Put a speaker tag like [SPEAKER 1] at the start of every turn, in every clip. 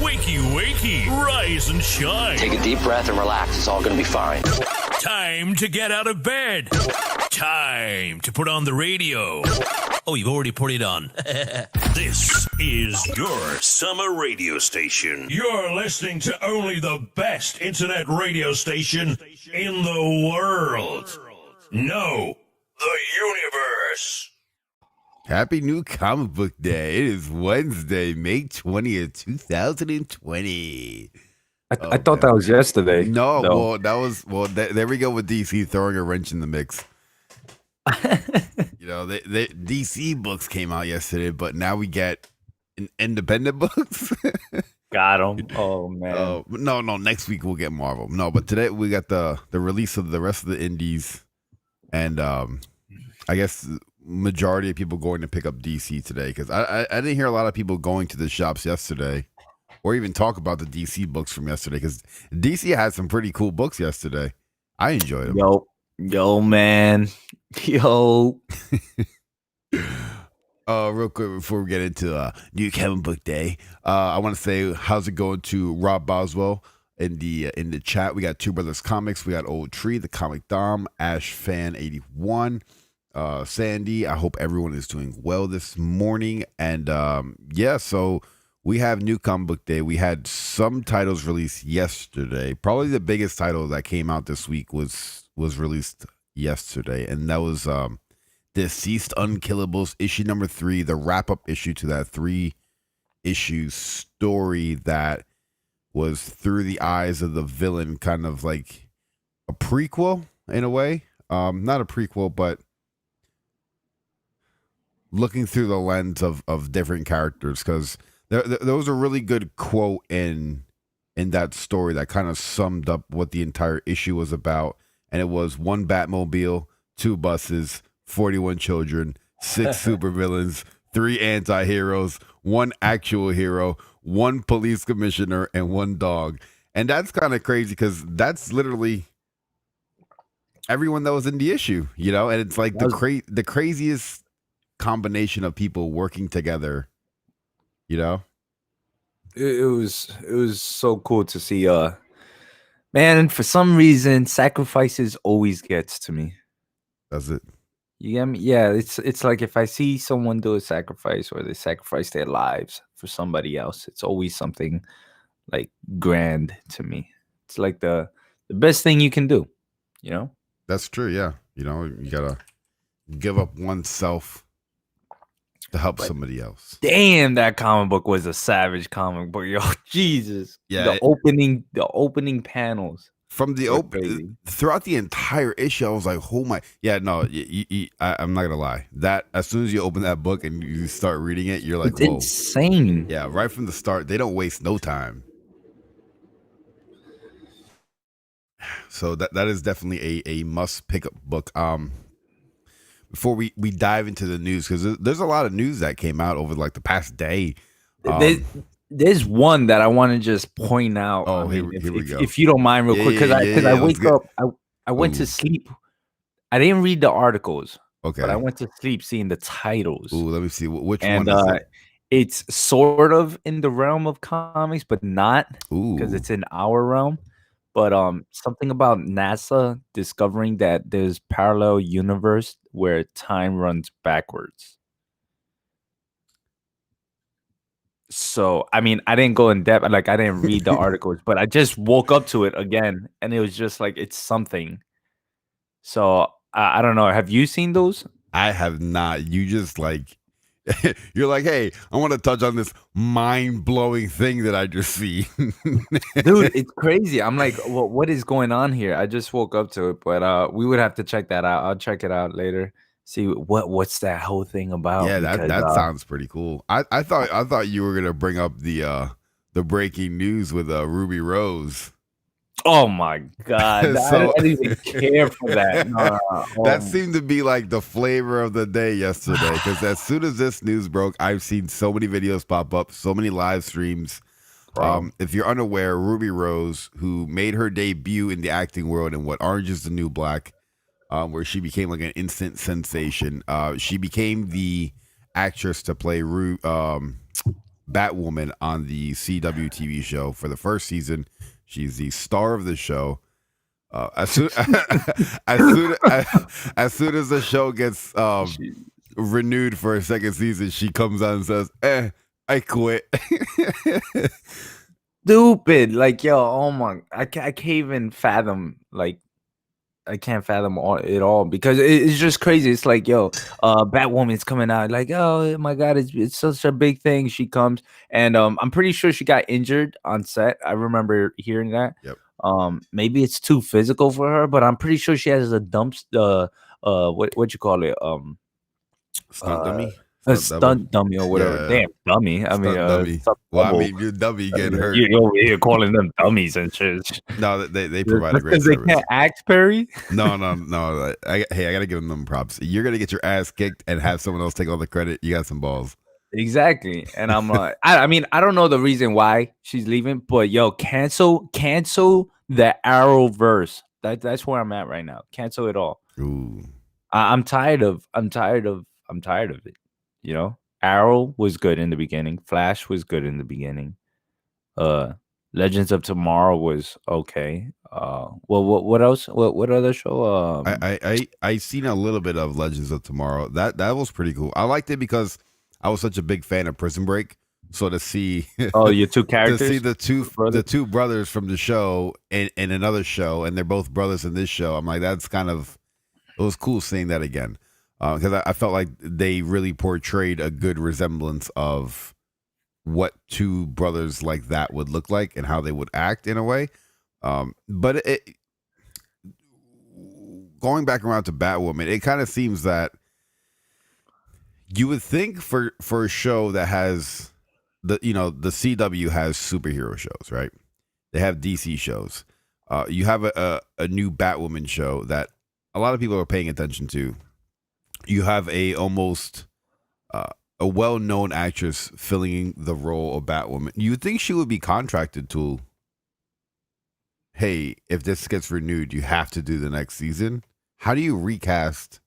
[SPEAKER 1] Wakey, wakey, rise and shine.
[SPEAKER 2] Take a deep breath and relax. It's all going to be fine.
[SPEAKER 1] Time to get out of bed. Time to put on the radio. Oh, you've already put it on. This is your summer radio station. You're listening to only the best internet radio station in the world. No, the universe.
[SPEAKER 3] Happy New Comic Book Day. It is Wednesday, May 20th, 2020.
[SPEAKER 4] I thought that was yesterday.
[SPEAKER 3] No, well, that was, there we go with DC throwing a wrench in the mix. You know, they DC books came out yesterday, but now we get independent books.
[SPEAKER 4] Got him. Oh, man.
[SPEAKER 3] No, next week we'll get Marvel. No, but today we got the release of the rest of the indies. And I guess majority of people going to pick up DC today, because I didn't hear a lot of people going to the shops yesterday or even talk about the DC books from yesterday, because DC had some pretty cool books yesterday. I enjoyed them.
[SPEAKER 4] Yo, man. Yo.
[SPEAKER 3] Real quick before we get into New Comic Book Day, I want to say how's it going to Rob Boswell in the chat. We got Two Brothers Comics, we got Old Tree, the Comic Dom, Ash Fan 81, Sandy. I hope everyone is doing well this morning. And so we have New Comic Book Day. We had some titles released yesterday. Probably the biggest title that came out this week was released yesterday, and that was Deceased Unkillables issue number 3, the wrap-up issue to that 3-issue story that was through the eyes of the villain, kind of like a prequel in a way. Not a prequel, but looking through the lens of different characters, because there was a really good quote in that story that kind of summed up what the entire issue was about. And it was 1 Batmobile, 2 buses, 41 children, 6 supervillains, 3 anti-heroes, 1 actual hero, 1 police commissioner, and 1 dog. And that's kind of crazy, because that's literally everyone that was in the issue, you know? And it's like the craziest combination of people working together, you know?
[SPEAKER 4] It was so cool to see. Man, for some reason, sacrifices always gets to me.
[SPEAKER 3] Does it?
[SPEAKER 4] You get me? Yeah, it's like if I see someone do a sacrifice or they sacrifice their lives for somebody else, it's always something like grand to me. It's like the best thing you can do, you know? That's
[SPEAKER 3] true, yeah. You know, you gotta give up oneself to help somebody else.
[SPEAKER 4] Damn, that comic book was a savage comic book, yo. Jesus.
[SPEAKER 3] Yeah.
[SPEAKER 4] The opening panels.
[SPEAKER 3] From the throughout the entire issue, I was like, "Oh my!" Yeah, no, I'm not gonna lie. That as soon as you open that book and you start reading it, you're like,
[SPEAKER 4] it's insane.
[SPEAKER 3] Yeah, right from the start, they don't waste no time. So that is definitely a must pick up book. Before we dive into the news, because there's a lot of news that came out over like the past day.
[SPEAKER 4] There's one that I want to just point out.
[SPEAKER 3] Oh, here we go.
[SPEAKER 4] If you don't mind, real quick, because I wake up, I went to sleep. I didn't read the articles.
[SPEAKER 3] Okay,
[SPEAKER 4] but I went to sleep seeing the titles.
[SPEAKER 3] Ooh, let me see which one is it?
[SPEAKER 4] It's sort of in the realm of comics, but not, because it's in our realm. But something about NASA discovering that there's parallel universe where time runs backwards. So, I mean, I didn't go in depth. Like, I didn't read the articles, but I just woke up to it again, and it was just like, it's something. So, I don't know. Have you seen those?
[SPEAKER 3] I have not. You just like, you're like, hey, I want to touch on this mind-blowing thing that I just see.
[SPEAKER 4] Dude, it's crazy. I'm like, well, what is going on here? I just woke up to it, but we would have to check that out. I'll check it out later. See what's that whole thing about.
[SPEAKER 3] Yeah, that sounds pretty cool. I thought you were gonna bring up the breaking news with Ruby Rose.
[SPEAKER 4] Oh my god! I didn't even care for that.
[SPEAKER 3] That seemed to be like the flavor of the day yesterday. Because as soon as this news broke, I've seen so many videos pop up, so many live streams. If you're unaware, Ruby Rose, who made her debut in the acting world in Orange Is the New Black, where she became like an instant sensation. She became the actress to play Batwoman on the CW TV show for the first season. She's the star of the show. As soon as soon as the show gets renewed for a second season, she comes out and says, I quit.
[SPEAKER 4] Stupid. Like, yo, oh my, I can't even fathom, like, I can't fathom it all because it's just crazy. It's like, yo, Batwoman's coming out. Like, oh my god, it's such a big thing. She comes, and I'm pretty sure she got injured on set. I remember hearing that.
[SPEAKER 3] Yep.
[SPEAKER 4] Maybe it's too physical for her, but I'm pretty sure she has a what you call it?
[SPEAKER 3] Stunt dummy?
[SPEAKER 4] A stunt dummy or whatever.
[SPEAKER 3] Yeah.
[SPEAKER 4] Damn dummy. I mean,
[SPEAKER 3] dummy. Well, I mean, your dummy getting hurt.
[SPEAKER 4] You're over here calling them dummies and shit.
[SPEAKER 3] No, they provide a great
[SPEAKER 4] because
[SPEAKER 3] service.
[SPEAKER 4] they can't act, Perry.
[SPEAKER 3] No. I gotta give them props. You're gonna get your ass kicked and have someone else take all the credit. You got some balls.
[SPEAKER 4] Exactly. And I'm like, I mean, I don't know the reason why she's leaving, but yo, cancel the Arrowverse. That's where I'm at right now. Cancel it all.
[SPEAKER 3] Ooh.
[SPEAKER 4] I'm tired of it. You know, Arrow was good in the beginning. Flash was good in the beginning. Legends of Tomorrow was okay. Well, what else? What other show?
[SPEAKER 3] I seen a little bit of Legends of Tomorrow. That was pretty cool. I liked it because I was such a big fan of Prison Break. So to see
[SPEAKER 4] your two characters,
[SPEAKER 3] to see the two brothers from the show in another show, and they're both brothers in this show. I'm like, that's kind of, it was cool seeing that again. Because I felt like they really portrayed a good resemblance of what two brothers like that would look like and how they would act in a way. But going back around to Batwoman, it kind of seems that you would think for a show that has the CW has superhero shows, right? They have DC shows. You have a new Batwoman show that a lot of people are paying attention to. You have a well-known actress filling the role of Batwoman. You would think she would be contracted to, hey, if this gets renewed, you have to do the next season. How do you recast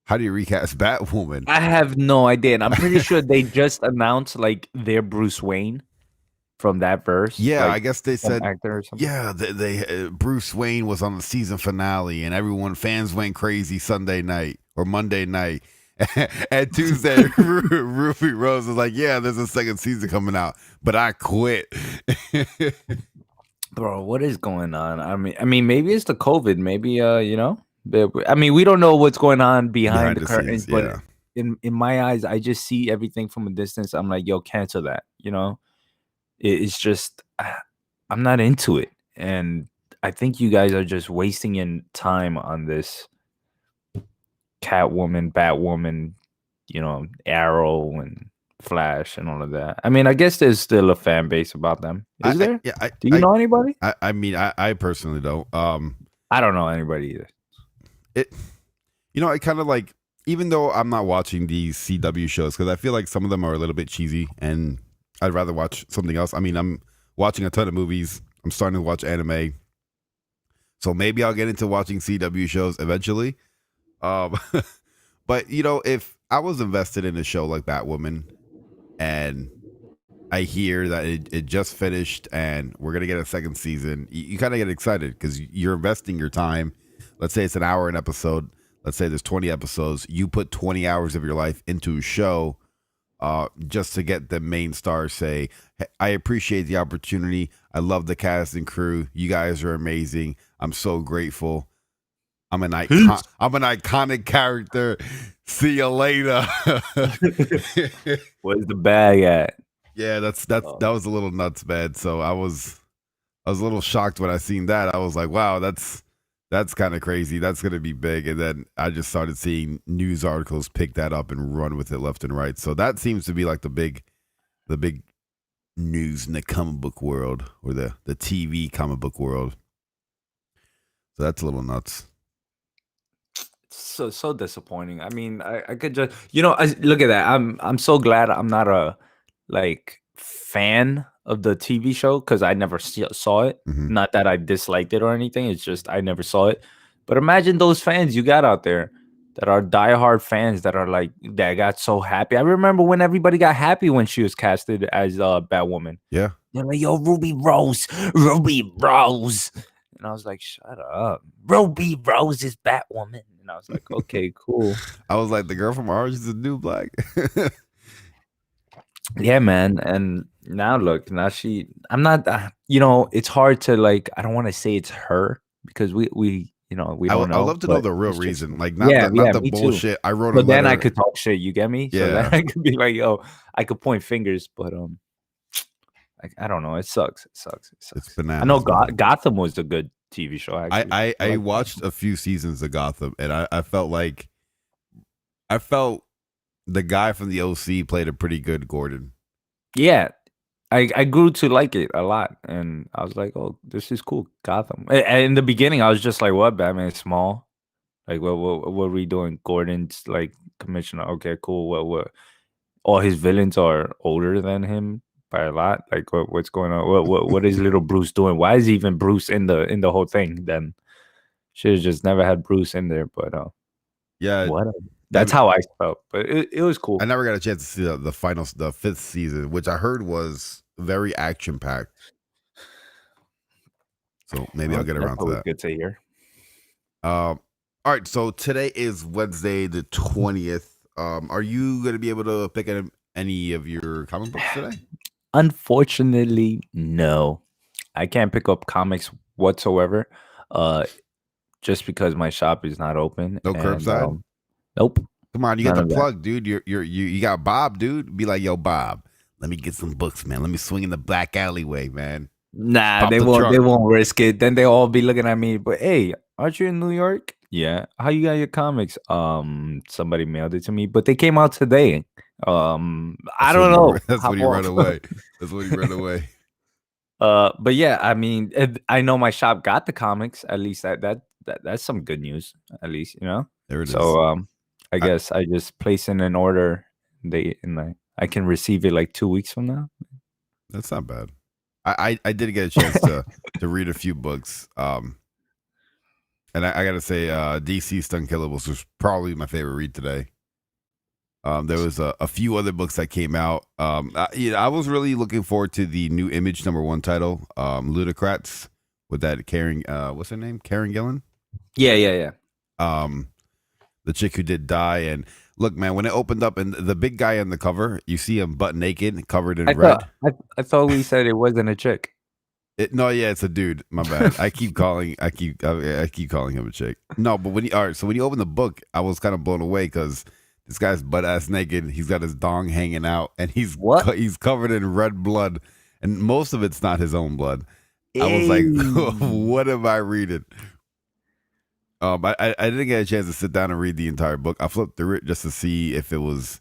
[SPEAKER 3] Batwoman?
[SPEAKER 4] I have no idea. And I'm pretty sure they just announced like their Bruce Wayne from that verse.
[SPEAKER 3] Yeah,
[SPEAKER 4] like,
[SPEAKER 3] I guess they said
[SPEAKER 4] actor or something.
[SPEAKER 3] Yeah, they Bruce Wayne was on the season finale, and fans went crazy Sunday night or Monday night. And Tuesday, Ruby Rose was like, "Yeah, there's a second season coming out, but I quit."
[SPEAKER 4] Bro, what is going on? I mean, maybe it's the COVID. Maybe I mean, we don't know what's going on behind the curtains,
[SPEAKER 3] scenes, yeah.
[SPEAKER 4] But in my eyes, I just see everything from a distance. I'm like, yo, cancel that. It's just I'm not into it, and I think you guys are just wasting your time on this Catwoman, Batwoman, Arrow and Flash and all of that. I mean, I guess there's still a fan base about them. Is there?
[SPEAKER 3] Yeah.
[SPEAKER 4] Do you know anybody?
[SPEAKER 3] I mean, I personally don't.
[SPEAKER 4] I don't know anybody either.
[SPEAKER 3] I kind of like, even though I'm not watching these CW shows because I feel like some of them are a little bit cheesy and I'd rather watch something else. I mean, I'm watching a ton of movies. I'm starting to watch anime. So maybe I'll get into watching CW shows eventually. But, if I was invested in a show like Batwoman and I hear that it just finished and we're going to get a second season, you kind of get excited because you're investing your time. Let's say it's an hour an episode. Let's say there's 20 episodes. You put 20 hours of your life into a show just to get the main star say, hey, I appreciate the opportunity. I love the cast and crew. You guys are amazing. I'm so grateful. I'm an iconic character. See you later.
[SPEAKER 4] Where's the bag at?
[SPEAKER 3] Yeah, that was a little nuts, man. So I was a little shocked when I seen that. I was like, wow, that's kind of crazy. That's going to be big. And then I just started seeing news articles pick that up and run with it left and right. So that seems to be like the big news in the comic book world or the TV comic book world. So that's a little nuts.
[SPEAKER 4] So disappointing. I mean, I could just, look at that. I'm so glad I'm not a fan of the TV show because I never saw it.
[SPEAKER 3] Mm-hmm.
[SPEAKER 4] Not that I disliked it or anything. It's just I never saw it. But imagine those fans you got out there that are diehard fans that are like that got so happy. I remember when everybody got happy when she was casted as Batwoman.
[SPEAKER 3] Yeah.
[SPEAKER 4] They're like, "Yo, Ruby Rose, Ruby Rose," and I was like, "Shut up, Ruby Rose is Batwoman." And I was like, "Okay, cool."
[SPEAKER 3] I was like, the girl from Orange is the New Black.
[SPEAKER 4] Yeah, man. And now look, now I'm not, it's hard to like, I don't want to say it's her because we don't
[SPEAKER 3] I would
[SPEAKER 4] know.
[SPEAKER 3] love to know
[SPEAKER 4] But
[SPEAKER 3] the real
[SPEAKER 4] it's just,
[SPEAKER 3] reason, like
[SPEAKER 4] yeah,
[SPEAKER 3] not the
[SPEAKER 4] me too.
[SPEAKER 3] bullshit. I wrote a
[SPEAKER 4] But then I
[SPEAKER 3] letter.
[SPEAKER 4] could talk shit. You get me? So then
[SPEAKER 3] Yeah.
[SPEAKER 4] I could be like, yo, I could point fingers, but I don't know. It sucks. It sucks. It
[SPEAKER 3] It's
[SPEAKER 4] sucks. I know
[SPEAKER 3] bananas, man.
[SPEAKER 4] Gotham was a good TV show. Actually,
[SPEAKER 3] I
[SPEAKER 4] like
[SPEAKER 3] watched
[SPEAKER 4] Gotham.
[SPEAKER 3] a few seasons of Gotham, and I felt like I felt the guy from the OC played a pretty good Gordon.
[SPEAKER 4] Yeah, I grew to like it a lot, and I was like, "Oh, this is cool, Gotham." And in the beginning, I was just like, "What? Batman is small? Like, what are we doing? Gordon's like commissioner. Okay, cool. What? All his villains are older than him by a lot. Like, what's going on? What is little Bruce doing? Why is even Bruce in the whole thing? Then should have just never had Bruce in there. But
[SPEAKER 3] Yeah,
[SPEAKER 4] whatever.
[SPEAKER 3] I,
[SPEAKER 4] That's how I felt. But it was cool.
[SPEAKER 3] I never got a chance to see the fifth season, which I heard was very action packed. So maybe I'll get
[SPEAKER 4] That's
[SPEAKER 3] around to
[SPEAKER 4] always
[SPEAKER 3] that.
[SPEAKER 4] good to hear.
[SPEAKER 3] All right, so today is Wednesday the 20th. Are you gonna be able to pick any of your comic books today?
[SPEAKER 4] Unfortunately, no. I can't pick up comics whatsoever. Uh, just because my shop is not open.
[SPEAKER 3] No
[SPEAKER 4] And
[SPEAKER 3] curbside.
[SPEAKER 4] nope,
[SPEAKER 3] Come on, you got
[SPEAKER 4] none
[SPEAKER 3] the
[SPEAKER 4] of that.
[SPEAKER 3] plug, dude. You got Bob, dude. Be like, yo, Bob, let me get some books, man. Let me swing in the back alleyway, man.
[SPEAKER 4] Nah,
[SPEAKER 3] Pop the
[SPEAKER 4] they
[SPEAKER 3] trunk.
[SPEAKER 4] won't risk it. Then they all be looking at me. But hey, aren't you in New York? Yeah. How you got your comics? Somebody mailed it to me, but they came out today. I don't know.
[SPEAKER 3] That's
[SPEAKER 4] Hop
[SPEAKER 3] when you run
[SPEAKER 4] off.
[SPEAKER 3] away. That's when you run away.
[SPEAKER 4] But yeah, I mean, I know my shop got the comics. At least that's some good news. At least
[SPEAKER 3] There it is.
[SPEAKER 4] So I
[SPEAKER 3] I-
[SPEAKER 4] guess I just place in an order. I can receive it like 2 weeks from now.
[SPEAKER 3] That's not bad. I did get a chance to read a few books. And I gotta say, DC's Unkillables was probably my favorite read today. There was a few other books that came out. I was really looking forward to the new Image #1 title, Ludocrats, with that Karen. What's her name? Karen Gillan.
[SPEAKER 4] Yeah.
[SPEAKER 3] The chick who did die. And look, man, when it opened up and the big guy on the cover, you see him butt naked, covered in red.
[SPEAKER 4] I thought we said it wasn't a chick.
[SPEAKER 3] No, yeah, it's a dude. My bad. I keep calling him a chick. No, but when you open the book, I was kind of blown away because this guy's butt ass naked. He's got his dong hanging out, and he's covered in red blood, and most of it's not his own blood. I was like, what am I reading? I didn't get a chance to sit down and read the entire book. I flipped through it just to see if it was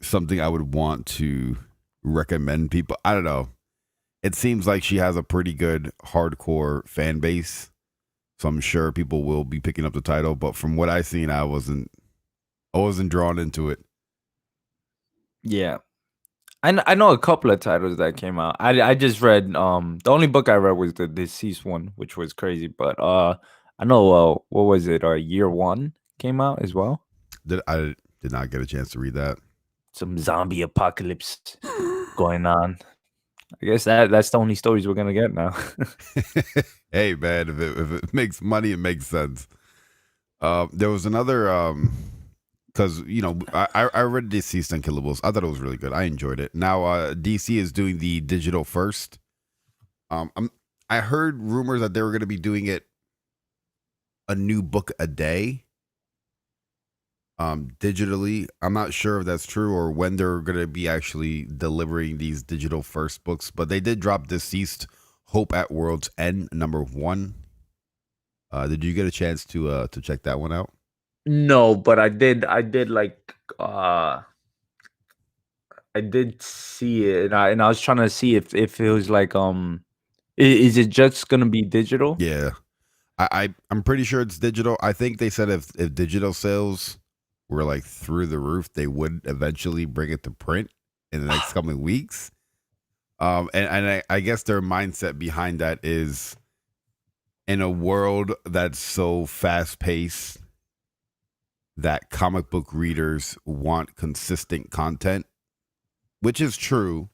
[SPEAKER 3] something I would want to recommend people. I don't know. It seems like she has a pretty good hardcore fan base, so I'm sure people will be picking up the title. But from what I seen, I wasn't drawn into it.
[SPEAKER 4] Yeah, I know a couple of titles that came out. I just read the only book I read was the Deceased one, which was crazy. But I know what was it? Year One came out as well.
[SPEAKER 3] I did not get a chance to read that.
[SPEAKER 4] Some zombie apocalypse going on. I guess that's the only stories we're gonna get now.
[SPEAKER 3] Hey man, if it makes money, it makes sense. There was another because I read Deceased Unkillables. I thought it was really good. I enjoyed it. Now DC is doing the digital first. I heard rumors that they were going to be doing it a new book a day. Digitally, I'm not sure if that's true or when they're going to be actually delivering these digital first books, but they did drop Deceased Hope at World's End #1. Did you get a chance to check that one out?
[SPEAKER 4] No, but I did like I did see it, and I was trying to see if it was like is it just gonna be digital?
[SPEAKER 3] Yeah, I'm pretty sure it's digital. I think they said if digital sales were like through the roof, they would eventually bring it to print in the next coming weeks. And I guess their mindset behind that is in a world that's so fast paced that comic book readers want consistent content, which is true.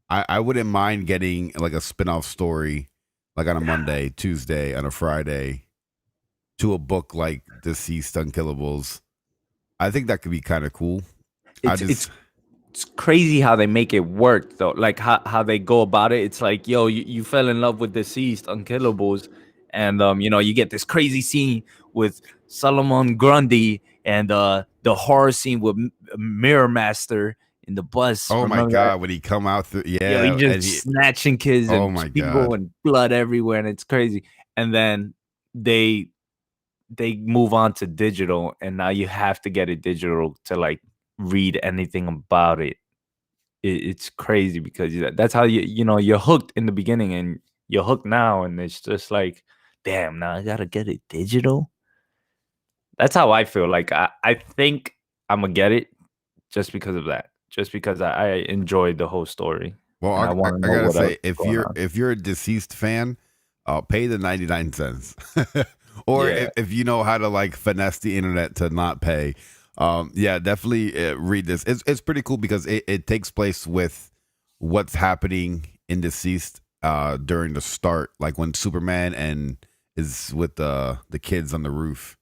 [SPEAKER 3] I wouldn't mind getting like a spin-off story like on a Monday, Tuesday, on a Friday to a book like Deceased Unkillables. I think that could be kind of cool.
[SPEAKER 4] It's crazy how they make it work though. Like how they go about it. It's like, yo, you fell in love with Deceased Unkillables, and you get this crazy scene with Solomon Grundy and the horror scene with Mirror Master in the bus.
[SPEAKER 3] oh my
[SPEAKER 4] Remember
[SPEAKER 3] god,
[SPEAKER 4] that?
[SPEAKER 3] when he come out through,
[SPEAKER 4] Yo, he
[SPEAKER 3] yeah, and
[SPEAKER 4] just snatching kids
[SPEAKER 3] oh
[SPEAKER 4] and
[SPEAKER 3] my
[SPEAKER 4] people
[SPEAKER 3] God.
[SPEAKER 4] and blood everywhere, and it's crazy. And then they move on to digital, and now you have to get it digital to like read anything about it. It's crazy because that's how you're hooked in the beginning and you're hooked now, and it's just like, damn, now I gotta get it digital. That's how I feel. Like I think I'm gonna get it just because of that, just because I enjoyed the whole story.
[SPEAKER 3] Well,
[SPEAKER 4] And I want to
[SPEAKER 3] I
[SPEAKER 4] know
[SPEAKER 3] gotta
[SPEAKER 4] what else
[SPEAKER 3] say,
[SPEAKER 4] is going on.
[SPEAKER 3] if you're a Deceased fan, pay the 99 cents, or
[SPEAKER 4] Yeah.
[SPEAKER 3] if you know how to like finesse the internet to not pay, yeah, definitely read this. It's pretty cool because it takes place with what's happening in Deceased during the start, like when Superman and is with the kids on the roof.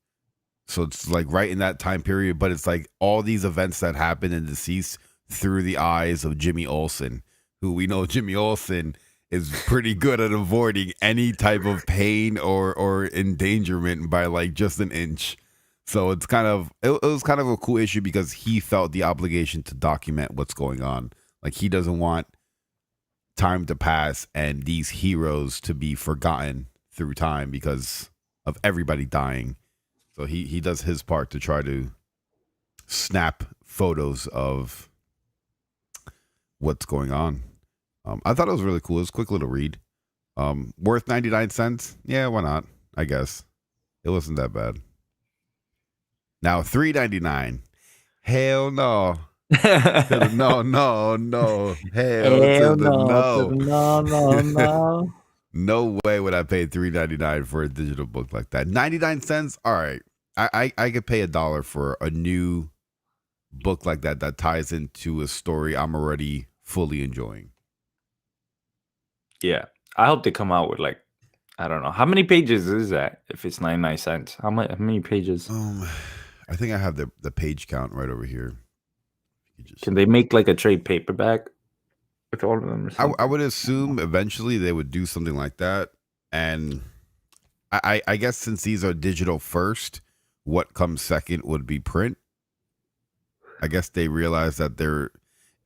[SPEAKER 3] So it's like right in that time period, but it's like all these events that happen in Deceased through the eyes of Jimmy Olsen, who we know Jimmy Olsen is pretty good at avoiding any type of pain or endangerment by like just an inch. So it's it was kind of a cool issue because he felt the obligation to document what's going on. Like he doesn't want time to pass and these heroes to be forgotten through time because of everybody dying. So he does his part to try to snap photos of what's going on. I thought it was really cool. It was a quick little read. Worth 99 cents? Yeah, why not? I guess. It wasn't that bad. Now $3.99. Hell no. No. Hell to the no.
[SPEAKER 4] No.
[SPEAKER 3] No way would I pay $3.99 for a digital book like that. 99 cents? All right. I could pay $1 for a new book like that ties into a story I'm already fully enjoying.
[SPEAKER 4] Yeah. I hope they come out with like, I don't know. How many pages is that if it's 99 cents? How many pages?
[SPEAKER 3] I think I have the page count right over here.
[SPEAKER 4] Can they make like a trade paperback with all of them?
[SPEAKER 3] I would assume eventually they would do something like that. And I guess since these are digital first, what comes second would be print. I guess they realize that there's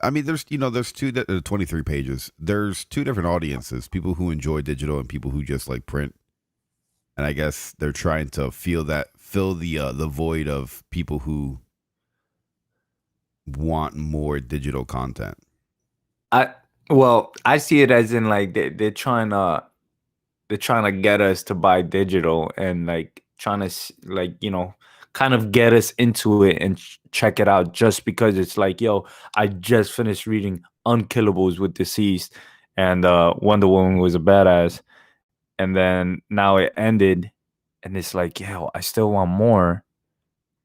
[SPEAKER 3] 23 pages. There's two different audiences, people who enjoy digital and people who just like print. And I guess they're trying to fill the void of people who want more digital content.
[SPEAKER 4] I see it as in like they're trying to get us to buy digital and like trying to kind of get us into it and check it out just because it's like, yo, I just finished reading Unkillables with Deceased and Wonder Woman was a badass, and then now it ended and it's like, yo, I still want more,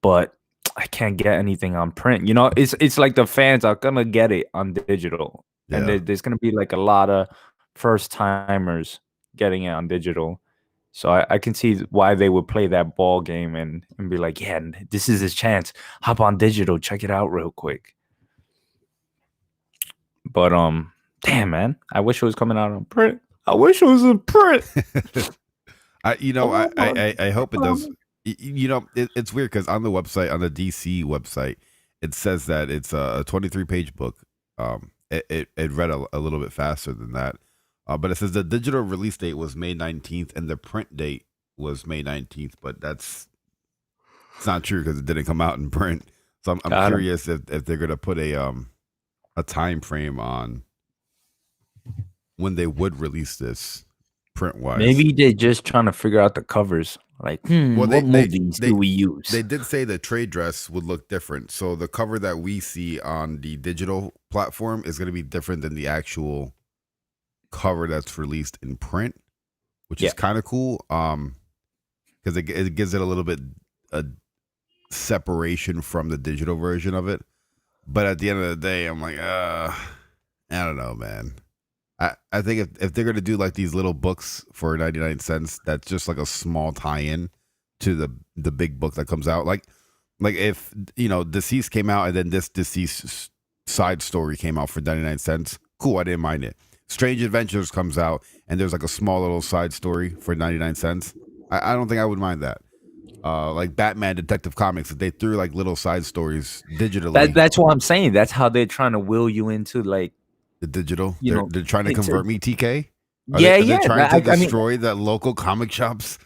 [SPEAKER 4] but I can't get anything on print. It's like the fans are gonna get it on digital.
[SPEAKER 3] Yeah.
[SPEAKER 4] And there's gonna be like a lot of first timers getting it on digital. So I can see why they would play that ball game and be like, yeah, this is his chance. Hop on digital, check it out real quick. But damn, man, I wish it was coming out on print. I wish it was in print.
[SPEAKER 3] I hope it does. It's weird because on the website, on the DC website, it says that it's a 23-page book. It read a little bit faster than that. But it says the digital release date was May 19th and the print date was May 19th. But it's not true because it didn't come out in print. So I'm curious if they're going to put a time frame on when they would release this print wise.
[SPEAKER 4] Maybe they're just trying to figure out the covers. Like, what movies do we use?
[SPEAKER 3] They did say the trade dress would look different. So the cover that we see on the digital platform is going to be different than the actual cover that's released in print. which
[SPEAKER 4] Yeah.
[SPEAKER 3] is kind of cool. Because it gives it a little bit a separation from the digital version of it. But at the end of the day, I'm like, I don't know, man. I think if they're gonna do like these little books for 99 cents, that's just like a small tie-in to the big book that comes out. Like if Deceased came out and then this Deceased side story came out for 99 cents, cool, I didn't mind it. Strange Adventures comes out and there's like a small little side story for 99 cents. I don't think I would mind that. Like Batman Detective Comics, if they threw like little side stories digitally.
[SPEAKER 4] That's what I'm saying. That's how they're trying to will you into like
[SPEAKER 3] The digital,
[SPEAKER 4] you know.
[SPEAKER 3] they're trying to
[SPEAKER 4] It's
[SPEAKER 3] convert me. TK,
[SPEAKER 4] yeah,
[SPEAKER 3] are they
[SPEAKER 4] yeah.
[SPEAKER 3] trying to
[SPEAKER 4] I mean,
[SPEAKER 3] destroy the local comic shops?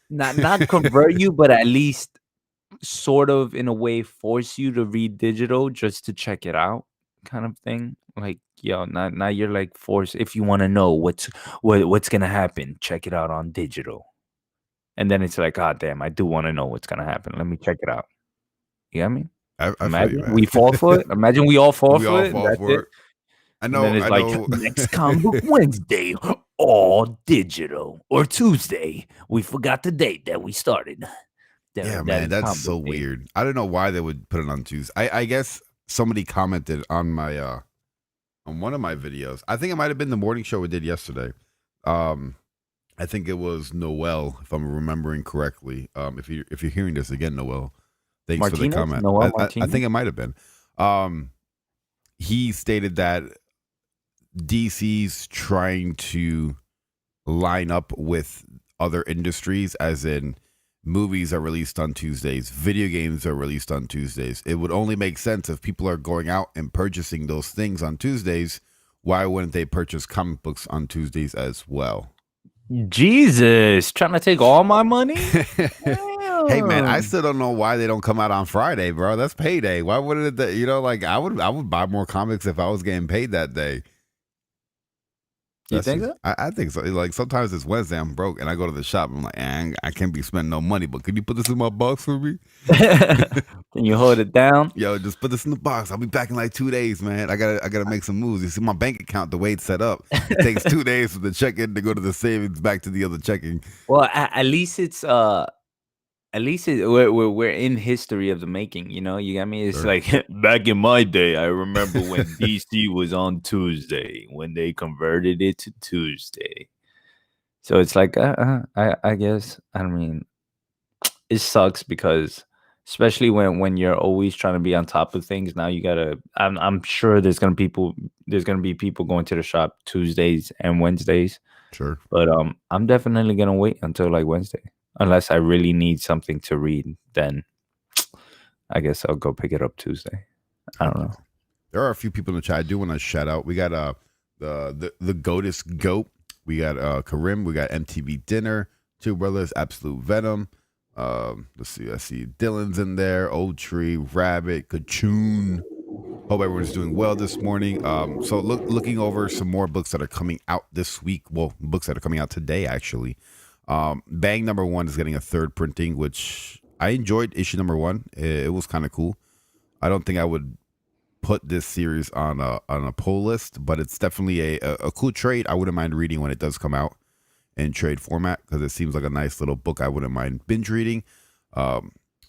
[SPEAKER 4] not convert you, but at least sort of in a way force you to read digital just to check it out, kind of thing. Like, yo, now you're like forced. If you want to know what's gonna happen, check it out on digital. And then it's like, God damn, I do want to know what's gonna happen. Let me check it out. You know what I mean?
[SPEAKER 3] I feel you,
[SPEAKER 4] Imagine
[SPEAKER 3] man.
[SPEAKER 4] we fall for it. Imagine we all fall
[SPEAKER 3] We
[SPEAKER 4] for
[SPEAKER 3] all
[SPEAKER 4] it. And
[SPEAKER 3] fall
[SPEAKER 4] that's
[SPEAKER 3] for
[SPEAKER 4] it.
[SPEAKER 3] it. I
[SPEAKER 4] And then
[SPEAKER 3] know.
[SPEAKER 4] it's
[SPEAKER 3] I
[SPEAKER 4] like
[SPEAKER 3] know.
[SPEAKER 4] next Comic Book Wednesday, all digital, or Tuesday. We forgot the date that we started.
[SPEAKER 3] Yeah,
[SPEAKER 4] That
[SPEAKER 3] man,
[SPEAKER 4] is
[SPEAKER 3] that's
[SPEAKER 4] Comic
[SPEAKER 3] so
[SPEAKER 4] Book Day.
[SPEAKER 3] weird. I don't know why they would put it on Tuesday. I guess somebody commented on my on one of my videos. I think it might have been the morning show we did yesterday. I think it was Noel, if I'm remembering correctly. If you're hearing this again, Noel, thanks for the
[SPEAKER 4] Martinez?
[SPEAKER 3] comment.
[SPEAKER 4] Noel
[SPEAKER 3] I
[SPEAKER 4] Martinez?
[SPEAKER 3] think it might have been. He stated that DC's trying to line up with other industries, as in movies are released on Tuesdays, video games are released on Tuesdays. It would only make sense if people are going out and purchasing those things on Tuesdays. Why wouldn't they purchase comic books on Tuesdays as well?
[SPEAKER 4] Jesus, trying to take all my money?
[SPEAKER 3] Hey man, I
[SPEAKER 4] Damn.
[SPEAKER 3] still don't know why they don't come out on Friday, bro. That's payday. Why wouldn't it? Like I would buy more comics if I was getting paid that day.
[SPEAKER 4] You think so?
[SPEAKER 3] I think so. Like sometimes it's Wednesday, I'm broke, and I go to the shop. I'm like, I can't be spending no money, but can you put this in my box for me?
[SPEAKER 4] Can you hold it down?
[SPEAKER 3] Yo, just put this in the box. I'll be back in like 2 days, man. I gotta make some moves. You see, my bank account, the way it's set up, it takes 2 days for the check-in to go to the savings back to the other checking.
[SPEAKER 4] Well, at least it's we're in history of the making, you know. You got me. It's
[SPEAKER 3] Sure.
[SPEAKER 4] like back in my day, I remember when DC was on Tuesday when they converted it to Tuesday. So it's like I guess I mean it sucks because especially when you're always trying to be on top of things. Now you gotta. I'm sure there's gonna be people going to the shop Tuesdays and Wednesdays.
[SPEAKER 3] Sure.
[SPEAKER 4] But I'm definitely gonna wait until like Wednesday. Unless I really need something to read, then I guess I'll go pick it up Tuesday. I don't know.
[SPEAKER 3] There are a few people in the chat I do want to shout out. We got the Goatus Goat. We got Karim. We got MTV Dinner. Two Brothers, Absolute Venom. Let's see. I see Dylan's in there. Old Tree, Rabbit, Kachoon. Hope everyone's doing well this morning. So looking over some more books that are coming out this week. Well, books that are coming out today, actually. Bang number 1 is getting a third printing, which I enjoyed. Issue number 1. It was kind of cool. I don't think I would put this series on a pull list, but it's definitely a cool trade. I wouldn't mind reading when it does come out in trade format because it seems like a nice little book I wouldn't mind binge reading.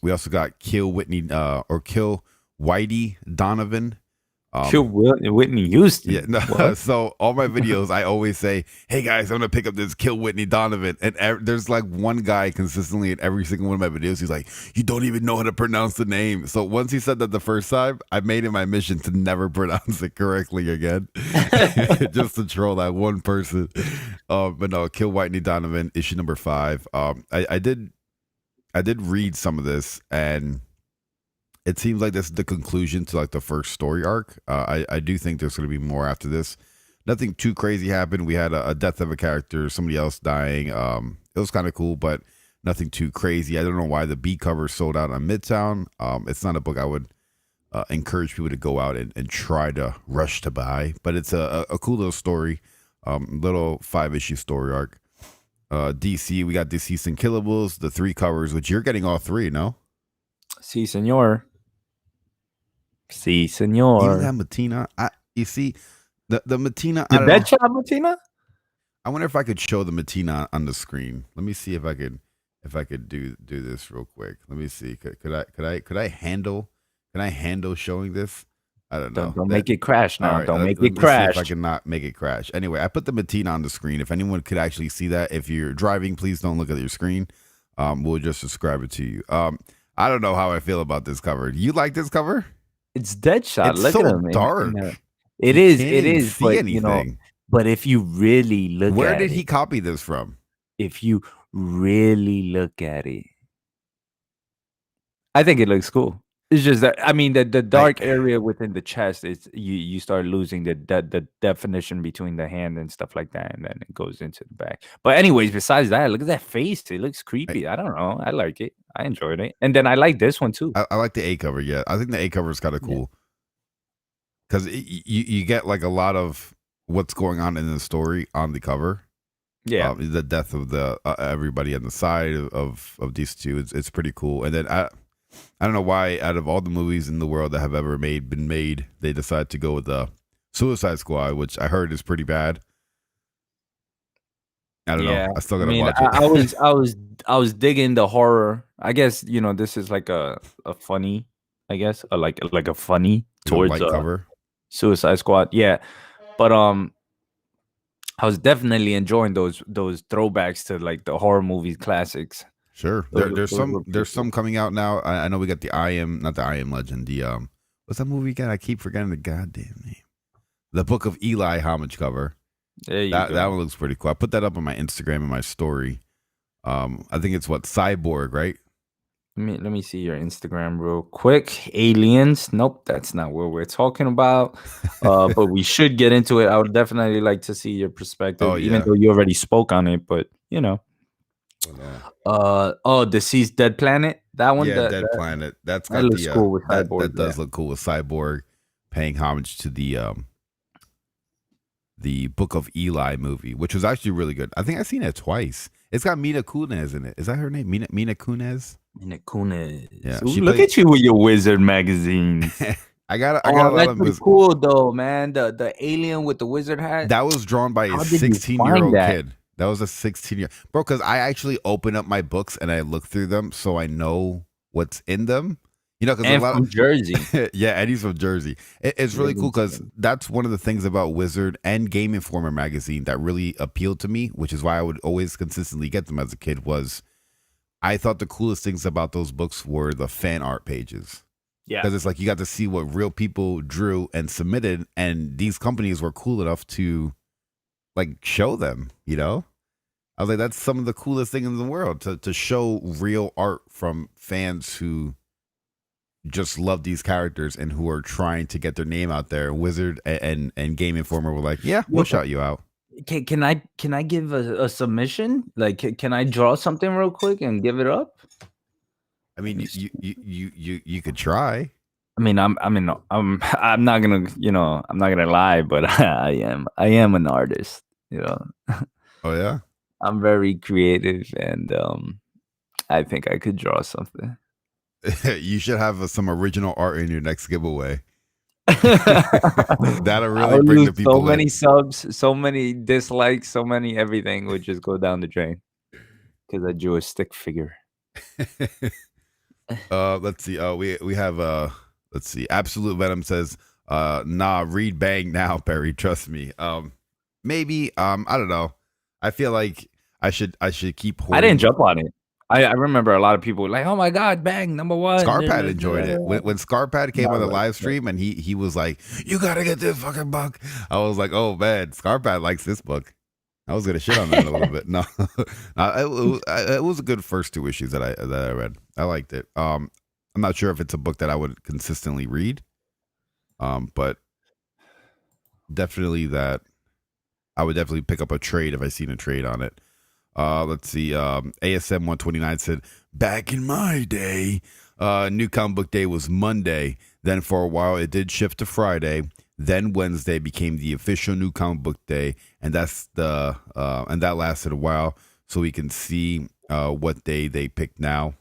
[SPEAKER 3] We also got Kill Whitey Donovan.
[SPEAKER 4] Kill Whitney Houston.
[SPEAKER 3] Yeah, no. So all my videos, I always say, "Hey guys, I'm gonna pick up this Kill Whitney Donovan," and there's like one guy consistently in every single one of my videos. He's like, "You don't even know how to pronounce the name." So once he said that the first time, I made it my mission to never pronounce it correctly again, just to troll that one person. But no, Kill Whitney Donovan, issue number 5. I did read some of this and. It seems like this is the conclusion to like the first story arc. I do think there's going to be more after this. Nothing too crazy happened. We had a death of a character, somebody else dying. It was kind of cool, but nothing too crazy. I don't know why the B cover sold out on Midtown. It's not a book I would encourage people to go out and try to rush to buy, but it's a cool little story, little 5-issue story arc. DC, we got Deceased and Killables, the 3 covers, which you're getting all 3, no?
[SPEAKER 4] Si, senor. Si, senor.
[SPEAKER 3] Even that Matina, you see, the Matina.
[SPEAKER 4] Did that shot Martina?
[SPEAKER 3] I wonder if I could show the Matina on the screen. Let me see if I could do this real quick. Let me see. Could I handle? Can I handle showing this? I don't know.
[SPEAKER 4] Don't make it crash
[SPEAKER 3] All
[SPEAKER 4] now.
[SPEAKER 3] right,
[SPEAKER 4] Don't make
[SPEAKER 3] let
[SPEAKER 4] it
[SPEAKER 3] me see if I
[SPEAKER 4] crash.
[SPEAKER 3] can not make it crash. Anyway, I put the Matina on the screen. If anyone could actually see that, if you're driving, please don't look at your screen. We'll just describe it to you. I don't know how I feel about this cover. Do you like this cover?
[SPEAKER 4] It's Deadshot.
[SPEAKER 3] It's
[SPEAKER 4] Look
[SPEAKER 3] so
[SPEAKER 4] at him.
[SPEAKER 3] dark.
[SPEAKER 4] It
[SPEAKER 3] You
[SPEAKER 4] is.
[SPEAKER 3] can't
[SPEAKER 4] It
[SPEAKER 3] even
[SPEAKER 4] is.
[SPEAKER 3] see
[SPEAKER 4] But you know,
[SPEAKER 3] anything.
[SPEAKER 4] but if you really look
[SPEAKER 3] Where
[SPEAKER 4] at
[SPEAKER 3] did
[SPEAKER 4] it,
[SPEAKER 3] he copy this from?
[SPEAKER 4] if you really look at it, I think it looks cool. It's just that I mean the dark area within the chest is you start losing the definition between the hand and stuff like that, and then it goes into the back. But anyways, besides that, look at that face. It looks creepy. I don't know. I like it. I enjoyed it. And then I like this one too.
[SPEAKER 3] I like the A cover. Yeah, I think the A cover is kind of cool because you get like a lot of what's going on in the story on the cover.
[SPEAKER 4] Yeah.
[SPEAKER 3] The death of the everybody on the side of these two. It's pretty cool. And then I don't know why out of all the movies in the world that have ever been made, they decided to go with the Suicide Squad, which I heard is pretty bad. I don't know. I still gotta watch it.
[SPEAKER 4] I was digging the horror. I guess this is like a funny, I guess, like a funny towards
[SPEAKER 3] cover.
[SPEAKER 4] Suicide Squad. Yeah, but I was definitely enjoying those throwbacks to like the horror movie classics.
[SPEAKER 3] Sure, there's some coming out now. I know we got not the I Am Legend. The what's that movie again? I keep forgetting the goddamn name. The Book of Eli homage cover. That one looks pretty cool. I put that up on my Instagram and my story. I think it's Cyborg, right?
[SPEAKER 4] Let me see your Instagram real quick. Aliens. Nope, that's not what we're talking about. But we should get into it. I would definitely like to see your perspective, even though you already spoke on it. But Deceased Dead Planet. That one,
[SPEAKER 3] Dead Planet. That looks cool with Cyborg. That does look cool with Cyborg, paying homage to the Book of Eli movie, which was actually really good. I think I've seen it twice. It's got Mila Kunis in it. Is that her name? Mina Kunis?
[SPEAKER 4] Mina Kunis.
[SPEAKER 3] Yeah.
[SPEAKER 4] Look at you with your Wizard magazines.
[SPEAKER 3] I got a lot of
[SPEAKER 4] that's cool though, man. The alien with the wizard hat.
[SPEAKER 3] That was drawn by a 16-year-old kid. That was a 16-year bro. Because I actually open up my books and I look through them so I know what's in them. Because
[SPEAKER 4] a lot from Jersey.
[SPEAKER 3] Yeah, and he's from Jersey. It's really cool because that's one of the things about Wizard and Game Informer magazine that really appealed to me, which is why I would always consistently get them as a kid. Was I thought the coolest things about those books were the fan art pages. Yeah, because it's like you got to see what real people drew and submitted, and these companies were cool enough to like show them. I was like, that's some of the coolest things in the world to show real art from fans who just love these characters and who are trying to get their name out there. Wizard and Game Informer were like, yeah, we'll shout you out.
[SPEAKER 4] Can I give a submission? Like, can I draw something real quick and give it up?
[SPEAKER 3] I mean, you could try.
[SPEAKER 4] I mean, I'm not gonna, I'm not gonna lie, but I am an artist,
[SPEAKER 3] Oh yeah.
[SPEAKER 4] I'm very creative, and I think I could draw something.
[SPEAKER 3] You should have some original art in your next giveaway. That'll really bring the people.
[SPEAKER 4] So many subs, so many dislikes, so many everything would just go down the drain because I drew a stick figure.
[SPEAKER 3] Let's see. We have let's see. Absolute Venom says, nah, read Bang now, Perry. Trust me. Maybe. I don't know. I feel like I should keep hoarding.
[SPEAKER 4] I didn't jump on it. I remember a lot of people were like, oh my God, Bang, #1.
[SPEAKER 3] Scarpad enjoyed it. When Scarpad came on the live stream and he was like, you gotta get this fucking book. I was like, oh man, Scarpad likes this book. I was gonna shit on that a little bit. No, it was a good first 2 issues that I read. I liked it. I'm not sure if it's a book that I would consistently read. But definitely that I would definitely pick up a trade if I seen a trade on it. Let's see. ASM 129 said, back in my day, New Comic Book Day was Monday. Then for a while it did shift to Friday. Then Wednesday became the official New Comic Book Day, and that's and that lasted a while, so we can see what day they picked now.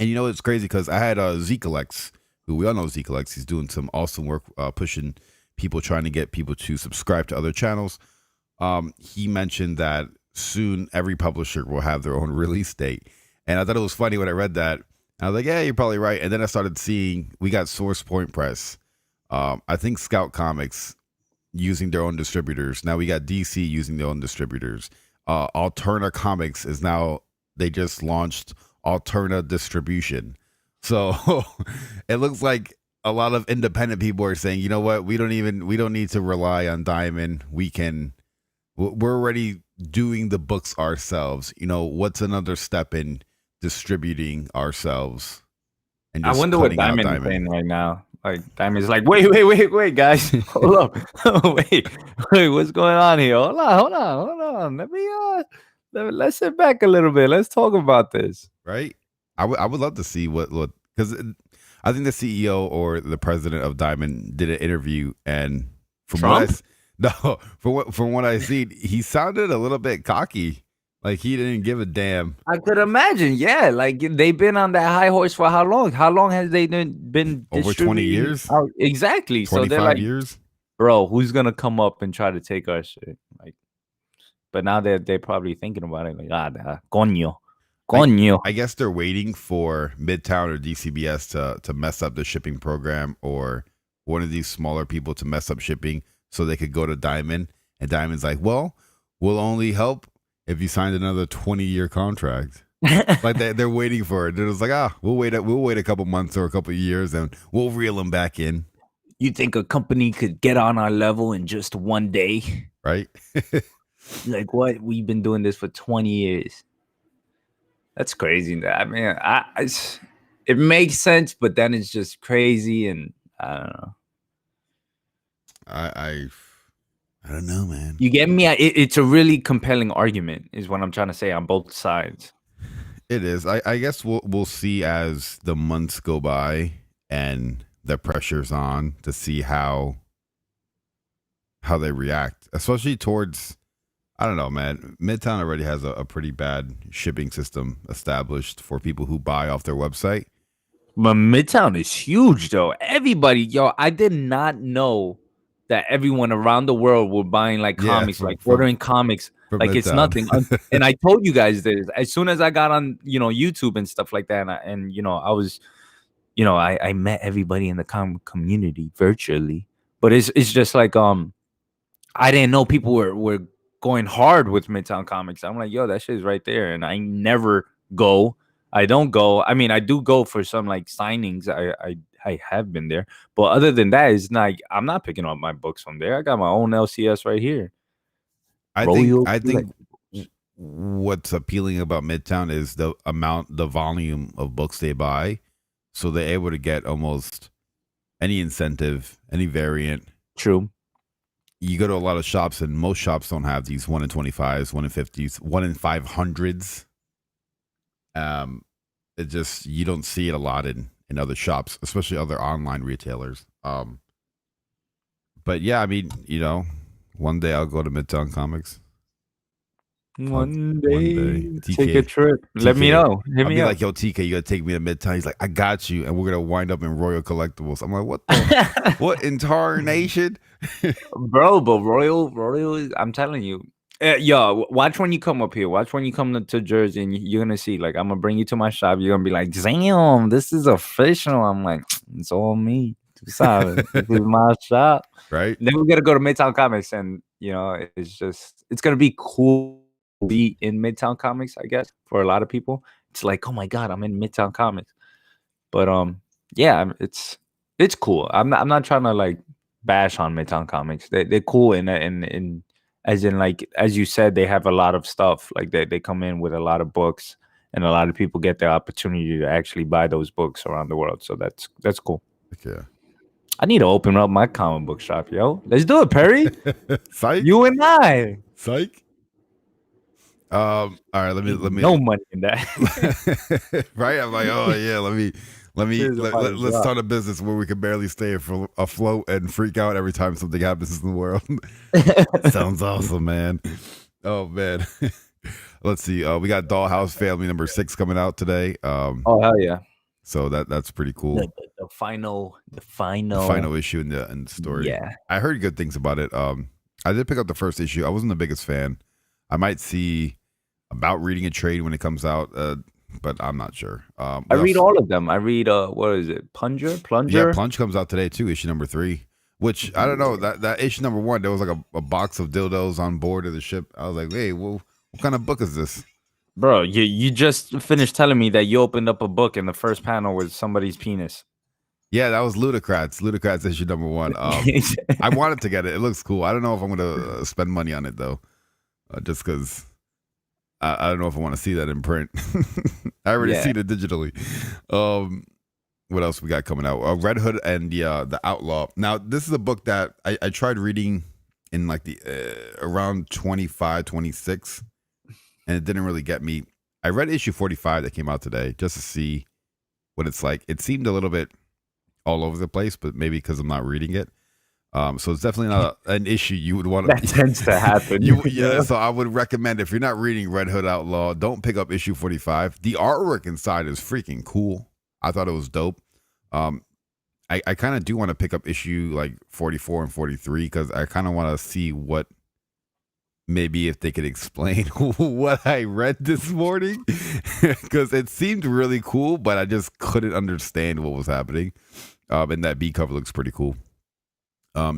[SPEAKER 3] And it's crazy because I had Z-Collects, who we all know Z-Collects. He's doing some awesome work pushing people, trying to get people to subscribe to other channels. he mentioned that soon every publisher will have their own release date. And I thought it was funny when I read that. I was like, yeah, you're probably right. And then I started seeing we got Source Point Press. I think Scout Comics using their own distributors. Now we got DC using their own distributors. Alterna Comics is now, they just launched Alterna Distribution. So it looks like a lot of independent people are saying, you know what, we don't need to rely on Diamond. We're already doing the books ourselves. You know, what's another step in distributing ourselves? And
[SPEAKER 4] I
[SPEAKER 3] just
[SPEAKER 4] wonder what
[SPEAKER 3] cutting out
[SPEAKER 4] Diamond is saying right now. Like Diamond's like, wait, guys, hold up, wait, what's going on here? Hold on. Let's sit back a little bit. Let's talk about this.
[SPEAKER 3] Right? I would love to see what because I think the CEO or the president of Diamond did an interview, and from what I see, he sounded a little bit cocky. Like he didn't give a damn.
[SPEAKER 4] I could imagine, yeah. Like they've been on that high horse for how long? How long has they been
[SPEAKER 3] over 20 years?
[SPEAKER 4] Exactly.
[SPEAKER 3] 25
[SPEAKER 4] so they're like,
[SPEAKER 3] years,
[SPEAKER 4] bro, who's gonna come up and try to take our shit? Like, but now they're probably thinking about it, like, coño.
[SPEAKER 3] I guess they're waiting for Midtown or DCBS to mess up the shipping program, or one of these smaller people to mess up shipping, so they could go to Diamond. And Diamond's like, well, we'll only help if you signed another 20-year contract. Like they're waiting for it. They're just like, we'll wait a couple months or a couple years, and we'll reel them back in.
[SPEAKER 4] You think a company could get on our level in just one day?
[SPEAKER 3] Right?
[SPEAKER 4] Like what? We've been doing this for 20 years. That's crazy. I mean, it makes sense, but then it's just crazy, and I don't know.
[SPEAKER 3] I don't know, man.
[SPEAKER 4] You get me? It's a really compelling argument, is what I'm trying to say, on both sides.
[SPEAKER 3] It is. I guess we'll see as the months go by and the pressure's on to see how they react, especially towards, I don't know, man. Midtown already has a pretty bad shipping system established for people who buy off their website.
[SPEAKER 4] But Midtown is huge, though. Everybody, I did not know that everyone around the world were buying like comics, ordering comics like Midtown. It's nothing. And I told you guys this as soon as I got on, YouTube and stuff like that. And I was, I met everybody in the comic community virtually. But it's just like I didn't know people were going hard with Midtown Comics. I'm like, yo, that shit is right there. And I never go. I don't go. I mean, I do go for some like signings. I have been there, but other than that, it's not. I'm not picking up my books from there. I got my own LCS right here.
[SPEAKER 3] I think what's appealing about Midtown is the volume of books they buy, so they're able to get almost any incentive, any variant.
[SPEAKER 4] True.
[SPEAKER 3] You go to a lot of shops, and most shops don't have these 1 in 25s, 1 in 50s, 1 in 500s. It just, you don't see it a lot in other shops, especially other online retailers. But yeah, I mean, one day I'll go to Midtown Comics.
[SPEAKER 4] One day. Take a trip. TK, let me know.
[SPEAKER 3] I'll be like, yo, TK, you gotta take me to Midtown. He's like, I got you, and we're gonna wind up in Royal Collectibles. I'm like, what the what entire nation?
[SPEAKER 4] Bro, but Royal, I'm telling you. Watch when you come up here. Watch when you come to Jersey, and you're gonna see. Like, I'm gonna bring you to my shop. You're gonna be like, "Damn, this is official." I'm like, "It's all me. This is my shop."
[SPEAKER 3] Right.
[SPEAKER 4] And then we're gonna go to Midtown Comics, and it's gonna be cool to be in Midtown Comics. I guess for a lot of people, it's like, "Oh my god, I'm in Midtown Comics." But yeah, it's cool. I'm not trying to like bash on Midtown Comics. They're cool in as in, like, as you said, they have a lot of stuff. Like they come in with a lot of books, and a lot of people get the opportunity to actually buy those books around the world. So that's cool.
[SPEAKER 3] Yeah.
[SPEAKER 4] I need to open up my comic book shop, yo. Let's do it, Perry.
[SPEAKER 3] Psych.
[SPEAKER 4] You and I.
[SPEAKER 3] Psych. All right, let me
[SPEAKER 4] no money in that.
[SPEAKER 3] Right? I'm like, oh yeah, let's start a business where we can barely stay afloat and freak out every time something happens in the world. Sounds awesome, man. Oh man. Let's see. We got Dollhouse Family number 6 coming out today.
[SPEAKER 4] Oh hell yeah.
[SPEAKER 3] So that's pretty cool.
[SPEAKER 4] The final
[SPEAKER 3] issue in the story.
[SPEAKER 4] Yeah.
[SPEAKER 3] I heard good things about it. I did pick up the first issue. I wasn't the biggest fan. I might see about reading a trade when it comes out, but I'm not sure.
[SPEAKER 4] I read all of them. I read what is it? Plunger?
[SPEAKER 3] Yeah, Plunge comes out today too, issue number 3. Which I don't know. That issue number 1, there was like a box of dildos on board of the ship. I was like, hey, well, what kind of book is this?
[SPEAKER 4] Bro, you just finished telling me that you opened up a book and the first panel was somebody's penis.
[SPEAKER 3] Yeah, that was Ludacrats. Ludacrats issue number 1. I wanted to get it. It looks cool. I don't know if I'm going to spend money on it though, just because I don't know if I want to see that in print. I already seen it digitally. What else we got coming out? Red Hood and the Outlaw. Now, this is a book that I tried reading in like the around 25, 26, and it didn't really get me. I read issue 45 that came out today just to see what it's like. It seemed a little bit all over the place, but maybe because I'm not reading it. So it's definitely not an issue you would want to.
[SPEAKER 4] That tends to happen.
[SPEAKER 3] So I would recommend if you're not reading Red Hood Outlaw, don't pick up issue 45. The artwork inside is freaking cool. I thought it was dope. I kind of do want to pick up issue like 44 and 43 because I kind of want to see what, maybe if they could explain what I read this morning, because it seemed really cool, but I just couldn't understand what was happening. And that B cover looks pretty cool.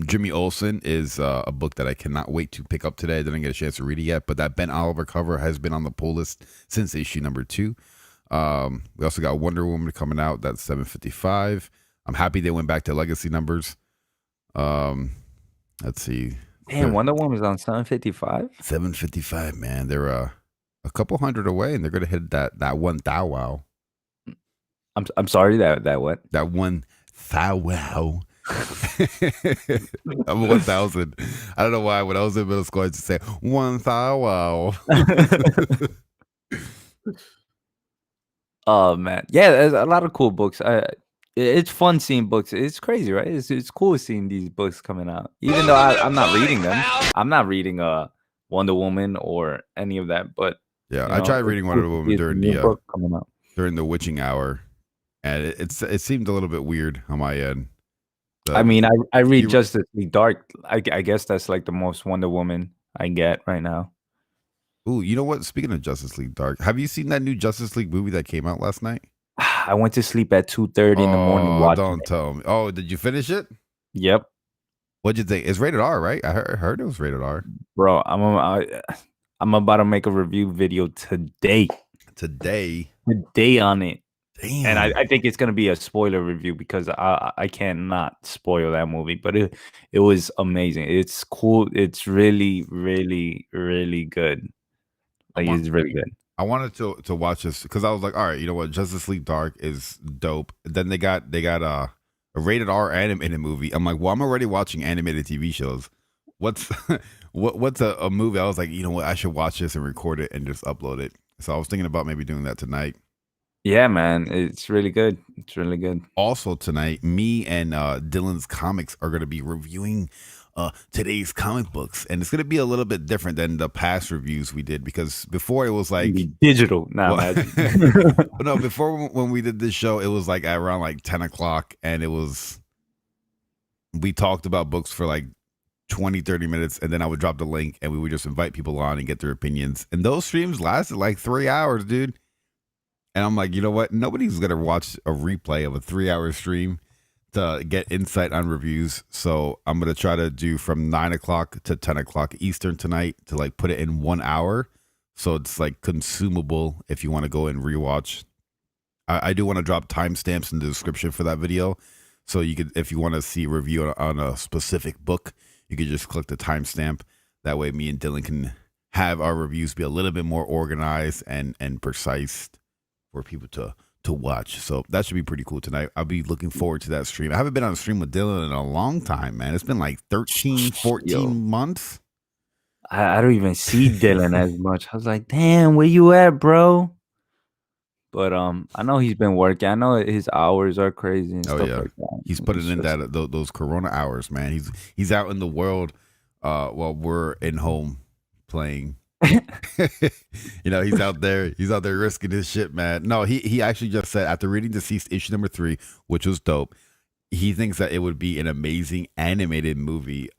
[SPEAKER 3] Jimmy Olsen is a book that I cannot wait to pick up today. I didn't get a chance to read it yet, but that Ben Oliver cover has been on the pull list since issue number 2. We also got Wonder Woman coming out. That's 755. I'm happy they went back to legacy numbers. Let's see.
[SPEAKER 4] Damn, Wonder Woman's on 755?
[SPEAKER 3] 755, man. They're a couple hundred away, and they're going to hit that one thou wow.
[SPEAKER 4] I'm sorry, that what?
[SPEAKER 3] That one thou wow. I'm 1,000. I don't know why. When I was in middle school, I used to say 1,000. Wow.
[SPEAKER 4] Oh man, yeah, there's a lot of cool books. It's fun seeing books. It's crazy, right? It's cool seeing these books coming out, even though I'm not reading them. I'm not reading Wonder Woman or any of that. But
[SPEAKER 3] yeah, I tried reading Wonder Woman during the witching hour, and it seemed a little bit weird on my end.
[SPEAKER 4] I mean, I read Justice League Dark. I guess that's like the most Wonder Woman I get right now.
[SPEAKER 3] Ooh, you know what? Speaking of Justice League Dark, have you seen that new Justice League movie that came out last night?
[SPEAKER 4] I went to sleep at 2:30 in the morning watching
[SPEAKER 3] Don't tell me. Oh, did you finish it?
[SPEAKER 4] Yep.
[SPEAKER 3] What'd you think? It's rated R, right? I heard it was rated R.
[SPEAKER 4] Bro, I'm about to make a review video today.
[SPEAKER 3] Today
[SPEAKER 4] on it.
[SPEAKER 3] Damn.
[SPEAKER 4] And I think it's gonna be a spoiler review because I cannot spoil that movie. But it was amazing. It's cool. It's really, really, really good. Like it's really good.
[SPEAKER 3] I wanted to watch this because I was like, all right, you know what? Justice League Dark is dope. Then they got a rated R animated movie. I'm like, well, I'm already watching animated TV shows. What's what's a movie? I was like, you know what? I should watch this and record it and just upload it. So I was thinking about maybe doing that tonight.
[SPEAKER 4] Yeah, man, it's really good. It's really good.
[SPEAKER 3] Also tonight, me and Dylan's Comics are going to be reviewing today's comic books, and it's going to be a little bit different than the past reviews we did, because before it was like
[SPEAKER 4] digital now.
[SPEAKER 3] No, before when we did this show, it was like at around like 10 o'clock, and we talked about books for like 20-30 minutes, and then I would drop the link and we would just invite people on and get their opinions, and those streams lasted like 3 hours, dude. And I'm like, you know what? Nobody's going to watch a replay of a 3-hour stream to get insight on reviews. So I'm going to try to do from 9 o'clock to 10 o'clock Eastern tonight to like put it in 1 hour. So it's like consumable if you want to go and rewatch. I do want to drop timestamps in the description for that video. So you could, if you want to see a review on a specific book, you could just click the timestamp. That way me and Dylan can have our reviews be a little bit more organized and precise for people to watch. So that should be pretty cool tonight. I'll be looking forward to that stream. I haven't been on a stream with Dylan in a long time, man. It's been like 13, 14 months.
[SPEAKER 4] I don't even see Dylan as much. I was like, damn, where you at, bro? But I know he's been working. I know his hours are crazy and stuff like that.
[SPEAKER 3] He's putting in those Corona hours, man. He's out in the world while we're in home playing. You know, he's out there risking his shit, man. No, he actually just said, after reading Deceased issue number 3, which was dope, he thinks that it would be an amazing animated movie.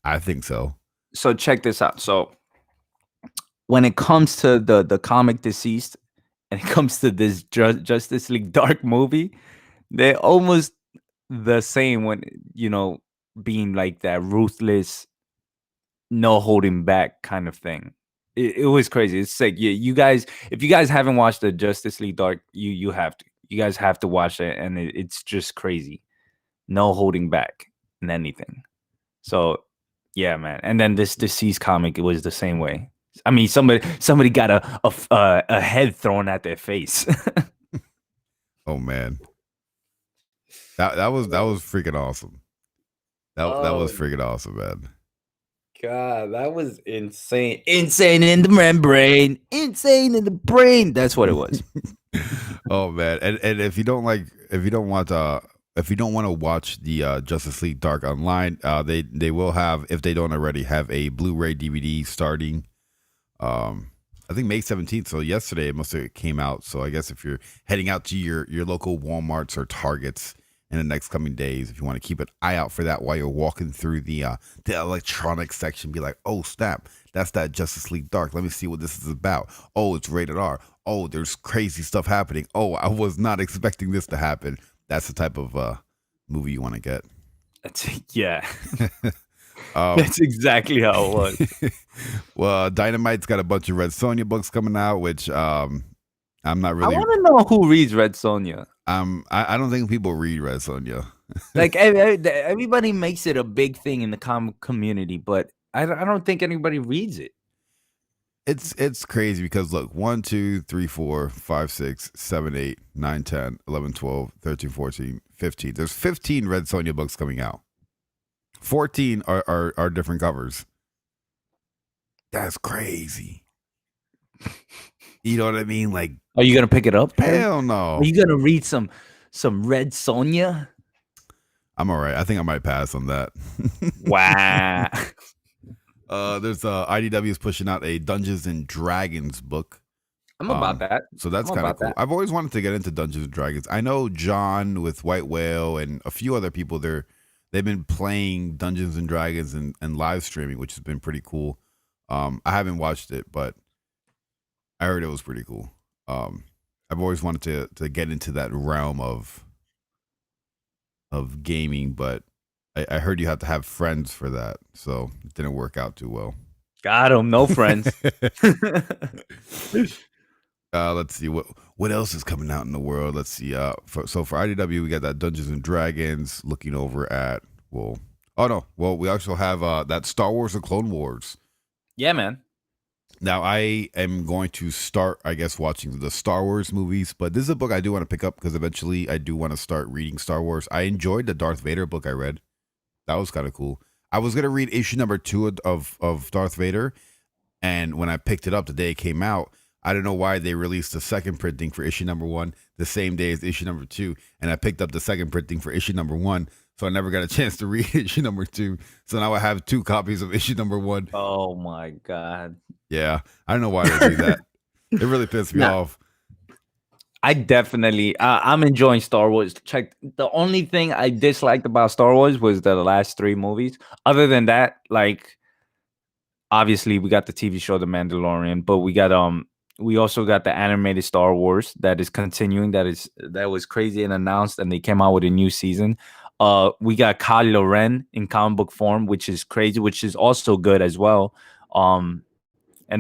[SPEAKER 3] I think so.
[SPEAKER 4] So check this out. So when it comes to the comic Deceased, and it comes to this Justice League Dark movie, they're almost the same when being like that ruthless, no holding back kind of thing. It was crazy. It's like you guys, if you guys haven't watched the Justice League Dark, you have to. You guys have to watch it, and it's just crazy. No holding back in anything. So yeah, man. And then this Deceased comic, it was the same way. I mean, somebody got a head thrown at their face.
[SPEAKER 3] Oh man, that was freaking awesome. That was freaking awesome, man.
[SPEAKER 4] God, that was insane. Insane in the membrane. Insane in the brain. That's what it was.
[SPEAKER 3] Oh man, and if you don't want to watch the Justice League Dark online, they will have, if they don't already have, a Blu-ray DVD starting. I think May 17th. So yesterday it must have came out. So I guess if you're heading out to your local Walmarts or Targets in the next coming days, if you want to keep an eye out for that while you're walking through the electronics section, be like, oh snap, that's that Justice League Dark. Let me see what this is about. Oh, it's rated R. Oh, there's crazy stuff happening. Oh, I was not expecting this to happen. That's the type of movie you want to get.
[SPEAKER 4] Yeah. That's exactly how it was.
[SPEAKER 3] Well, Dynamite's got a bunch of Red Sonja books coming out, which I'm not really.
[SPEAKER 4] I want to know who reads Red Sonja.
[SPEAKER 3] I don't think people read Red Sonja.
[SPEAKER 4] Like everybody makes it a big thing in the comic community, but I don't think anybody reads it.
[SPEAKER 3] It's crazy because look, 1, 2, 3, 4, 5, 6, 7, 8, 9, 10, 11, 12, 13, 14, 15. There's 15 Red Sonja books coming out. 14 are different covers. That's crazy. You know what I mean? Like,
[SPEAKER 4] are you gonna pick it up?
[SPEAKER 3] Hell no.
[SPEAKER 4] Are you gonna read some Red Sonja?
[SPEAKER 3] I'm all right. I think I might pass on that.
[SPEAKER 4] Wow.
[SPEAKER 3] There's IDW is pushing out a Dungeons and Dragons book.
[SPEAKER 4] I'm about that.
[SPEAKER 3] So that's kind of cool. I've always wanted to get into Dungeons and Dragons. I know John with White Whale and a few other people they've been playing Dungeons and Dragons and live streaming, which has been pretty cool. I haven't watched it, but I heard it was pretty cool. I've always wanted to get into that realm of gaming, but I heard you have to have friends for that, so it didn't work out too well.
[SPEAKER 4] Got him. No friends.
[SPEAKER 3] Let's see what else is coming out in the world. Let's see. For IDW, we got that Dungeons and Dragons. Looking over at we also have that Star Wars: The Clone Wars.
[SPEAKER 4] Yeah, man.
[SPEAKER 3] Now I am going to start, I guess, watching the Star Wars movies, but this is a book I do want to pick up because eventually I do want to start reading Star Wars. I enjoyed the Darth Vader book I read. That was kind of cool. I was gonna read issue number 2 of Darth Vader, and when I picked it up the day it came out, I don't know why they released the second printing for issue number 1 the same day as issue number 2, and I picked up the second printing for issue number 1, so I never got a chance to read issue number 2. So now I have 2 copies of issue number 1.
[SPEAKER 4] Oh my god.
[SPEAKER 3] Yeah, I don't know why they do that. It really pissed me off.
[SPEAKER 4] I definitely, I'm enjoying Star Wars. Check, the only thing I disliked about Star Wars was the last 3 movies. Other than that, like, obviously we got the TV show The Mandalorian, but we also got the animated Star Wars that is continuing. That was crazy and announced, and they came out with a new season. We got Kylo Ren in comic book form, which is crazy, which is also good as well. And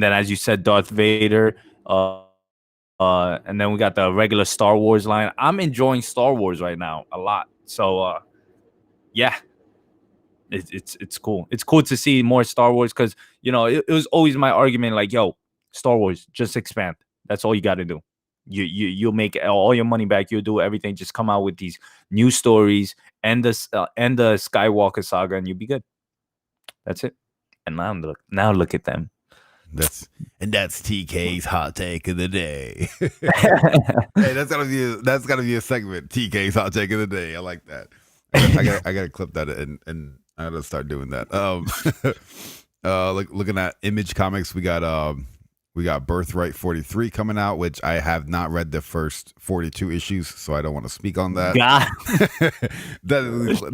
[SPEAKER 4] then, as you said, Darth Vader. And then we got the regular Star Wars line. I'm enjoying Star Wars right now a lot. So, yeah, it's cool. It's cool to see more Star Wars because, it was always my argument, like, yo, Star Wars, just expand. That's all you got to do. You'll make all your money back. You'll do everything. Just come out with these new stories and the Skywalker saga, and you'll be good. That's it. And now look at them.
[SPEAKER 3] That's TK's hot take of the day. Hey, that's gotta be a segment. TK's hot take of the day. I like that. I gotta clip that and I gotta start doing that. Looking at Image Comics, we got We got Birthright 43 coming out, which I have not read the first 42 issues, so I don't want to speak on that.
[SPEAKER 4] God.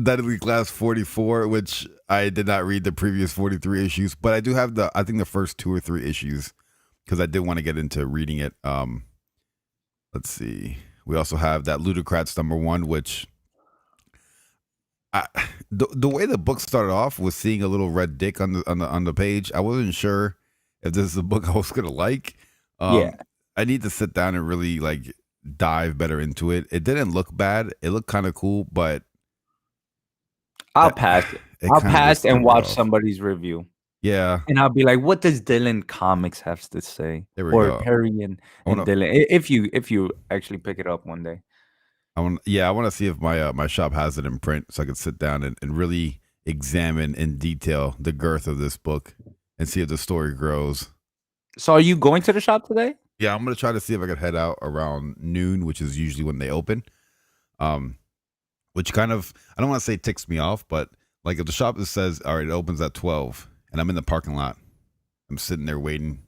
[SPEAKER 3] Deadly Class 44, which I did not read the previous 43 issues, but I do have I think the first 2 or 3 issues because I did want to get into reading it. Let's see. We also have that Ludocrats #1, which the way the book started off was seeing a little red dick on the page. I wasn't sure if this is a book I was gonna like.
[SPEAKER 4] Yeah.
[SPEAKER 3] I need to sit down and really like dive better into it. It didn't look bad. It looked kind of cool, but
[SPEAKER 4] I'll pass. I'll pass and watch somebody's review.
[SPEAKER 3] Yeah.
[SPEAKER 4] And I'll be like, what does Dylan Comics have to say?
[SPEAKER 3] There we
[SPEAKER 4] or
[SPEAKER 3] go.
[SPEAKER 4] Perry and Dylan. If you actually pick it up one day.
[SPEAKER 3] I want to see if my shop has it in print so I can sit down and really examine in detail the girth of this book and see if the story grows.
[SPEAKER 4] So are you going to the shop today?
[SPEAKER 3] Yeah, I'm going to try to see if I can head out around noon, which is usually when they open. Which kind of, I don't want to say ticks me off, but like if the shop says, all right, it opens at 12 and I'm in the parking lot, I'm sitting there waiting,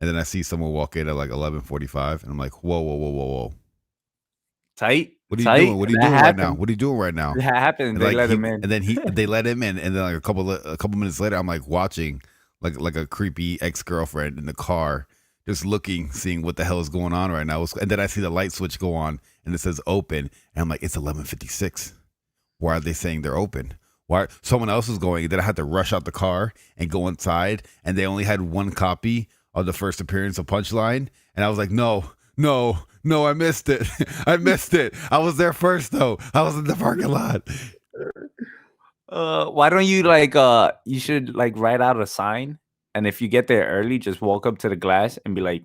[SPEAKER 3] and then I see someone walk in at like 11:45 and I'm like, whoa.
[SPEAKER 4] Tight.
[SPEAKER 3] What are you doing? What are you doing right now? What are you doing right now?
[SPEAKER 4] It happened. They let him in.
[SPEAKER 3] And then they let him in. And then like a couple minutes later, I'm like watching like a creepy ex-girlfriend in the car, just looking, seeing what the hell is going on right now. And then I see the light switch go on and it says open. And I'm like, it's 11:56. Why are they saying they're open? Why someone else is going? And then I had to rush out the car and go inside. And they only had one copy of the first appearance of Punchline. And I was like, no, I missed it. I missed it. I was there first though. I was in the parking lot.
[SPEAKER 4] Why don't you you should write out a sign, and if you get there early, just walk up to the glass and be like,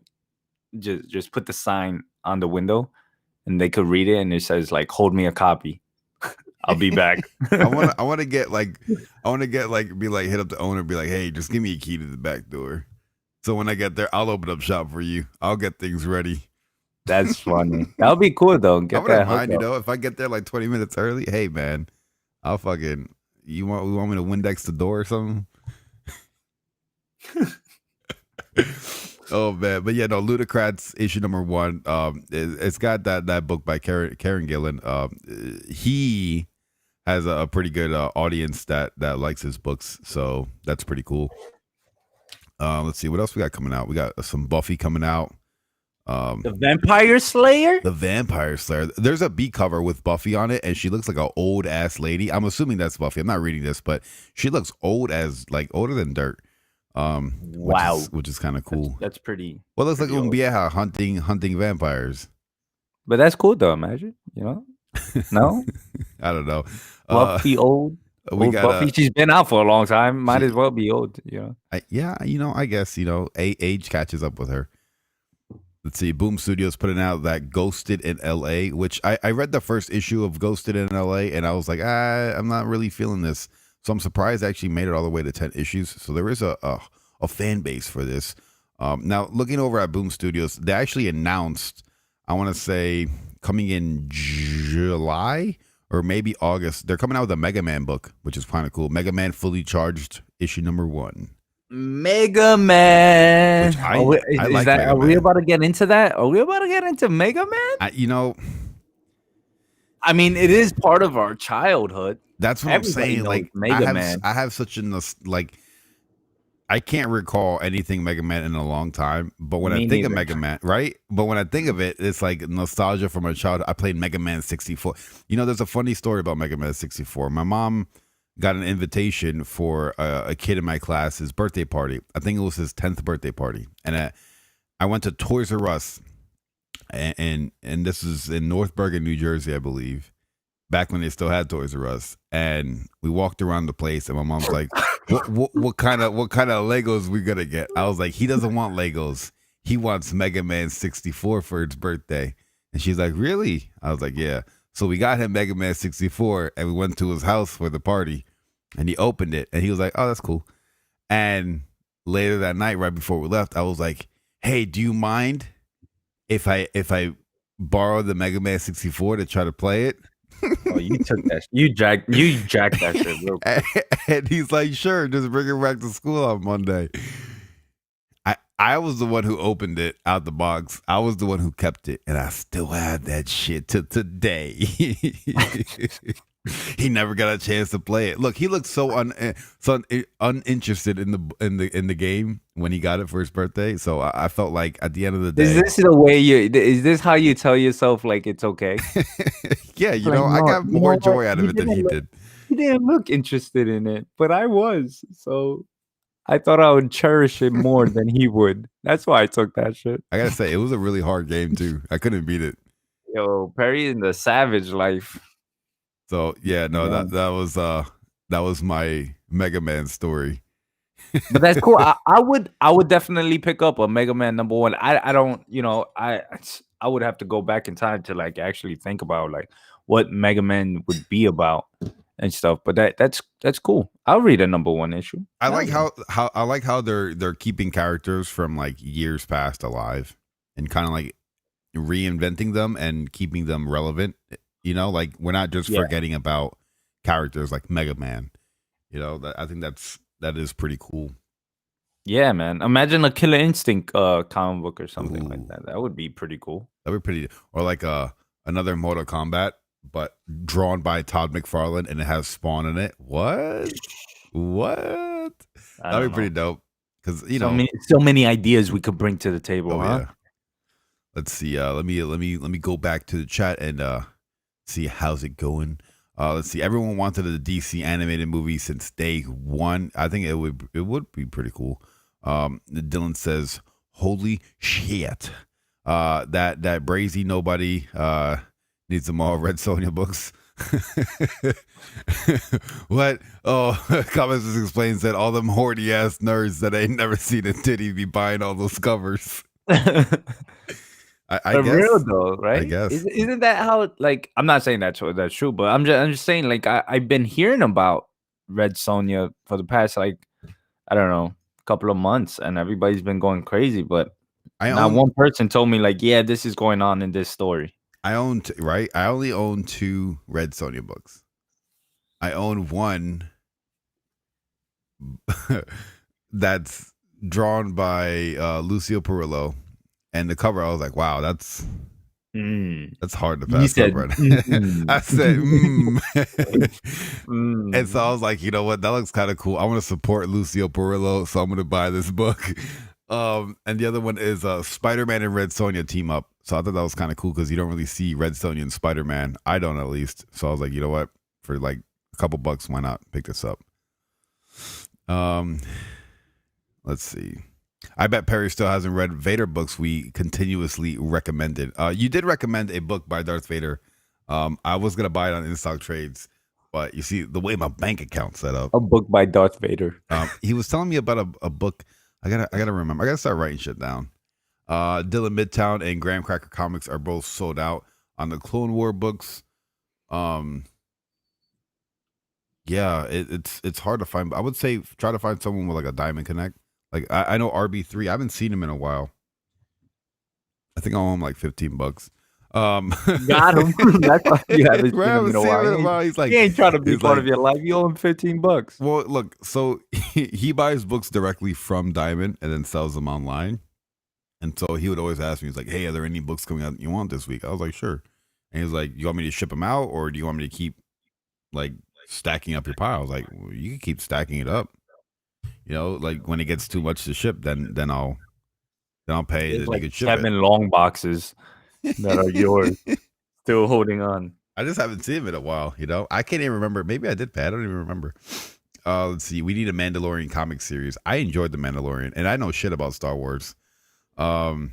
[SPEAKER 4] just put the sign on the window, and they could read it, and it says hold me a copy. I'll be back.
[SPEAKER 3] I want to hit up the owner and be like, hey, just give me a key to the back door. So when I get there, I'll open up shop for you. I'll get things ready.
[SPEAKER 4] That's funny. That'll be cool though.
[SPEAKER 3] I wouldn't mind, if I get there 20 minutes early, hey man, I'll fucking we want me to Windex the door or something? Oh man, but yeah, no, Ludocrats issue #1. It's got that book by Karen Gillan. He has a pretty good audience that likes his books, so that's pretty cool. Let's see what else we got coming out. We got some Buffy coming out.
[SPEAKER 4] The Vampire Slayer?
[SPEAKER 3] The Vampire Slayer. There's a B cover with Buffy on it, and she looks like an old ass lady. I'm assuming that's Buffy. I'm not reading this, but she looks old older than dirt.
[SPEAKER 4] Wow,
[SPEAKER 3] which is kind of cool.
[SPEAKER 4] That's pretty.
[SPEAKER 3] Well, it looks like Umbieja hunting vampires.
[SPEAKER 4] But that's cool though. Imagine, no.
[SPEAKER 3] I don't know.
[SPEAKER 4] Buffy old. Buffy. She's been out for a long time. Might as well be old.
[SPEAKER 3] I guess age catches up with her. Let's see. Boom Studios putting out that Ghosted in LA, which I read the first issue of Ghosted in LA, and I was like, I'm not really feeling this. So I'm surprised I actually made it all the way to 10 issues. So there is a fan base for this. Now, looking over at Boom Studios, they actually announced, I want to say, coming in July or maybe August, they're coming out with a Mega Man book, which is kind of cool. Mega Man Fully Charged, issue #1.
[SPEAKER 4] Mega Man.
[SPEAKER 3] I like Mega Man.
[SPEAKER 4] Are we about to get into that? Are we about to get into Mega Man?
[SPEAKER 3] I
[SPEAKER 4] mean, it is part of our childhood.
[SPEAKER 3] That's what
[SPEAKER 4] Everybody
[SPEAKER 3] I'm saying.
[SPEAKER 4] Mega Man.
[SPEAKER 3] I have such I can't recall anything Mega Man in a long time. But when I think of Mega Man, right? But when I think of it, it's like nostalgia from my childhood. I played Mega Man 64. There's a funny story about Mega Man 64. My mom got an invitation for a kid in my class's birthday party. I think it was his 10th birthday party. And I went to Toys R Us. And this is in North Bergen, New Jersey, I believe, back when they still had Toys R Us. And we walked around the place, and my mom's like, "What kind of Legos we gonna get?" I was like, "He doesn't want Legos. He wants Mega Man 64 for his birthday." And she's like, "Really?" I was like, "Yeah." So we got him Mega Man 64, and we went to his house for the party, and he opened it, and he was like, "Oh, that's cool." And later that night, right before we left, I was like, "Hey, do you mind if I borrow the Mega Man 64 to try to play it?"
[SPEAKER 4] Oh, you took that. You jacked that shit real quick.
[SPEAKER 3] And he's like, "Sure, just bring it back to school on Monday." I was the one who opened it out the box. I was the one who kept it, and I still have that shit to today. He never got a chance to play it. Look, he looked so uninterested in the game when he got it for his birthday. So I felt like at the end of the day,
[SPEAKER 4] Is this the way is this how you tell yourself like it's okay?
[SPEAKER 3] yeah,
[SPEAKER 4] Like,
[SPEAKER 3] I
[SPEAKER 4] no,
[SPEAKER 3] got
[SPEAKER 4] you know
[SPEAKER 3] more
[SPEAKER 4] what?
[SPEAKER 3] joy out of
[SPEAKER 4] You
[SPEAKER 3] it than he
[SPEAKER 4] didn't
[SPEAKER 3] did.
[SPEAKER 4] He didn't look interested in it, but I was. So I thought I would cherish it more than he would. That's why I took that shit.
[SPEAKER 3] I gotta say, it was a really hard game too. I couldn't beat it.
[SPEAKER 4] Yo, Perry in the savage life.
[SPEAKER 3] So yeah, no,
[SPEAKER 4] Yeah.
[SPEAKER 3] that was my Mega Man story.
[SPEAKER 4] But that's cool. I would definitely pick up a Mega Man #1. I don't, I would have to go back in time to like actually think about like what Mega Man would be about and stuff. But that's cool. I'll read a #1 issue.
[SPEAKER 3] I like how they're keeping characters from like years past alive and kind of like reinventing them and keeping them relevant. Like we're not just forgetting about characters like Mega Man. I think that is pretty cool.
[SPEAKER 4] Yeah, man. Imagine a Killer Instinct comic book or something like
[SPEAKER 3] Ooh.
[SPEAKER 4] that. That would be pretty cool.
[SPEAKER 3] That'd be pretty, or like another Mortal Kombat, but drawn by Todd McFarlane and it has Spawn in it. What? That'd be pretty dope. Because
[SPEAKER 4] so many ideas we could bring to the table, huh?
[SPEAKER 3] Yeah. Let's see. Let me go back to the chat and see how's it going. Let's see. Everyone wanted a DC animated movie since day one. I think it would be pretty cool. Dylan says, "Holy shit, that Brazy nobody needs them all Red Sonja books." What? Oh, Comments explains that all them horny ass nerds that ain't never seen a titty be buying all those covers. I
[SPEAKER 4] For
[SPEAKER 3] guess,
[SPEAKER 4] real though, right?
[SPEAKER 3] I guess.
[SPEAKER 4] Isn't that how? Like, I'm not saying that's true, but I'm just saying like I've been hearing about Red Sonja for the past like I don't know couple of months, and everybody's been going crazy. But not one person told me like, yeah, this is going on in this story.
[SPEAKER 3] I only own 2 Red Sonja books. I own one that's drawn by Lucio Perillo, and the cover I was like, wow, that's hard to pass up right now. I said, and so I was like, you know what, that looks kind of cool. I want to support Lucio Perillo, so I'm going to buy this book. And the other one is Spider-Man and Red Sonja team up. So I thought that was kind of cool because you don't really see Red Sonja and Spider-Man. I don't, at least. So I was like, you know what, for like a couple bucks, why not pick this up? Let's see. I bet Perry still hasn't read Vader books we continuously recommended. You did recommend a book by Darth Vader. I was gonna buy it on InStock Trades, but you see the way my bank account's set up.
[SPEAKER 4] A book by Darth Vader.
[SPEAKER 3] He was telling me about a book. I gotta remember. I gotta start writing shit down. Dylan Midtown and Graham Cracker Comics are both sold out on the Clone War books. Yeah, it's hard to find. I would say try to find someone with like a Diamond Connect. Like I know RB3. I haven't seen him in a while. I think I owe him like $15.
[SPEAKER 4] Got him. That's why you haven't seen him in a while.
[SPEAKER 3] He's like,
[SPEAKER 4] he ain't trying to be part of your life. You owe him $15.
[SPEAKER 3] Well, look, so he buys books directly from Diamond and then sells them online. And so he would always ask me, he's like, hey, are there any books coming out you want this week? I was like, sure. And he's like, you want me to ship them out, or do you want me to keep like stacking up your pile? I was like, well, you can keep stacking it up. Like when it gets too much to ship, then I'll pay.
[SPEAKER 4] It's
[SPEAKER 3] that
[SPEAKER 4] like
[SPEAKER 3] you could ship
[SPEAKER 4] 7 long boxes that are yours, still holding on.
[SPEAKER 3] I just haven't seen him in a while. I can't even remember. Maybe I did pay. I don't even remember. Let's see. We need a Mandalorian comic series. I enjoyed the Mandalorian, and I know shit about Star Wars. Let's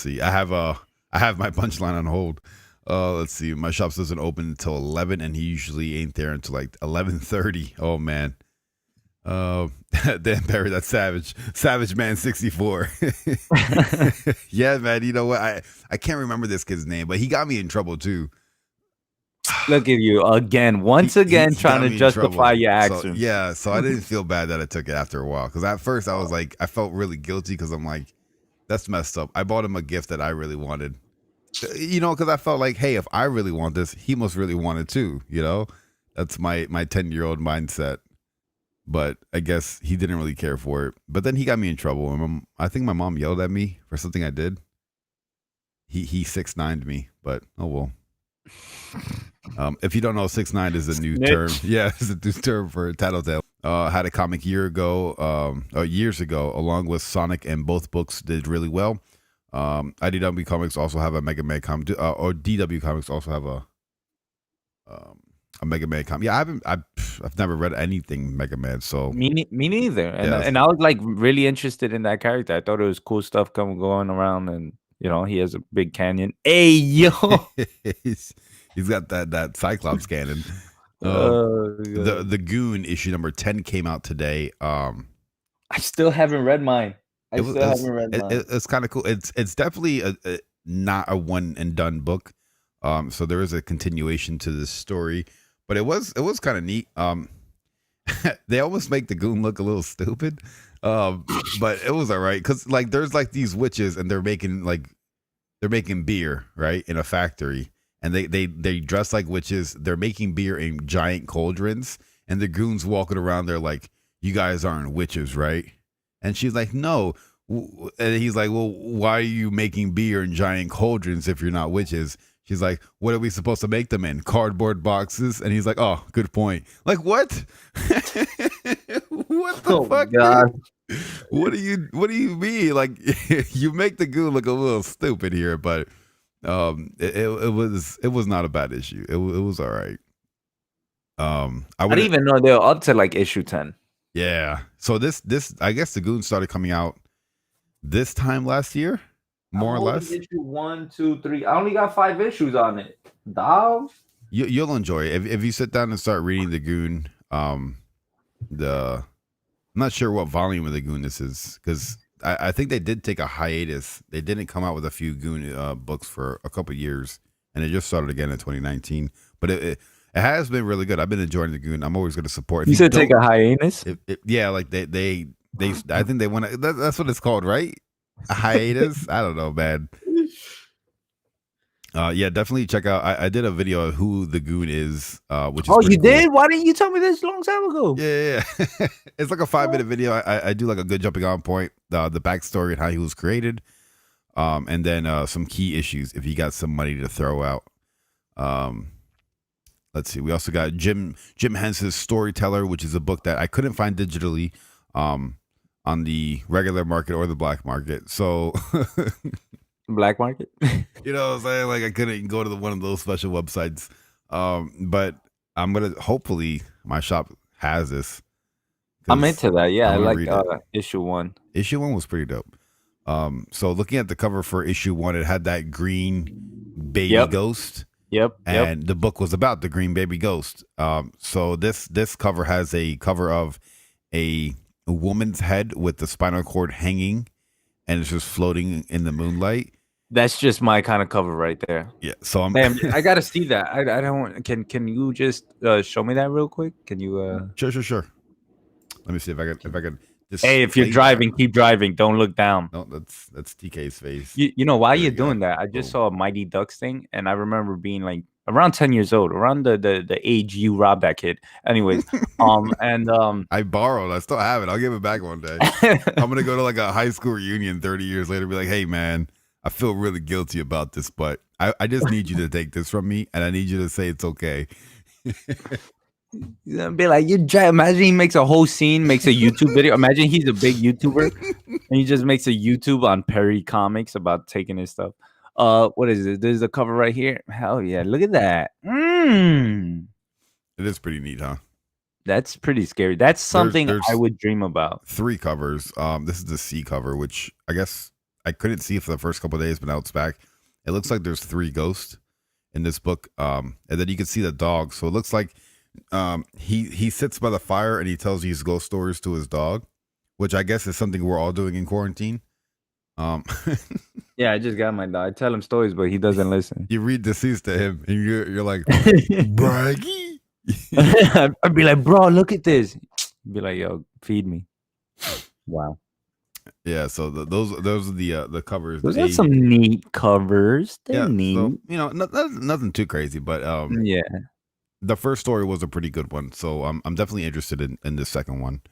[SPEAKER 3] see. I have my punchline on hold. Let's see. My shop doesn't open until 11, and he usually ain't there until like 11:30. Oh man. Dan Perry, that's Savage Man 64. Yeah, man. You know what? I can't remember this kid's name, but he got me in trouble too.
[SPEAKER 4] Look at you again, once again, trying to justify your actions.
[SPEAKER 3] So I didn't feel bad that I took it after a while, because at first I was like, I felt really guilty because I'm like, that's messed up. I bought him a gift that I really wanted, because I felt like, hey, if I really want this, he must really want it too. That's my 10-year-old mindset. but I guess he didn't really care for it. But then he got me in trouble. And I think my mom yelled at me for something I did. He 6'9'd me, but oh well. If you don't know, 6'9" is a new term. Yeah, it's a new term for Tattletale. Had a comic years ago, along with Sonic, and both books did really well. IDW Comics also have a Mega Man comic, or DW Comics also have a Mega Man comic. Yeah, I've never read anything Mega Man, so
[SPEAKER 4] me neither. And I was like really interested in that character. I thought it was cool stuff going around, and he has a big canyon. Hey yo,
[SPEAKER 3] he's got that Cyclops cannon. The Goon issue number 10 came out today.
[SPEAKER 4] I still haven't read mine. It's
[SPEAKER 3] kind of cool. It's definitely not a one and done book. So there is a continuation to this story, but it was kind of neat. They almost make the Goon look a little stupid, but it was all right because like there's like these witches and they're making beer, right, in a factory, and they dress like witches. They're making beer in giant cauldrons, and the Goon's walking around there like, you guys aren't witches, right? And she's like, no. And he's like, well, why are you making beer in giant cauldrons if you're not witches? She's like, what are we supposed to make them in? Cardboard boxes? And he's like, oh, good point. Like, what? What the fuck? God. What do you mean? Like, you make the Goon look a little stupid here, but it was not a bad issue. It was all right. I
[SPEAKER 4] didn't even know they were up to like issue 10.
[SPEAKER 3] Yeah. So this I guess the Goon started coming out this time last year, more or less.
[SPEAKER 4] Issue 1, 2, 3. I only got 5 issues on it. Dog.
[SPEAKER 3] You'll enjoy it if you sit down and start reading the Goon. I'm not sure what volume of the Goon this is because I think they did take a hiatus. They didn't come out with a few Goon books for a couple years, and it just started again in 2019. But it has been really good. I've been enjoying the Goon. I'm always going to support.
[SPEAKER 4] You said take a hiatus?
[SPEAKER 3] Yeah, like they I think they want to. That's what it's called, right? A hiatus. I don't know, man. Yeah, definitely check out. I did a video of who the Goon is, which is
[SPEAKER 4] you
[SPEAKER 3] cool.
[SPEAKER 4] did? Why didn't you tell me this a long time ago?
[SPEAKER 3] Yeah. It's like a 5-minute video. I do like a good jumping on point, the backstory and how he was created, and then some key issues if you got some money to throw out. Let's see. We also got Jim Hence's Storyteller, which is a book that I couldn't find digitally on the regular market or the black market. So
[SPEAKER 4] black market?
[SPEAKER 3] You know what I'm saying? Like I couldn't go to one of those special websites. But I'm going to, hopefully my shop has this.
[SPEAKER 4] I'm into that. Yeah, I like issue 1.
[SPEAKER 3] Issue 1 was pretty dope. So looking at the cover for issue 1, it had that green baby ghost.
[SPEAKER 4] Yep.
[SPEAKER 3] And the book was about the green baby ghost. So this cover has a cover of a woman's head with the spinal cord hanging, and it's just floating in the moonlight.
[SPEAKER 4] That's just my kind of cover right there.
[SPEAKER 3] Yeah. So
[SPEAKER 4] I gotta see that. I don't. Can you just show me that real quick? Can you?
[SPEAKER 3] Sure. Let me see if I can.
[SPEAKER 4] Hey, if you're driving, keep driving. Don't look down.
[SPEAKER 3] No, that's TK's face.
[SPEAKER 4] You know why you're doing that? I just saw a Mighty Ducks thing, and I remember being like around 10 years old, around the age you robbed that kid. Anyways,
[SPEAKER 3] I borrowed. I still have it. I'll give it back one day. I'm gonna go to like a high school reunion 30 years later, and be like, hey man, I feel really guilty about this, but I just need you to take this from me, and I need you to say it's okay.
[SPEAKER 4] He's gonna be like, imagine he makes a whole scene, makes a YouTube video. Imagine he's a big YouTuber and he just makes a YouTube on Perry Comics about taking his stuff. What is it? There's a cover right here. Hell yeah, look at that.
[SPEAKER 3] It is pretty neat, huh?
[SPEAKER 4] That's pretty scary. That's something I would dream about. 3
[SPEAKER 3] covers. This is the C cover, which I guess I couldn't see for the first couple of days, but now it's back. It looks like there's 3 ghosts in this book. And then you can see the dog. So it looks like he sits by the fire and he tells these ghost stories to his dog, which I guess is something we're all doing in quarantine.
[SPEAKER 4] Yeah, I just got my dog. I tell him stories, but he doesn't listen.
[SPEAKER 3] You read deceased to him and you're like, braggy.
[SPEAKER 4] I'd be like, bro, look at this. He'd be like, yo, feed me. Wow.
[SPEAKER 3] Yeah, so those are the covers.
[SPEAKER 4] Those are some neat covers. They're neat.
[SPEAKER 3] So, nothing too crazy, but
[SPEAKER 4] yeah.
[SPEAKER 3] the first story was a pretty good one, so I'm definitely interested in the second one.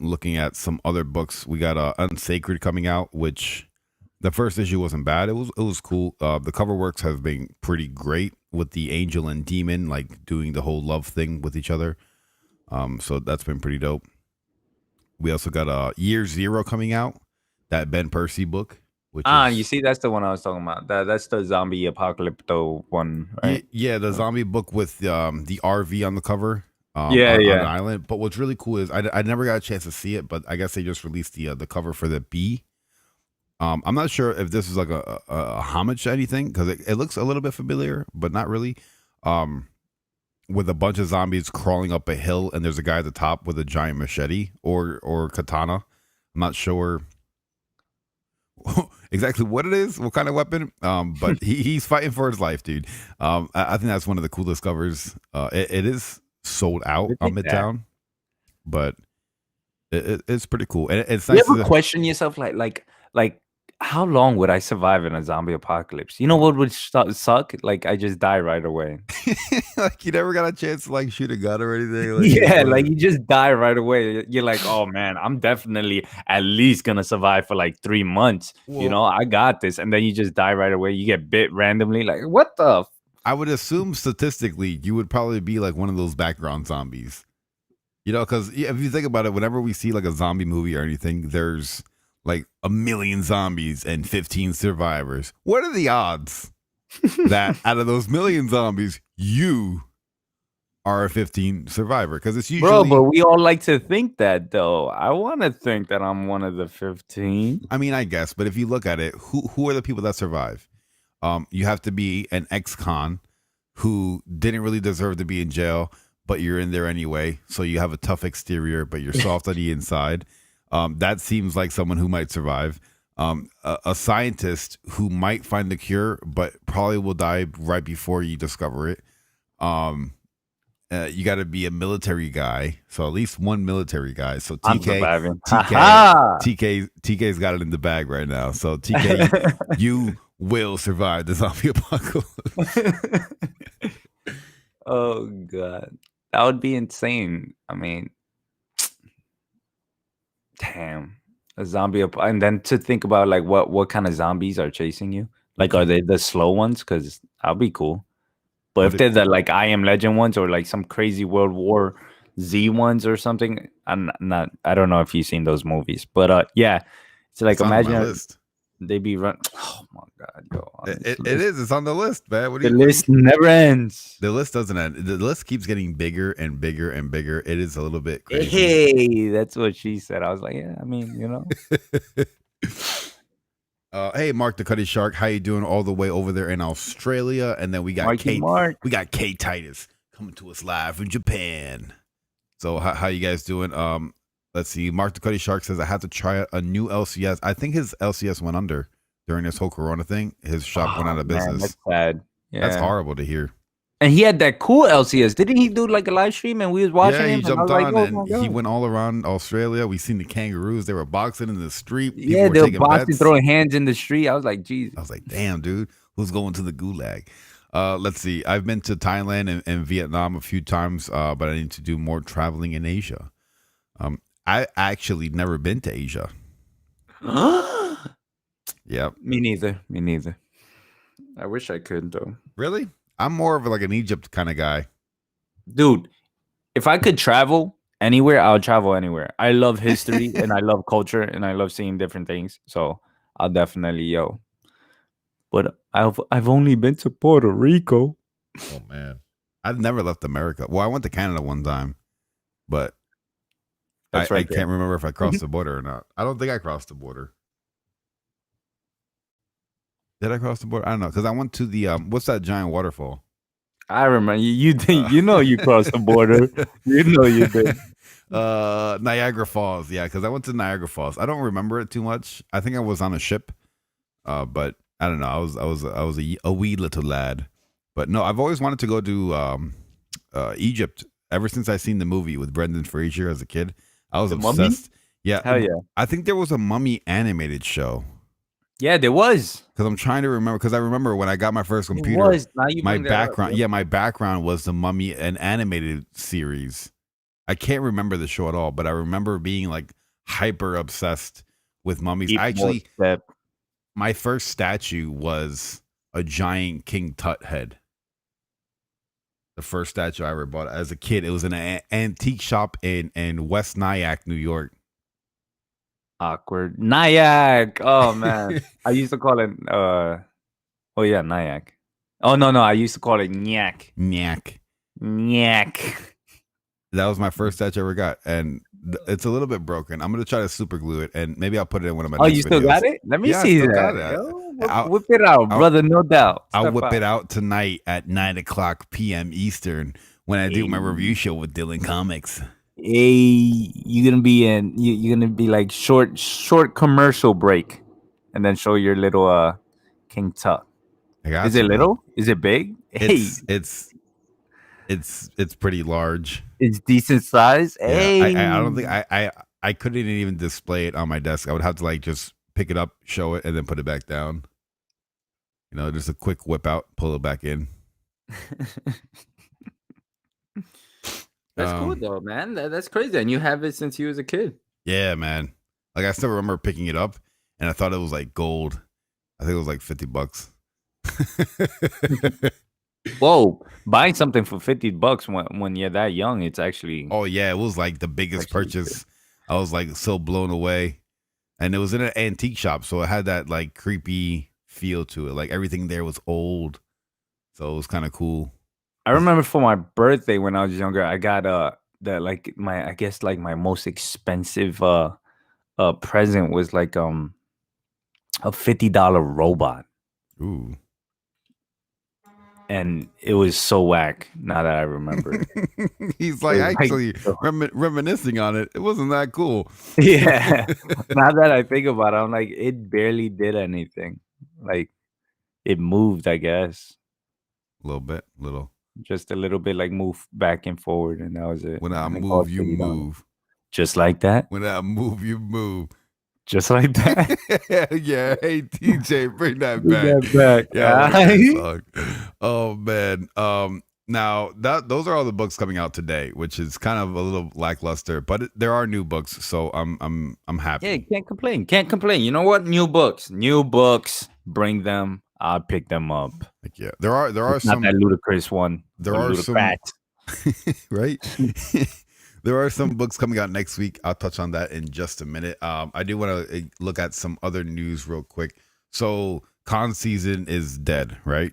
[SPEAKER 3] Looking at some other books, we got Unsacred coming out, which the first issue wasn't bad. It was cool. The cover works have been pretty great with the angel and demon like doing the whole love thing with each other. So that's been pretty dope. We also got Year Zero coming out, that Ben Percy book. Which
[SPEAKER 4] you see, that's the one I was talking about. That's the zombie apocalypto one, right?
[SPEAKER 3] Yeah, the zombie book with the RV on the cover. On an island. But what's really cool is I never got a chance to see it, but I guess they just released the cover for the bee. I'm not sure if this is like a homage to anything because it looks a little bit familiar, but not really. With a bunch of zombies crawling up a hill, and there's a guy at the top with a giant machete or katana. I'm not sure exactly what it is, what kind of weapon. But he's fighting for his life, dude. I think that's one of the coolest covers. It is sold out on Midtown, but it's pretty cool. And it's nice.
[SPEAKER 4] You ever question yourself like how long would I survive in a zombie apocalypse? You know what would suck? Like I just die right away.
[SPEAKER 3] Like you never got a chance to like shoot a gun or anything.
[SPEAKER 4] Like you just die right away. You're like, oh man, I'm definitely at least gonna survive for like 3 months. Well, I got this, and then you just die right away. You get bit randomly. Like what the?
[SPEAKER 3] I would assume statistically, you would probably be like one of those background zombies. Because if you think about it, whenever we see like a zombie movie or anything, there's like 1 million zombies and 15 survivors. What are the odds that out of those 1 million zombies, you are a 15 survivor? Because it's usually...
[SPEAKER 4] Bro, but we all like to think that, though. I want to think that I'm one of the 15.
[SPEAKER 3] I mean, I guess. But if you look at it, who are the people that survive? You have to be an ex-con who didn't really deserve to be in jail, but you're in there anyway. So you have a tough exterior, but you're soft on the inside. That seems like someone who might survive. A scientist who might find the cure, but probably will die right before you discover it. You got to be a military guy, so at least one military guy. So TK's got it in the bag right now. So TK, you will survive the zombie apocalypse.
[SPEAKER 4] Oh god, that would be insane. I mean, damn, a zombie and then to think about like what kind of zombies are chasing you. Like, are they the slow ones? Because that'll be cool. But if they're the like I Am Legend ones or like some crazy World War Z ones or something, I don't know if you've seen those movies, but yeah, it's like imagine they be run. Oh my god, yo!
[SPEAKER 3] It is. It's on the list, man.
[SPEAKER 4] The list never ends.
[SPEAKER 3] The list doesn't end. The list keeps getting bigger and bigger and bigger. It is a little bit crazy.
[SPEAKER 4] Hey, that's what she said. I was like, yeah, I mean,
[SPEAKER 3] Hey, Mark the Cutty Shark, how you doing? All the way over there in Australia, and then we got we got Kate Titus coming to us live from Japan. So how you guys doing? Let's see. Mark the Cutty Shark says I have to try a new LCS. I think his LCS went under during this whole Corona thing. His shop went out of business. Man,
[SPEAKER 4] that's sad. Yeah.
[SPEAKER 3] That's horrible to hear.
[SPEAKER 4] And he had that cool LCS. Didn't he do like a live stream and we was watching him?
[SPEAKER 3] He jumped on and he went all around Australia. We seen the kangaroos. They were boxing in the street.
[SPEAKER 4] People they were boxing, throwing hands in the street. I was like, Jesus.
[SPEAKER 3] I was like, damn, dude, who's going to the gulag? Let's see. I've been to Thailand and Vietnam a few times, but I need to do more traveling in Asia. I actually never been to Asia. Yep.
[SPEAKER 4] Me neither. I wish I could though.
[SPEAKER 3] Really? I'm more of like an Egypt kind of guy.
[SPEAKER 4] Dude, if I could travel anywhere, I would travel anywhere. I love history and I love culture and I love seeing different things. So I'll definitely But I've only been to Puerto Rico.
[SPEAKER 3] Oh man. I've never left America. Well, I went to Canada one time, but I can't remember if I crossed the border or not. I don't think I crossed the border. Did I cross the border? I don't know, because I went to the what's that giant waterfall?
[SPEAKER 4] I remember you did. You crossed the border. You did.
[SPEAKER 3] Niagara Falls. Yeah, because I went to Niagara Falls. I don't remember it too much. I think I was on a ship, but I don't know. I was a wee little lad. But no, I've always wanted to go to Egypt ever since I seen the movie with Brendan Fraser as a kid. I was obsessed.
[SPEAKER 4] Mummy?
[SPEAKER 3] Yeah,
[SPEAKER 4] hell yeah.
[SPEAKER 3] I think there was a mummy animated show.
[SPEAKER 4] Yeah, there was.
[SPEAKER 3] Because I'm trying to remember. Because I remember when I got my first
[SPEAKER 4] It
[SPEAKER 3] computer,
[SPEAKER 4] was. Now you
[SPEAKER 3] my
[SPEAKER 4] bring that up.
[SPEAKER 3] background, my background was the Mummy, an animated series. I can't remember the show at all, but I remember being like hyper obsessed with mummies.
[SPEAKER 4] Keep
[SPEAKER 3] Actually,
[SPEAKER 4] step.
[SPEAKER 3] my first statue was a giant King Tut head. The first statue I ever bought as a kid. It was in an antique shop in West Nyack, New York.
[SPEAKER 4] Awkward. Nyack. Oh man. I used to call it oh yeah, Nyack. Oh no, I used to call it Nyack.
[SPEAKER 3] Nyack.
[SPEAKER 4] Nyack.
[SPEAKER 3] That was my first statue I ever got, and it's a little bit broken. I'm gonna try to super glue it, and maybe I'll put it in one of my.
[SPEAKER 4] Oh,
[SPEAKER 3] next
[SPEAKER 4] you still
[SPEAKER 3] videos.
[SPEAKER 4] got it? Let me
[SPEAKER 3] Yeah, I
[SPEAKER 4] see
[SPEAKER 3] still
[SPEAKER 4] that.
[SPEAKER 3] got it.
[SPEAKER 4] Yo, whip it out, brother. No doubt.
[SPEAKER 3] I'll whip it out tonight at 9:00 p.m. Eastern when I do my review show with Dylan Comics.
[SPEAKER 4] Hey, you're gonna be you're gonna be like short commercial break, and then show your little King Tut. Is it little? Is it big?
[SPEAKER 3] It's pretty large.
[SPEAKER 4] It's decent size.
[SPEAKER 3] Yeah,
[SPEAKER 4] Hey,
[SPEAKER 3] I don't think I couldn't even display it on my desk. I would have to like just pick it up, show it, and then put it back down. You know, just a quick whip out, pull it back in.
[SPEAKER 4] That's cool though, man. That's crazy. And you have it since you was a kid.
[SPEAKER 3] Yeah, man. Like I still remember picking it up, and I thought it was like gold. I think it was like $50.
[SPEAKER 4] Whoa, buying something for $50 when you're that young, it's actually.
[SPEAKER 3] Oh yeah, it was like the biggest purchase. I was like so blown away, and it was in an antique shop, so it had that like creepy feel to it. Like everything there was old, so it was kind of cool.
[SPEAKER 4] I remember for my birthday when I was younger, I got my most expensive present was like a $50 robot.
[SPEAKER 3] Ooh.
[SPEAKER 4] And it was so whack. Now that I remember,
[SPEAKER 3] he's like actually reminiscing on it. It wasn't that cool.
[SPEAKER 4] Yeah. Now that I think about it, I'm like, it barely did anything. Like, it moved, I guess.
[SPEAKER 3] A little.
[SPEAKER 4] Just a little bit, like move back and forward, and that was it.
[SPEAKER 3] When I move, you move.
[SPEAKER 4] Just like that.
[SPEAKER 3] When I move, you move.
[SPEAKER 4] Just like that.
[SPEAKER 3] Yeah. Hey, TJ, bring that
[SPEAKER 4] back.
[SPEAKER 3] Yeah. That song. Oh man. Now those are all the books coming out today, which is kind of a little lackluster, but there are new books, so I'm happy.
[SPEAKER 4] Yeah, can't complain. Can't complain. You know what? New books. Bring them. I'll pick them up.
[SPEAKER 3] Like, yeah, there are
[SPEAKER 4] It's
[SPEAKER 3] some.
[SPEAKER 4] not that ludicrous one.
[SPEAKER 3] There are some. Right. There are some books coming out next week. I'll touch on that in just a minute. I do want to look at some other news real quick. So con season is dead, right?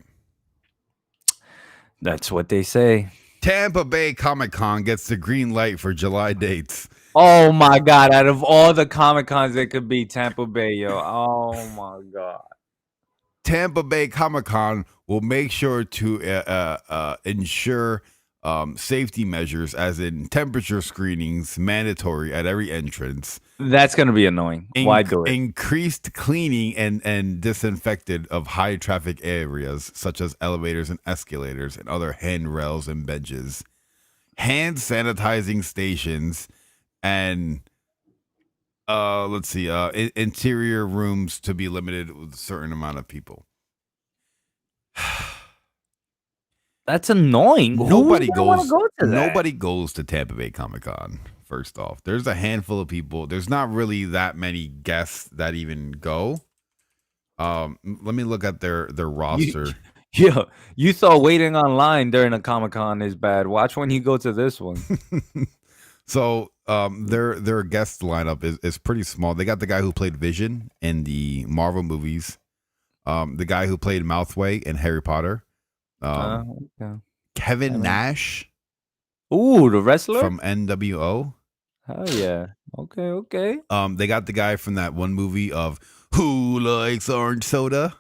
[SPEAKER 4] That's what they say.
[SPEAKER 3] Tampa Bay Comic-Con gets the green light for July dates.
[SPEAKER 4] Oh my God. Out of all the Comic-Cons, it could be Tampa Bay, yo. Oh my God.
[SPEAKER 3] Tampa Bay Comic-Con will make sure to ensure safety measures, as in temperature screenings, mandatory at every entrance.
[SPEAKER 4] That's going to be annoying. Why do it?
[SPEAKER 3] Increased cleaning and disinfected of high traffic areas, such as elevators and escalators and other handrails and benches. Hand sanitizing stations and let's see, interior rooms to be limited with a certain amount of people.
[SPEAKER 4] That's annoying.
[SPEAKER 3] Nobody goes to Tampa Bay Comic-Con. First off, there's a handful of people. There's not really that many guests that even go. Let me look at their roster.
[SPEAKER 4] You thought waiting online during a Comic-Con is bad. Watch when you go to this one.
[SPEAKER 3] So their guest lineup is pretty small. They got the guy who played Vision in the Marvel movies, the guy who played Mouthway in Harry Potter, Kevin Nash.
[SPEAKER 4] Ooh, the wrestler
[SPEAKER 3] from NWO.
[SPEAKER 4] Oh yeah. Okay.
[SPEAKER 3] They got the guy from that one movie of Who Likes Orange Soda.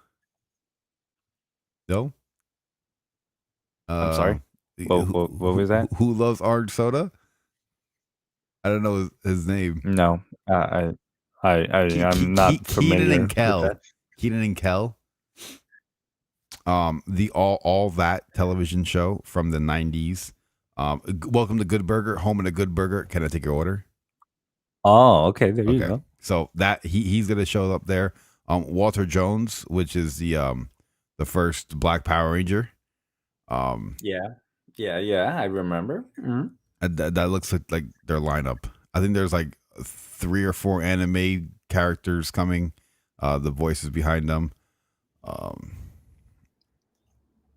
[SPEAKER 3] No.
[SPEAKER 4] I'm sorry. What was that?
[SPEAKER 3] Who loves orange soda? I don't know his name.
[SPEAKER 4] No, I'm not familiar.
[SPEAKER 3] Keenan and Kel. Keenan and Kel. The all that television show from the 90s. Welcome to Good Burger, home in a Good Burger. Can I take your order?
[SPEAKER 4] Oh, okay. There you go.
[SPEAKER 3] So that he's gonna show up there. Walter Jones, which is the first Black Power Ranger.
[SPEAKER 4] Yeah, yeah. I remember. Mhm.
[SPEAKER 3] That looks like their lineup. I think there's like 3 or 4 anime characters coming. The voices behind them.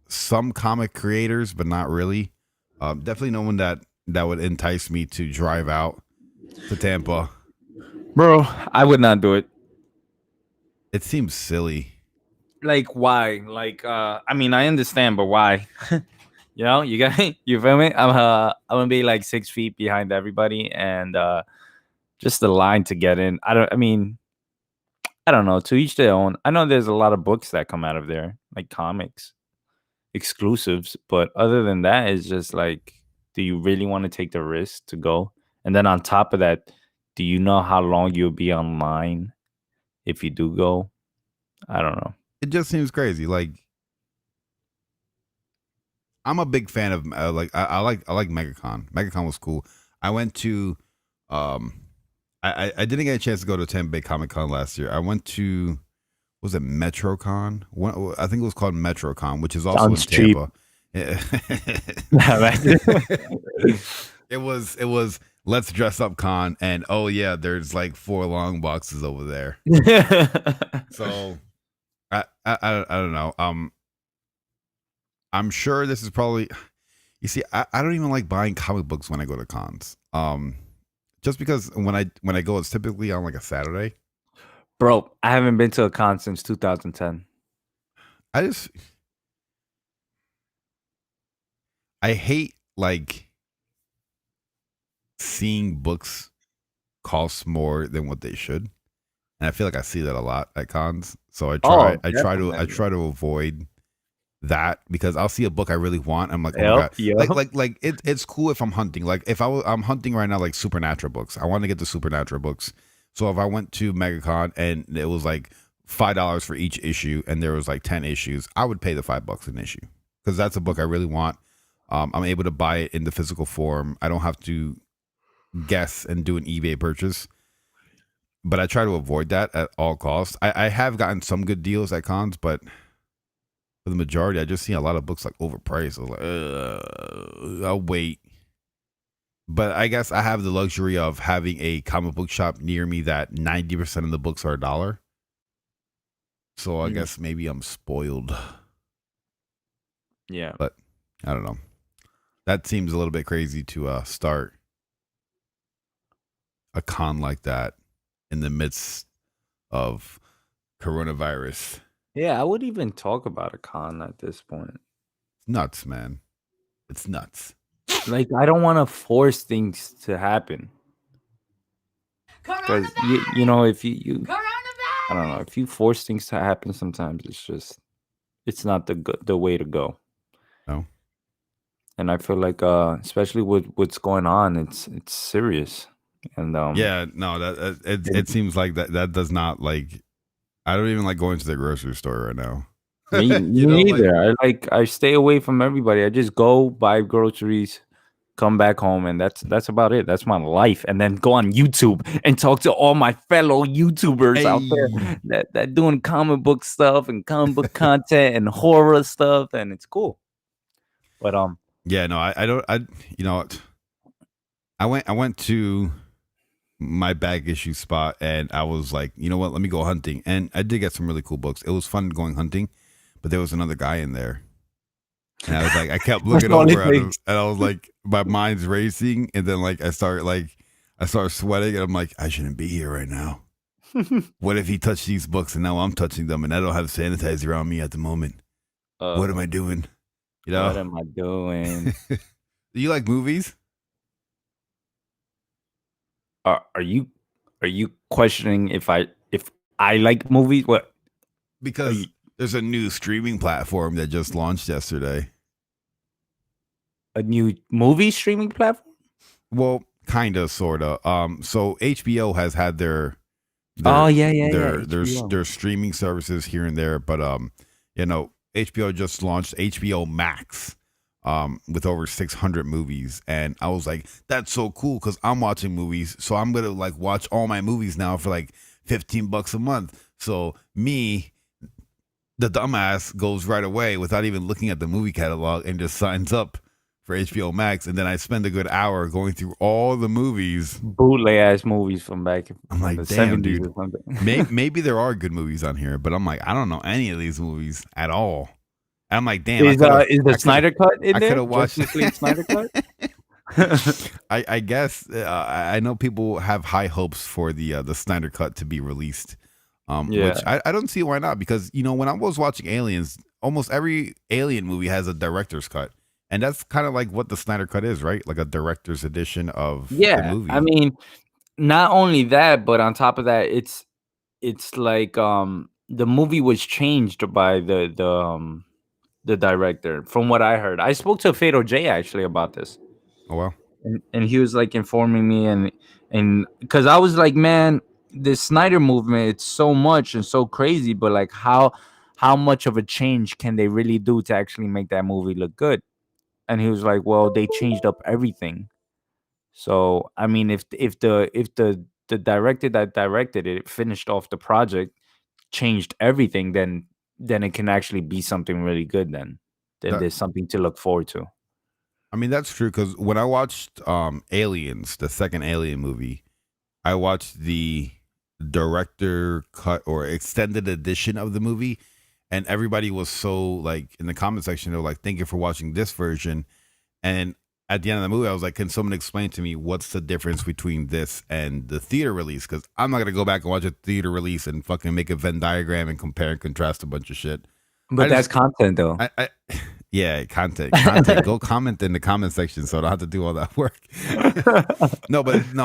[SPEAKER 3] Some comic creators, but not really. Definitely no one that would entice me to drive out to Tampa.
[SPEAKER 4] Bro, I would not do it.
[SPEAKER 3] It seems silly.
[SPEAKER 4] Like why? Like I mean, I understand, but why? You got you feel me? I'm gonna be like 6 feet behind everybody, and just the line to get in. I mean, I don't know. To each their own. I know there's a lot of books that come out of there, like comics exclusives, but other than that, it's just like, do you really want to take the risk to go? And then on top of that, do you know how long you'll be online if you do go? I don't know.
[SPEAKER 3] It just seems crazy. Like I'm a big fan of like I like MegaCon. MegaCon was cool. I went to I didn't get a chance to go to Tampa Bay Comic Con last year. I went to was it MetroCon? I think it was called MetroCon, which is also
[SPEAKER 4] Sounds
[SPEAKER 3] in Tampa.
[SPEAKER 4] Cheap.
[SPEAKER 3] It was Let's Dress Up Con, and oh yeah, there's like 4 long boxes over there. So I don't know. I'm sure this is probably. You see, I don't even like buying comic books when I go to cons. Just because when I go, it's typically on like a Saturday.
[SPEAKER 4] Bro, I haven't been to a con since 2010.
[SPEAKER 3] I hate like seeing books cost more than what they should, and I feel like I see that a lot at cons. So I try to avoid that because I'll see a book I really want. I'm like, oh my god, like it's cool if I'm hunting. Like if I'm hunting right now, like supernatural books. I want to get the supernatural books. So if I went to MegaCon and it was like $5 for each issue, and there was like 10 issues, I would pay the $5 an issue because that's a book I really want. I'm able to buy it in the physical form. I don't have to guess and do an eBay purchase. But I try to avoid that at all costs. I have gotten some good deals at cons, but for the majority, I just see a lot of books like overpriced. I was like, I'll wait. But I guess I have the luxury of having a comic book shop near me that 90% of the books are $1. So I guess maybe I'm spoiled.
[SPEAKER 4] Yeah.
[SPEAKER 3] But I don't know. That seems a little bit crazy to start a con like that in the midst of coronavirus.
[SPEAKER 4] Yeah, I would even talk about a con at this point.
[SPEAKER 3] It's nuts, man. It's nuts.
[SPEAKER 4] Like, I don't want to force things to happen. Because, you know, if you I don't know, if you force things to happen, sometimes it's not the way to go.
[SPEAKER 3] No.
[SPEAKER 4] And I feel like, especially with what's going on, it's serious. And
[SPEAKER 3] yeah, no, that it seems like that does not like. I don't even like going to the grocery store right now.
[SPEAKER 4] Me neither. I stay away from everybody. I just go buy groceries, come back home, and that's about it. That's my life. And then go on YouTube and talk to all my fellow YouTubers out there that doing comic book stuff and comic book content and horror stuff, and it's cool. But
[SPEAKER 3] yeah, no, I went to my bag issue spot and I was like, you know what, let me go hunting. And I did get some really cool books. It was fun going hunting, but there was another guy in there. And I was like, I kept looking over at him and I was like, my mind's racing. And then like I start sweating and I'm like, I shouldn't be here right now. What if he touched these books and now I'm touching them and I don't have sanitizer on me at the moment? What am I doing? You know?
[SPEAKER 4] What am I doing?
[SPEAKER 3] Do you like movies?
[SPEAKER 4] Are you questioning if I like movies? What?
[SPEAKER 3] Because there's a new streaming platform that just launched yesterday.
[SPEAKER 4] A new movie streaming platform?
[SPEAKER 3] Well, kind of, sort of. So HBO has had their streaming services here and there, but HBO just launched HBO Max. With over 600 movies, and I was like, that's so cool because I'm watching movies, so I'm gonna like watch all my movies now for like $15 a month. So me, the dumbass, goes right away without even looking at the movie catalog and just signs up for HBO Max, and then I spend a good hour going through all the movies.
[SPEAKER 4] Bootleg ass movies from back
[SPEAKER 3] I'm
[SPEAKER 4] from
[SPEAKER 3] like,
[SPEAKER 4] the
[SPEAKER 3] damn,
[SPEAKER 4] 70s
[SPEAKER 3] dude.
[SPEAKER 4] or something.
[SPEAKER 3] Maybe there are good movies on here, but I'm like, I don't know any of these movies at all. And I'm like, damn,
[SPEAKER 4] Is the Snyder cut in
[SPEAKER 3] I could
[SPEAKER 4] there?
[SPEAKER 3] have watched
[SPEAKER 4] Justice League Snyder cut?
[SPEAKER 3] I guess I know people have high hopes for the Snyder cut to be released, which I don't see why not, because when I was watching Aliens, almost every Alien movie has a director's cut, and that's kind of like what the Snyder cut is, right? Like a director's edition of the movie.
[SPEAKER 4] I mean, not only that, but on top of that, it's like the movie was changed by the director, from what I heard. I spoke to Fatal J actually about this.
[SPEAKER 3] Oh well.
[SPEAKER 4] And he was like informing me, and because I was like, man, this Snyder movement, it's so much and so crazy, but like how much of a change can they really do to actually make that movie look good? And he was like, well, they changed up everything. So I mean, if the director that directed it finished off the project, changed everything, then it can actually be something really good. Then there's something to look forward to.
[SPEAKER 3] I mean, that's true, because when I watched Aliens, the second Alien movie, I watched the director cut or extended edition of the movie, and everybody was so, like, in the comment section, they were like, thank you for watching this version. And at the end of the movie, I was like, can someone explain to me what's the difference between this and the theater release? Because I'm not going to go back and watch a theater release and fucking make a Venn diagram and compare and contrast a bunch of shit.
[SPEAKER 4] But that's content, though.
[SPEAKER 3] Yeah, content. Go comment in the comment section so I don't have to do all that work. No,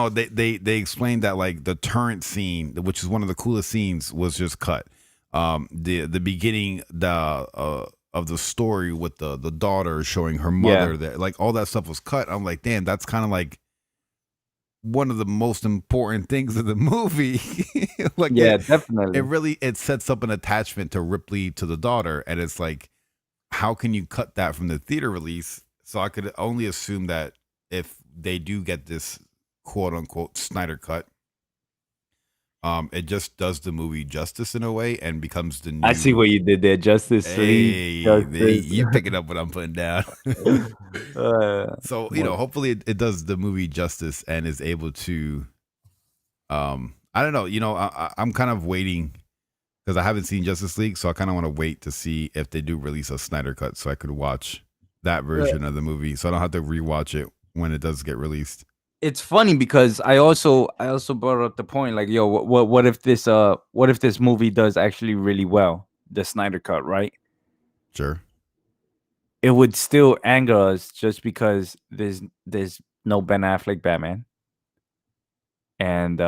[SPEAKER 3] they explained that, like, the turret scene, which is one of the coolest scenes, was just cut. The beginning of the story with the daughter showing her mother, that, like, all that stuff was cut. I'm like, damn, that's kind of like one of the most important things of the movie. Like,
[SPEAKER 4] definitely.
[SPEAKER 3] It sets up an attachment to Ripley, to the daughter, and it's like, how can you cut that from the theater release? So I could only assume that if they do get this quote unquote Snyder cut, it just does the movie justice in a way and becomes the new.
[SPEAKER 4] I see what you did there, Justice League.
[SPEAKER 3] You picking up what I'm putting down. So hopefully it does the movie justice and is able to. I don't know. I'm kind of waiting, because I haven't seen Justice League, so I kind of want to wait to see if they do release a Snyder cut, so I could watch that version of the movie, so I don't have to rewatch it when it does get released.
[SPEAKER 4] It's funny because I also brought up the point, like, yo, what if this movie does actually really well, the Snyder cut, right?
[SPEAKER 3] Sure.
[SPEAKER 4] It would still anger us just because there's no Ben Affleck Batman. And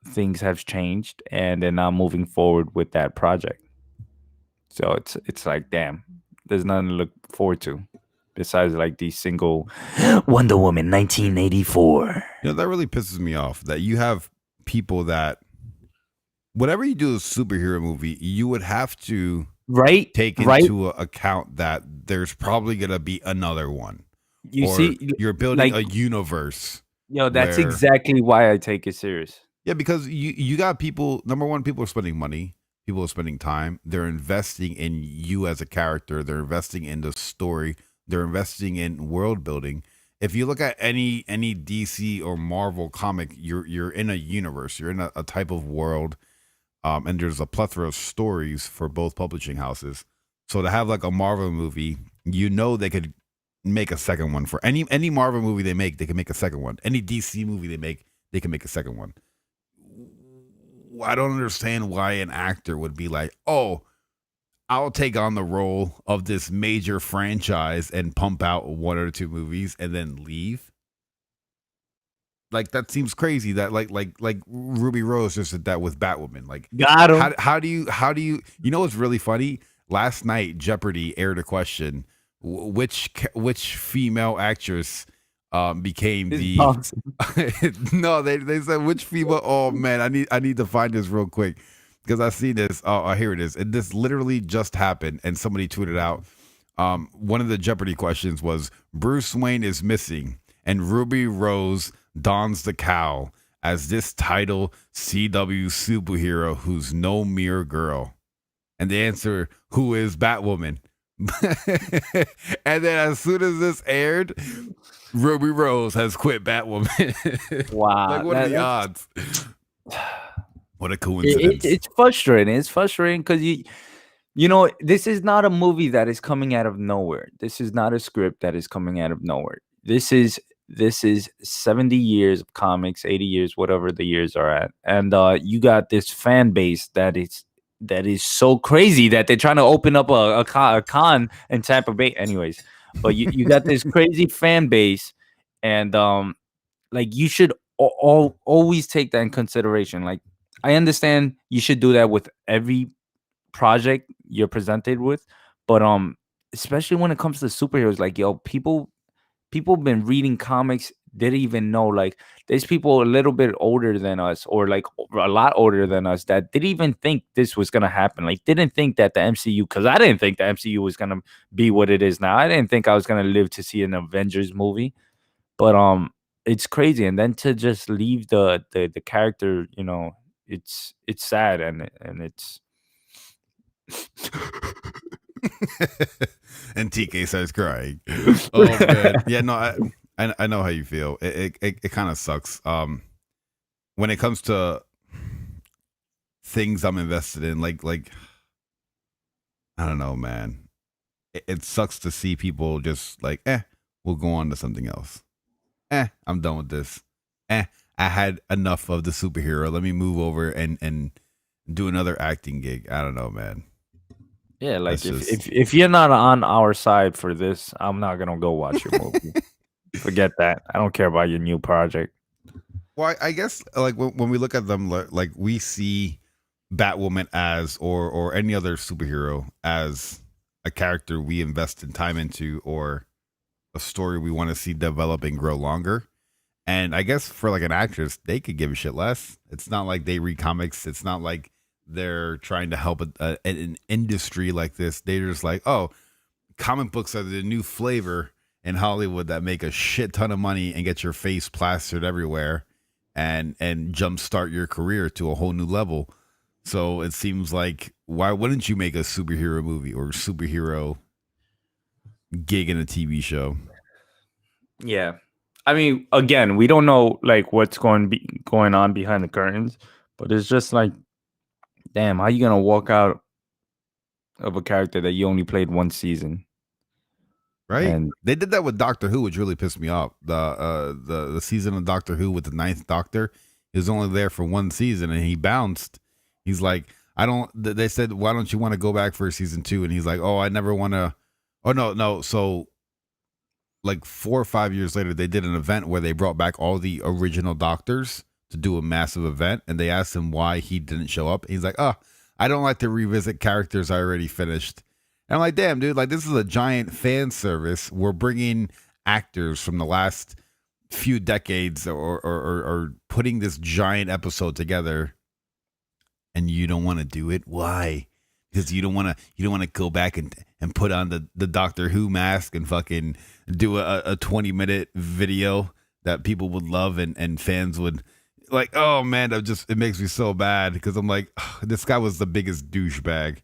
[SPEAKER 4] things have changed, and they're now moving forward with that project. So it's like, damn, there's nothing to look forward to besides like the single Wonder Woman 1984.
[SPEAKER 3] That really pisses me off, that you have people that whatever you do a superhero movie, you would have to take into account that there's probably gonna be another one. You're building a universe.
[SPEAKER 4] Yo, that's exactly why I take it serious.
[SPEAKER 3] Yeah, because you got people, number one, people are spending money, people are spending time, they're investing in you as a character, they're investing in the story, they're investing in world building. If you look at any DC or Marvel comic, you're in a universe, you're in a type of world, and there's a plethora of stories for both publishing houses. So to have like a Marvel movie, they could make a second one. For any Marvel movie they can make a second one. Any DC movie they can make a second one. I don't understand why an actor would be like, oh, I'll take on the role of this major franchise and pump out one or two movies and then leave. Like, that seems crazy. That like Ruby Rose just did that with Batwoman. Like,
[SPEAKER 4] got him.
[SPEAKER 3] How do you what's really funny? Last night Jeopardy aired a question: which female actress became the
[SPEAKER 4] awesome.
[SPEAKER 3] No, they said which female. Oh man, I need to find this real quick because I see this. Oh, here it is. And this literally just happened, and somebody tweeted out. One of the Jeopardy questions was Bruce Wayne is missing, and Ruby Rose dons the cowl as this title CW superhero who's no mere girl? And the answer, who is Batwoman? And then as soon as this aired, Ruby Rose has quit Batwoman.
[SPEAKER 4] Wow.
[SPEAKER 3] Like, what are the odds? What a
[SPEAKER 4] It,
[SPEAKER 3] coincidence.
[SPEAKER 4] it's frustrating. It's frustrating because you know, this is not a movie that is coming out of nowhere. This is not a script that is coming out of nowhere. This is 70 years of comics, 80 years, whatever the years are at. And you got this fan base that is so crazy that they're trying to open up a con in Tampa Bay. Anyways, but you got this crazy fan base, and like you should always take that in consideration. Like, I understand you should do that with every project you're presented with, but especially when it comes to superheroes, like, yo, people been reading comics, didn't even know, like, there's people a little bit older than us, or like a lot older than us, that didn't even think this was gonna happen, like didn't think that the MCU, because I didn't think the MCU was gonna be what it is now. I didn't think I was gonna live to see an Avengers movie, but it's crazy. And then to just leave the character, you know, it's sad, and it's
[SPEAKER 3] And TK starts crying. Oh man, yeah, no, I know how you feel. It kind of sucks. When it comes to things I'm invested in, like I don't know, man. It sucks to see people just like, we'll go on to something else. I'm done with this. I had enough of the superhero. Let me move over and do another acting gig. I don't know, man.
[SPEAKER 4] Yeah, like
[SPEAKER 3] That's
[SPEAKER 4] if you're not on our side for this, I'm not gonna go watch your movie. Forget that. I don't care about your new project.
[SPEAKER 3] Well, I guess like when we look at them, like we see Batwoman as or any other superhero as a character we invest in time into, or a story we want to see develop and grow longer. And I guess for like an actress, they could give a shit less. It's not like they read comics. It's not like they're trying to help an industry like this. They're just like, oh, comic books are the new flavor in Hollywood that make a shit ton of money and get your face plastered everywhere and jumpstart your career to a whole new level. So it seems like, why wouldn't you make a superhero movie or superhero gig in a TV show?
[SPEAKER 4] Yeah. I mean, again, we don't know like what's going on behind the curtains, but it's just like, damn, how you gonna walk out of a character that you only played one season?
[SPEAKER 3] Right?
[SPEAKER 4] And
[SPEAKER 3] They did that with Doctor Who, which really pissed me off. The season of Doctor Who with the Ninth Doctor, he was only there for one season and he bounced. He's like, I don't. They said, why don't you want to go back for season 2? And he's like, oh, I never want to. Oh no. So like 4 or 5 years later, they did an event where they brought back all the original Doctors to do a massive event, and they asked him why he didn't show up. He's like, oh, I don't like to revisit characters I already finished. And I'm like, damn, dude, like this is a giant fan service. We're bringing actors from the last few decades or putting this giant episode together, and you don't want to do it. Why? Because you don't want to go back and put on the Doctor Who mask and fucking do a 20-minute video that people would love and fans would like. Oh man, it makes me so bad because I'm like, this guy was the biggest douchebag.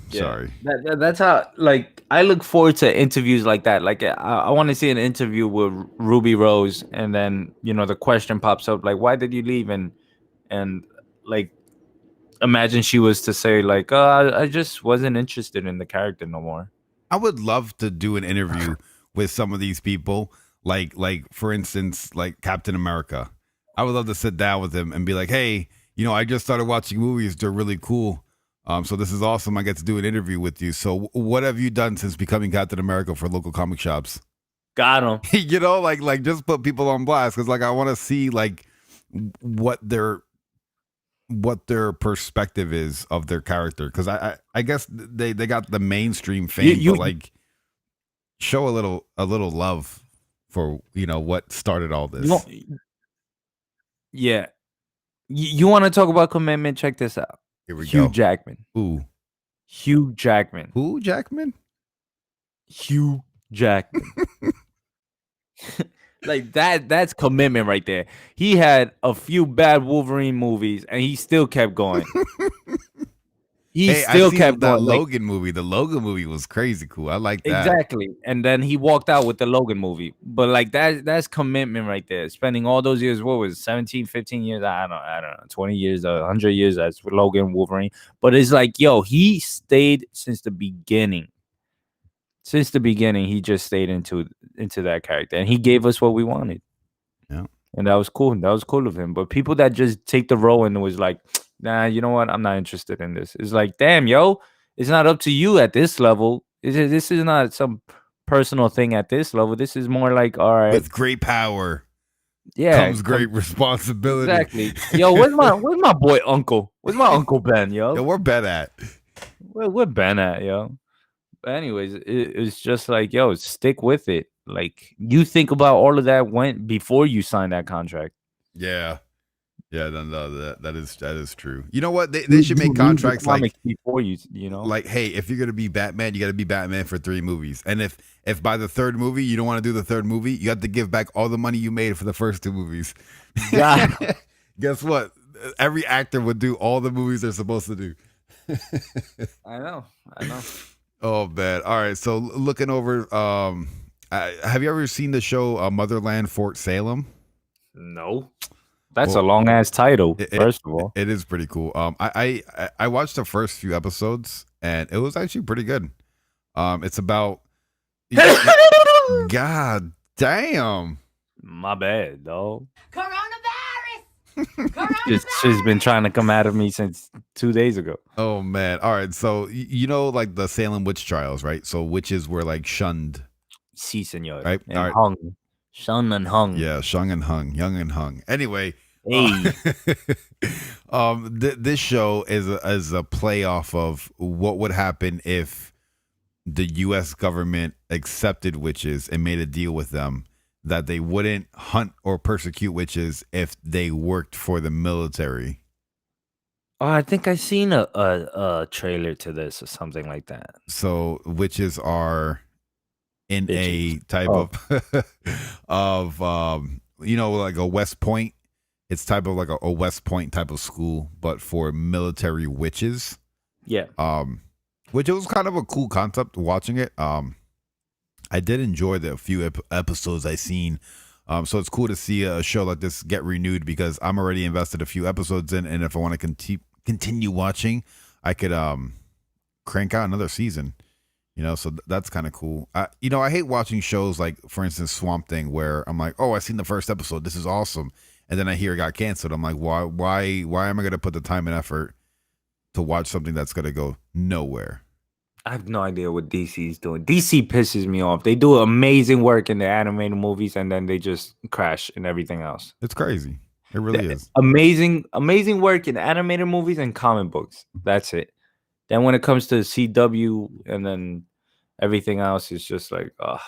[SPEAKER 4] yeah,
[SPEAKER 3] Sorry.
[SPEAKER 4] that's how, like, I look forward to interviews like that. Like, I want to see an interview with Ruby Rose, and then, you know, the question pops up like, why did you leave? And like, imagine she was to say like, I just wasn't interested in the character no more.
[SPEAKER 3] I would love to do an interview with some of these people, like for instance, like Captain America. I would love to sit down with him and be like, hey, you know, I just started watching movies. They're really cool. So this is awesome. I get to do an interview with you. So what have you done since becoming Captain America for local comic shops?
[SPEAKER 4] Got him.
[SPEAKER 3] You know, like just put people on blast, because like I want to see like what their perspective is of their character, because I guess they got the mainstream fame, but like show a little love for, you know, what started all this.
[SPEAKER 4] Yeah. You want to talk about commitment? Check this out.
[SPEAKER 3] Here we
[SPEAKER 4] Hugh
[SPEAKER 3] go.
[SPEAKER 4] Jackman.
[SPEAKER 3] Ooh.
[SPEAKER 4] Hugh Jackman.
[SPEAKER 3] Who? Jackman?
[SPEAKER 4] Hugh Jackman. Like that's commitment right there. He had a few bad Wolverine movies and he still kept going. He
[SPEAKER 3] Hey, I
[SPEAKER 4] still
[SPEAKER 3] seen
[SPEAKER 4] kept
[SPEAKER 3] that
[SPEAKER 4] going. Like
[SPEAKER 3] Logan movie. The Logan movie was crazy cool. I like that.
[SPEAKER 4] exactly. And then he walked out with the Logan movie. But like that's commitment right there. Spending all those years, what was it, 17, 15 years? I don't know, 20 years, 100 years as Logan Wolverine. But it's like, yo, he stayed since the beginning. Since the beginning, he just stayed into that character, and he gave us what we wanted.
[SPEAKER 3] Yeah.
[SPEAKER 4] And that was cool. That was cool of him. But people that just take the role and was like, nah, you know what? I'm not interested in this. It's like, damn, yo, it's not up to you at this level. This is not some personal thing at this level. This is more like, all right,
[SPEAKER 3] With great power
[SPEAKER 4] yeah,
[SPEAKER 3] comes great responsibility.
[SPEAKER 4] exactly. Yo, where's my boy Uncle? Where's my Uncle Ben, yo?
[SPEAKER 3] Yo, we're bet at.
[SPEAKER 4] Where Ben at, yo? But anyways, it's just like, yo, stick with it. Like you think about all of that went before you signed that contract.
[SPEAKER 3] Yeah. Yeah, no, that is true. You know what? They should make
[SPEAKER 4] You read the
[SPEAKER 3] contracts like
[SPEAKER 4] comics before you know.
[SPEAKER 3] like, hey, if you're gonna be Batman, you got to be Batman for 3 movies. And if by the 3rd movie you don't want to do the 3rd movie, you have to give back all the money you made for the first 2 movies.
[SPEAKER 4] Yeah.
[SPEAKER 3] Guess what? Every actor would do all the movies they're supposed to do.
[SPEAKER 4] I know.
[SPEAKER 3] Oh man! All right, so looking over, have you ever seen the show Motherland Fort Salem?
[SPEAKER 4] No. That's
[SPEAKER 3] Well,
[SPEAKER 4] a long ass title,
[SPEAKER 3] It-
[SPEAKER 4] first of all.
[SPEAKER 3] it is pretty cool. I watched the first few episodes and it was actually pretty good. It's about God damn.
[SPEAKER 4] My bad, dog.
[SPEAKER 5] Coronavirus!
[SPEAKER 4] She's been trying to come out of me since 2 days ago.
[SPEAKER 3] Oh man! All right, so you know like the Salem witch trials, right? So witches were like shunned,
[SPEAKER 4] Si, senor.
[SPEAKER 3] Right,
[SPEAKER 4] And
[SPEAKER 3] all right.
[SPEAKER 4] hung. Shun and hung.
[SPEAKER 3] yeah, shung and hung, young and hung. Anyway,
[SPEAKER 4] Hey.
[SPEAKER 3] this show is a play off of what would happen if the U.S. government accepted witches and made a deal with them that they wouldn't hunt or persecute witches if they worked for the military.
[SPEAKER 4] Oh, I think I seen a trailer to this or something like that.
[SPEAKER 3] So witches are in a
[SPEAKER 4] Bitches.
[SPEAKER 3] type
[SPEAKER 4] Oh.
[SPEAKER 3] of like a West Point. It's type of like a West Point type of school, but for military witches.
[SPEAKER 4] Yeah.
[SPEAKER 3] Which it was kind of a cool concept watching it. I did enjoy the few episodes I seen. So it's cool to see a show like this get renewed because I'm already invested a few episodes in, and if I want to continue watching, I could crank out another season. So that's kind of cool. I hate watching shows like, for instance, Swamp Thing, where I'm like, oh, I seen the first episode, this is awesome, and then I hear it got canceled. I'm like, why am I going to put the time and effort to watch something that's going to go nowhere?
[SPEAKER 4] I have no idea what DC is doing. DC pisses me off. They do amazing work in their animated movies and then they just crash in everything else.
[SPEAKER 3] It's crazy. It really is.
[SPEAKER 4] Amazing work in animated movies and comic books. That's it. Then when it comes to CW and then everything else, it's just like, oh,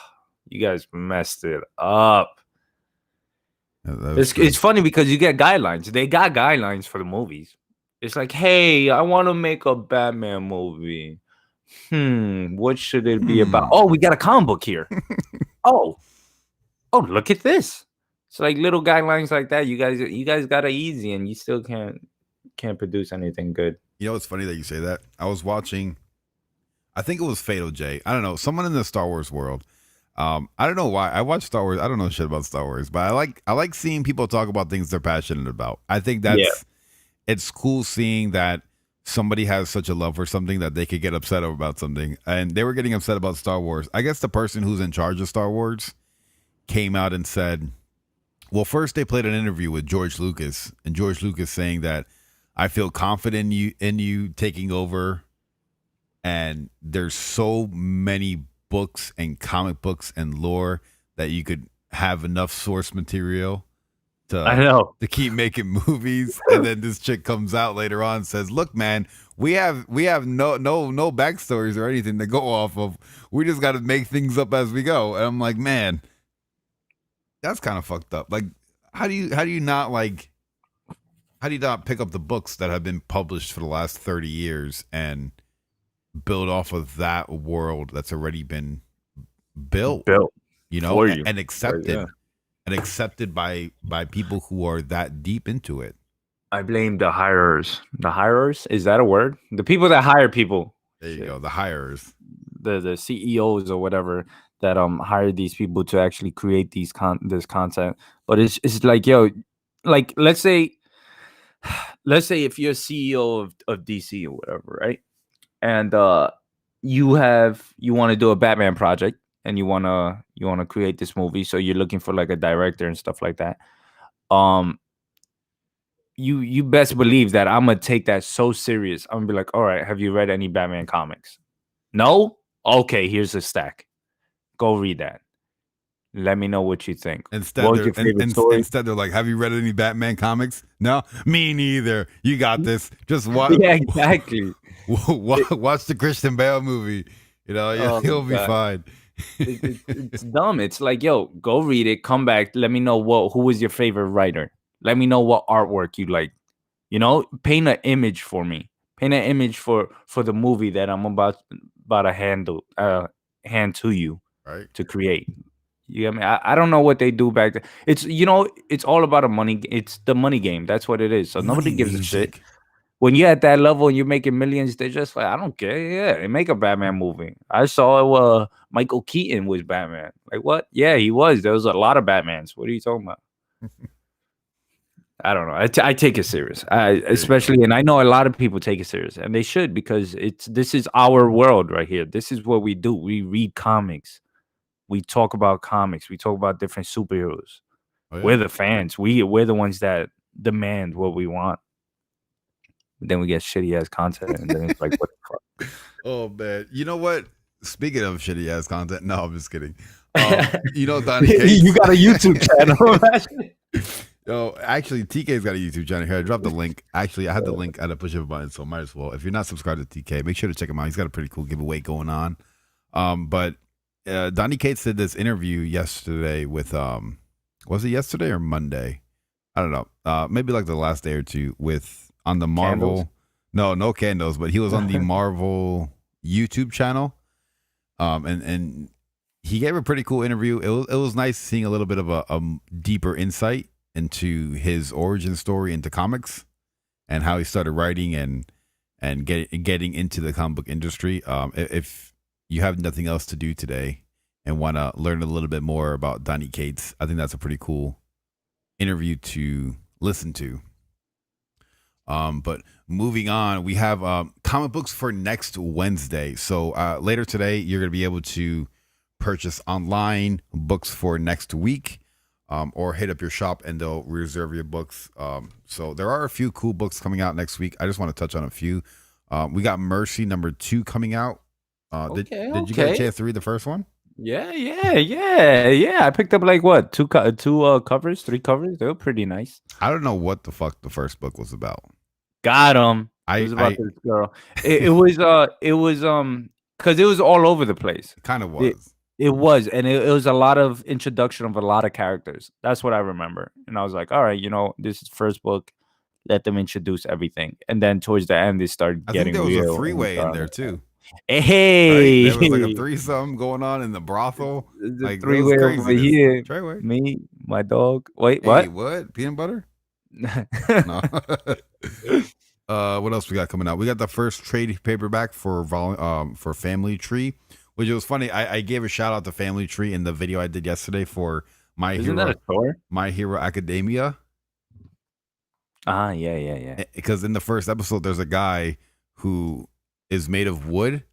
[SPEAKER 4] you guys messed it up. It's funny because you get guidelines. They got guidelines for the movies. It's like, hey, I want to make a Batman movie. What should it be about? Oh, we got a comic book here. oh, look at this. It's like little guidelines like that. You guys got it easy, and you still can't produce anything good.
[SPEAKER 3] You know, it's funny that you say that. I was watching, I think it was Fatal J. I don't know, someone in the Star Wars world. I don't know why I watch Star Wars. I don't know shit about Star Wars, but I like seeing people talk about things they're passionate about. I think it's cool seeing that somebody has such a love for something that they could get upset about something. And they were getting upset about Star Wars. I guess the person who's in charge of Star Wars came out and said, well, first they played an interview with George Lucas, and George Lucas saying that I feel confident in you taking over. And there's so many books and comic books and lore that you could have enough source material to keep making movies. And then this chick comes out later on and says, look, man, we have no backstories or anything to go off of. We just got to make things up as we go. And I'm like, man, that's kind of fucked up. Like, how do you not pick up the books that have been published for the last 30 years and build off of that world that's already been built, you know, and accepted. and accepted by people who are that deep into it.
[SPEAKER 4] I blame the hirers. The hirers, is that a word? The people that hire people.
[SPEAKER 3] There you
[SPEAKER 4] Shit.
[SPEAKER 3] go, the hires.
[SPEAKER 4] The CEOs or whatever that hire these people to actually create this content. But it's like, yo, like let's say if you're CEO of DC or whatever, right? And you want to do a Batman project and you wanna create this movie, so you're looking for like a director and stuff like that. Um you best believe that I'm gonna take that so serious. I'm gonna be like, all right, have you read any Batman comics? No? Okay, here's a stack. Go read that. Let me know what you think.
[SPEAKER 3] Instead,
[SPEAKER 4] What was your favorite story?
[SPEAKER 3] instead they're like, "Have you read any Batman comics?" No, me neither. You got this. Just watch.
[SPEAKER 4] Yeah, exactly.
[SPEAKER 3] Watch the Christian Bale movie. You know,
[SPEAKER 4] Oh,
[SPEAKER 3] you'll be
[SPEAKER 4] God.
[SPEAKER 3] fine.
[SPEAKER 4] It's dumb. It's like, yo, go read it, come back, let me know who was your favorite writer. Let me know what artwork you like. Paint an image for me. Paint an image for the movie that I'm about to hand to you
[SPEAKER 3] Right.
[SPEAKER 4] to create. You get me? I don't know what they do back there. It's all about a money. It's the money game. That's what it is. So nobody
[SPEAKER 3] Money
[SPEAKER 4] gives a shit.
[SPEAKER 3] music.
[SPEAKER 4] When you're at that level and you're making millions, they're just like, I don't care. Yeah, they make a Batman movie. I saw Michael Keaton was Batman. Like, what? Yeah, he was. There was a lot of Batmans. What are you talking about? I don't know. I take it serious. Especially, and I know a lot of people take it serious, and they should, because this is our world right here. This is what we do. We read comics. We talk about comics. We talk about different superheroes.
[SPEAKER 3] Oh, yeah.
[SPEAKER 4] We're the fans. We're the ones that demand what we want. Then we get shitty ass content, and then it's like, what the fuck?
[SPEAKER 3] Oh man, you know what? Speaking of shitty ass content, no, I'm just kidding. Donnie Cates.
[SPEAKER 4] You got a YouTube channel.
[SPEAKER 3] Yo, actually, TK's got a YouTube channel here. I dropped the link. Actually, I had the link at a push of a button, so might as well. If you're not subscribed to TK, make sure to check him out. He's got a pretty cool giveaway going on. But Donnie Cates did this interview yesterday with was it yesterday or Monday? I don't know. Maybe like the last day or two on the Marvel.
[SPEAKER 4] Candles?
[SPEAKER 3] No candles, but he was on the Marvel YouTube channel. And he gave a pretty cool interview. It was nice seeing a little bit of a deeper insight into his origin story into comics and how he started writing and getting into the comic book industry. If you have nothing else to do today and want to learn a little bit more about Donnie Cates, I think that's a pretty cool interview to listen to. But moving on, we have comic books for next Wednesday. So later today, you're going to be able to purchase online books for next week. Or hit up your shop and they'll reserve your books. So there are a few cool books coming out next week. I just want to touch on a few. We got Mercy #2 coming out. Did you get a chance to read the first one?
[SPEAKER 4] Yeah. I picked up like what, two covers, 3 covers. They were pretty nice.
[SPEAKER 3] I don't know what the fuck the first book was about.
[SPEAKER 4] Got him. It was about this girl. It was because it was all over the place.
[SPEAKER 3] Kind of was.
[SPEAKER 4] It was, and it was a lot of introduction of a lot of characters. That's what I remember. And I was like, all right, this is first book. Let them introduce everything. And then towards the end, they started getting real.
[SPEAKER 3] I think there was a 3-way in there, too.
[SPEAKER 4] Hey!
[SPEAKER 3] Right? There was like a threesome going on in the brothal.
[SPEAKER 4] The 3-way over here.
[SPEAKER 3] Treyway.
[SPEAKER 4] Me, my dog. Wait,
[SPEAKER 3] hey,
[SPEAKER 4] what?
[SPEAKER 3] What? Peanut butter? No. What else we got coming out? We got the first trade paperback for Family Tree. Which was funny. I gave a shout out to Family Tree in the video I did yesterday for
[SPEAKER 4] Isn't that a store?
[SPEAKER 3] My Hero Academia.
[SPEAKER 4] Yeah.
[SPEAKER 3] Because in the first episode, there's a guy who is made of wood,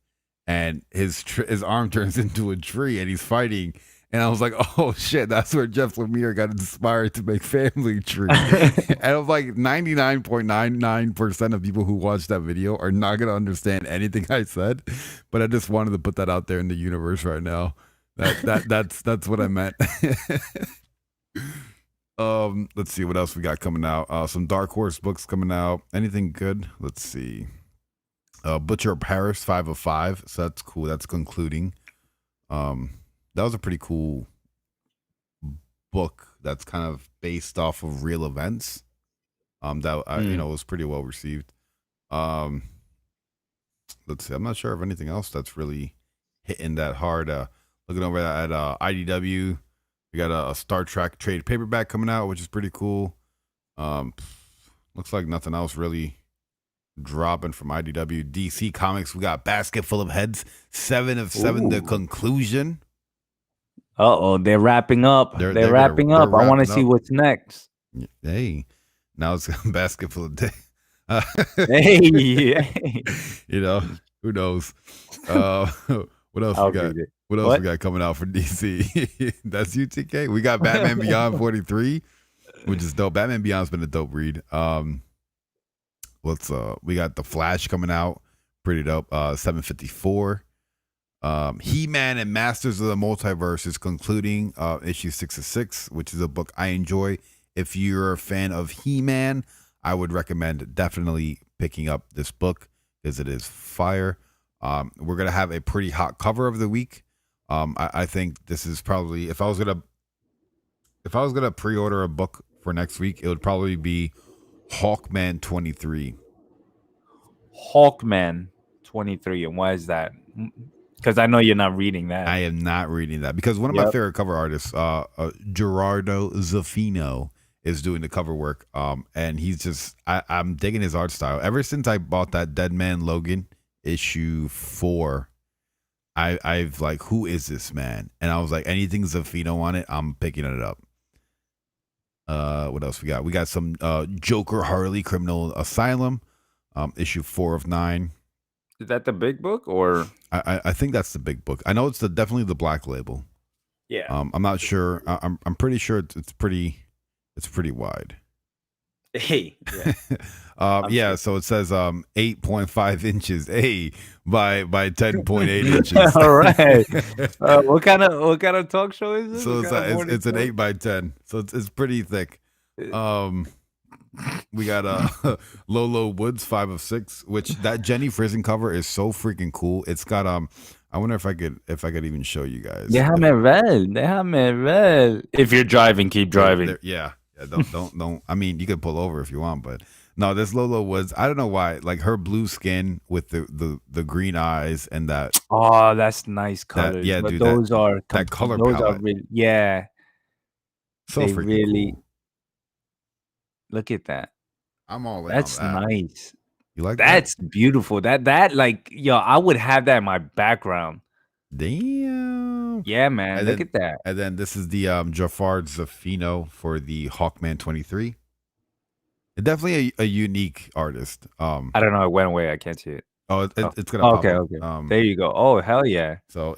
[SPEAKER 3] and his arm turns into a tree, and he's fighting. And I was like, oh shit, that's where Jeff Lemire got inspired to make Family Tree. And I was like, 99.99% of people who watch that video are not going to understand anything I said. But I just wanted to put that out there in the universe right now. That's what I meant. Let's see what else we got coming out. Some Dark Horse books coming out. Anything good? Let's see. Butcher of Paris 5 of 5. So that's cool. That's concluding. That was a pretty cool book that's kind of based off of real events. That was pretty well received. Let's see. I'm not sure of anything else that's really hitting that hard. Looking over at IDW, We got a Star Trek trade paperback coming out, which is pretty cool. Looks like nothing else really dropping from IDW. DC Comics, we got Basket Full of Heads, 7 of 7, the
[SPEAKER 4] Ooh.
[SPEAKER 3] conclusion.
[SPEAKER 4] Uh-oh, they're wrapping up. They're
[SPEAKER 3] They're
[SPEAKER 4] wrapping up. I want to
[SPEAKER 3] wrapping
[SPEAKER 4] see
[SPEAKER 3] up.
[SPEAKER 4] what's next.
[SPEAKER 3] Hey, now it's a Basket Full of Day.
[SPEAKER 4] Hey.
[SPEAKER 3] You know, who knows? What else
[SPEAKER 4] I'll
[SPEAKER 3] we got?
[SPEAKER 4] read it.
[SPEAKER 3] What else
[SPEAKER 4] What?
[SPEAKER 3] we got coming out for DC? That's UTK. We got Batman Beyond 43, which is dope. Batman Beyond's been a dope read. We got The Flash coming out, pretty dope. 754. He-Man and Masters of the Multiverse is concluding issue 6 of 6, which is a book I enjoy. If you're a fan of He-Man, I would recommend definitely picking up this book because it is fire. We're gonna have a pretty hot cover of the week. I think this is probably if I was gonna pre-order a book for next week, it would probably be Hawkman 23.
[SPEAKER 4] Hawkman 23. And why is that? Because I know you're not reading that.
[SPEAKER 3] I am not reading that because one of my favorite cover artists, Gerardo Zaffino, is doing the cover work. And he's just I'm digging his art style. Ever since I bought that Dead Man Logan issue 4, I've like, who is this man? And I was like, anything Zaffino on it, I'm picking it up. What else we got? We got some Joker Harley Criminal Asylum, issue 4 of 9.
[SPEAKER 4] Is that the big book or?
[SPEAKER 3] I think that's the big book. I know it's definitely the black label.
[SPEAKER 4] Yeah.
[SPEAKER 3] I'm not sure. I'm pretty sure it's pretty wide.
[SPEAKER 4] Hey. Yeah.
[SPEAKER 3] So it says 8.5 inches, by 10.8 inches.
[SPEAKER 4] All right. What kind of talk show is this?
[SPEAKER 3] So it's an 8 by 10. So it's pretty thick. We got Lolo Woods 5 of 6, which that Jenny Frizen cover is so freaking cool. It's got I wonder if I could even show you guys.
[SPEAKER 4] Déjame ver. If you're driving, keep driving.
[SPEAKER 3] Yeah. Don't. I mean, you could pull over if you want, but no, this Lolo Woods. I don't know why. Like her blue skin with the green eyes and that.
[SPEAKER 4] Oh, that's nice colors.
[SPEAKER 3] Yeah,
[SPEAKER 4] but
[SPEAKER 3] dude.
[SPEAKER 4] Those are
[SPEAKER 3] that color
[SPEAKER 4] those
[SPEAKER 3] palette.
[SPEAKER 4] are really, yeah.
[SPEAKER 3] So
[SPEAKER 4] they
[SPEAKER 3] freaking
[SPEAKER 4] really
[SPEAKER 3] cool.
[SPEAKER 4] Look at that.
[SPEAKER 3] I'm all in.
[SPEAKER 4] That's
[SPEAKER 3] on that.
[SPEAKER 4] nice.
[SPEAKER 3] You like
[SPEAKER 4] That's beautiful. That like yo, I would have that in my background.
[SPEAKER 3] Damn.
[SPEAKER 4] Yeah, man. Look at that.
[SPEAKER 3] And then this is the Jafar Zaffino for the Hawkman 23. Definitely a unique artist.
[SPEAKER 4] I don't know. It went away. I can't see it.
[SPEAKER 3] Oh, it's gonna pop
[SPEAKER 4] okay.
[SPEAKER 3] up.
[SPEAKER 4] Okay. There you go. Oh, hell yeah.
[SPEAKER 3] So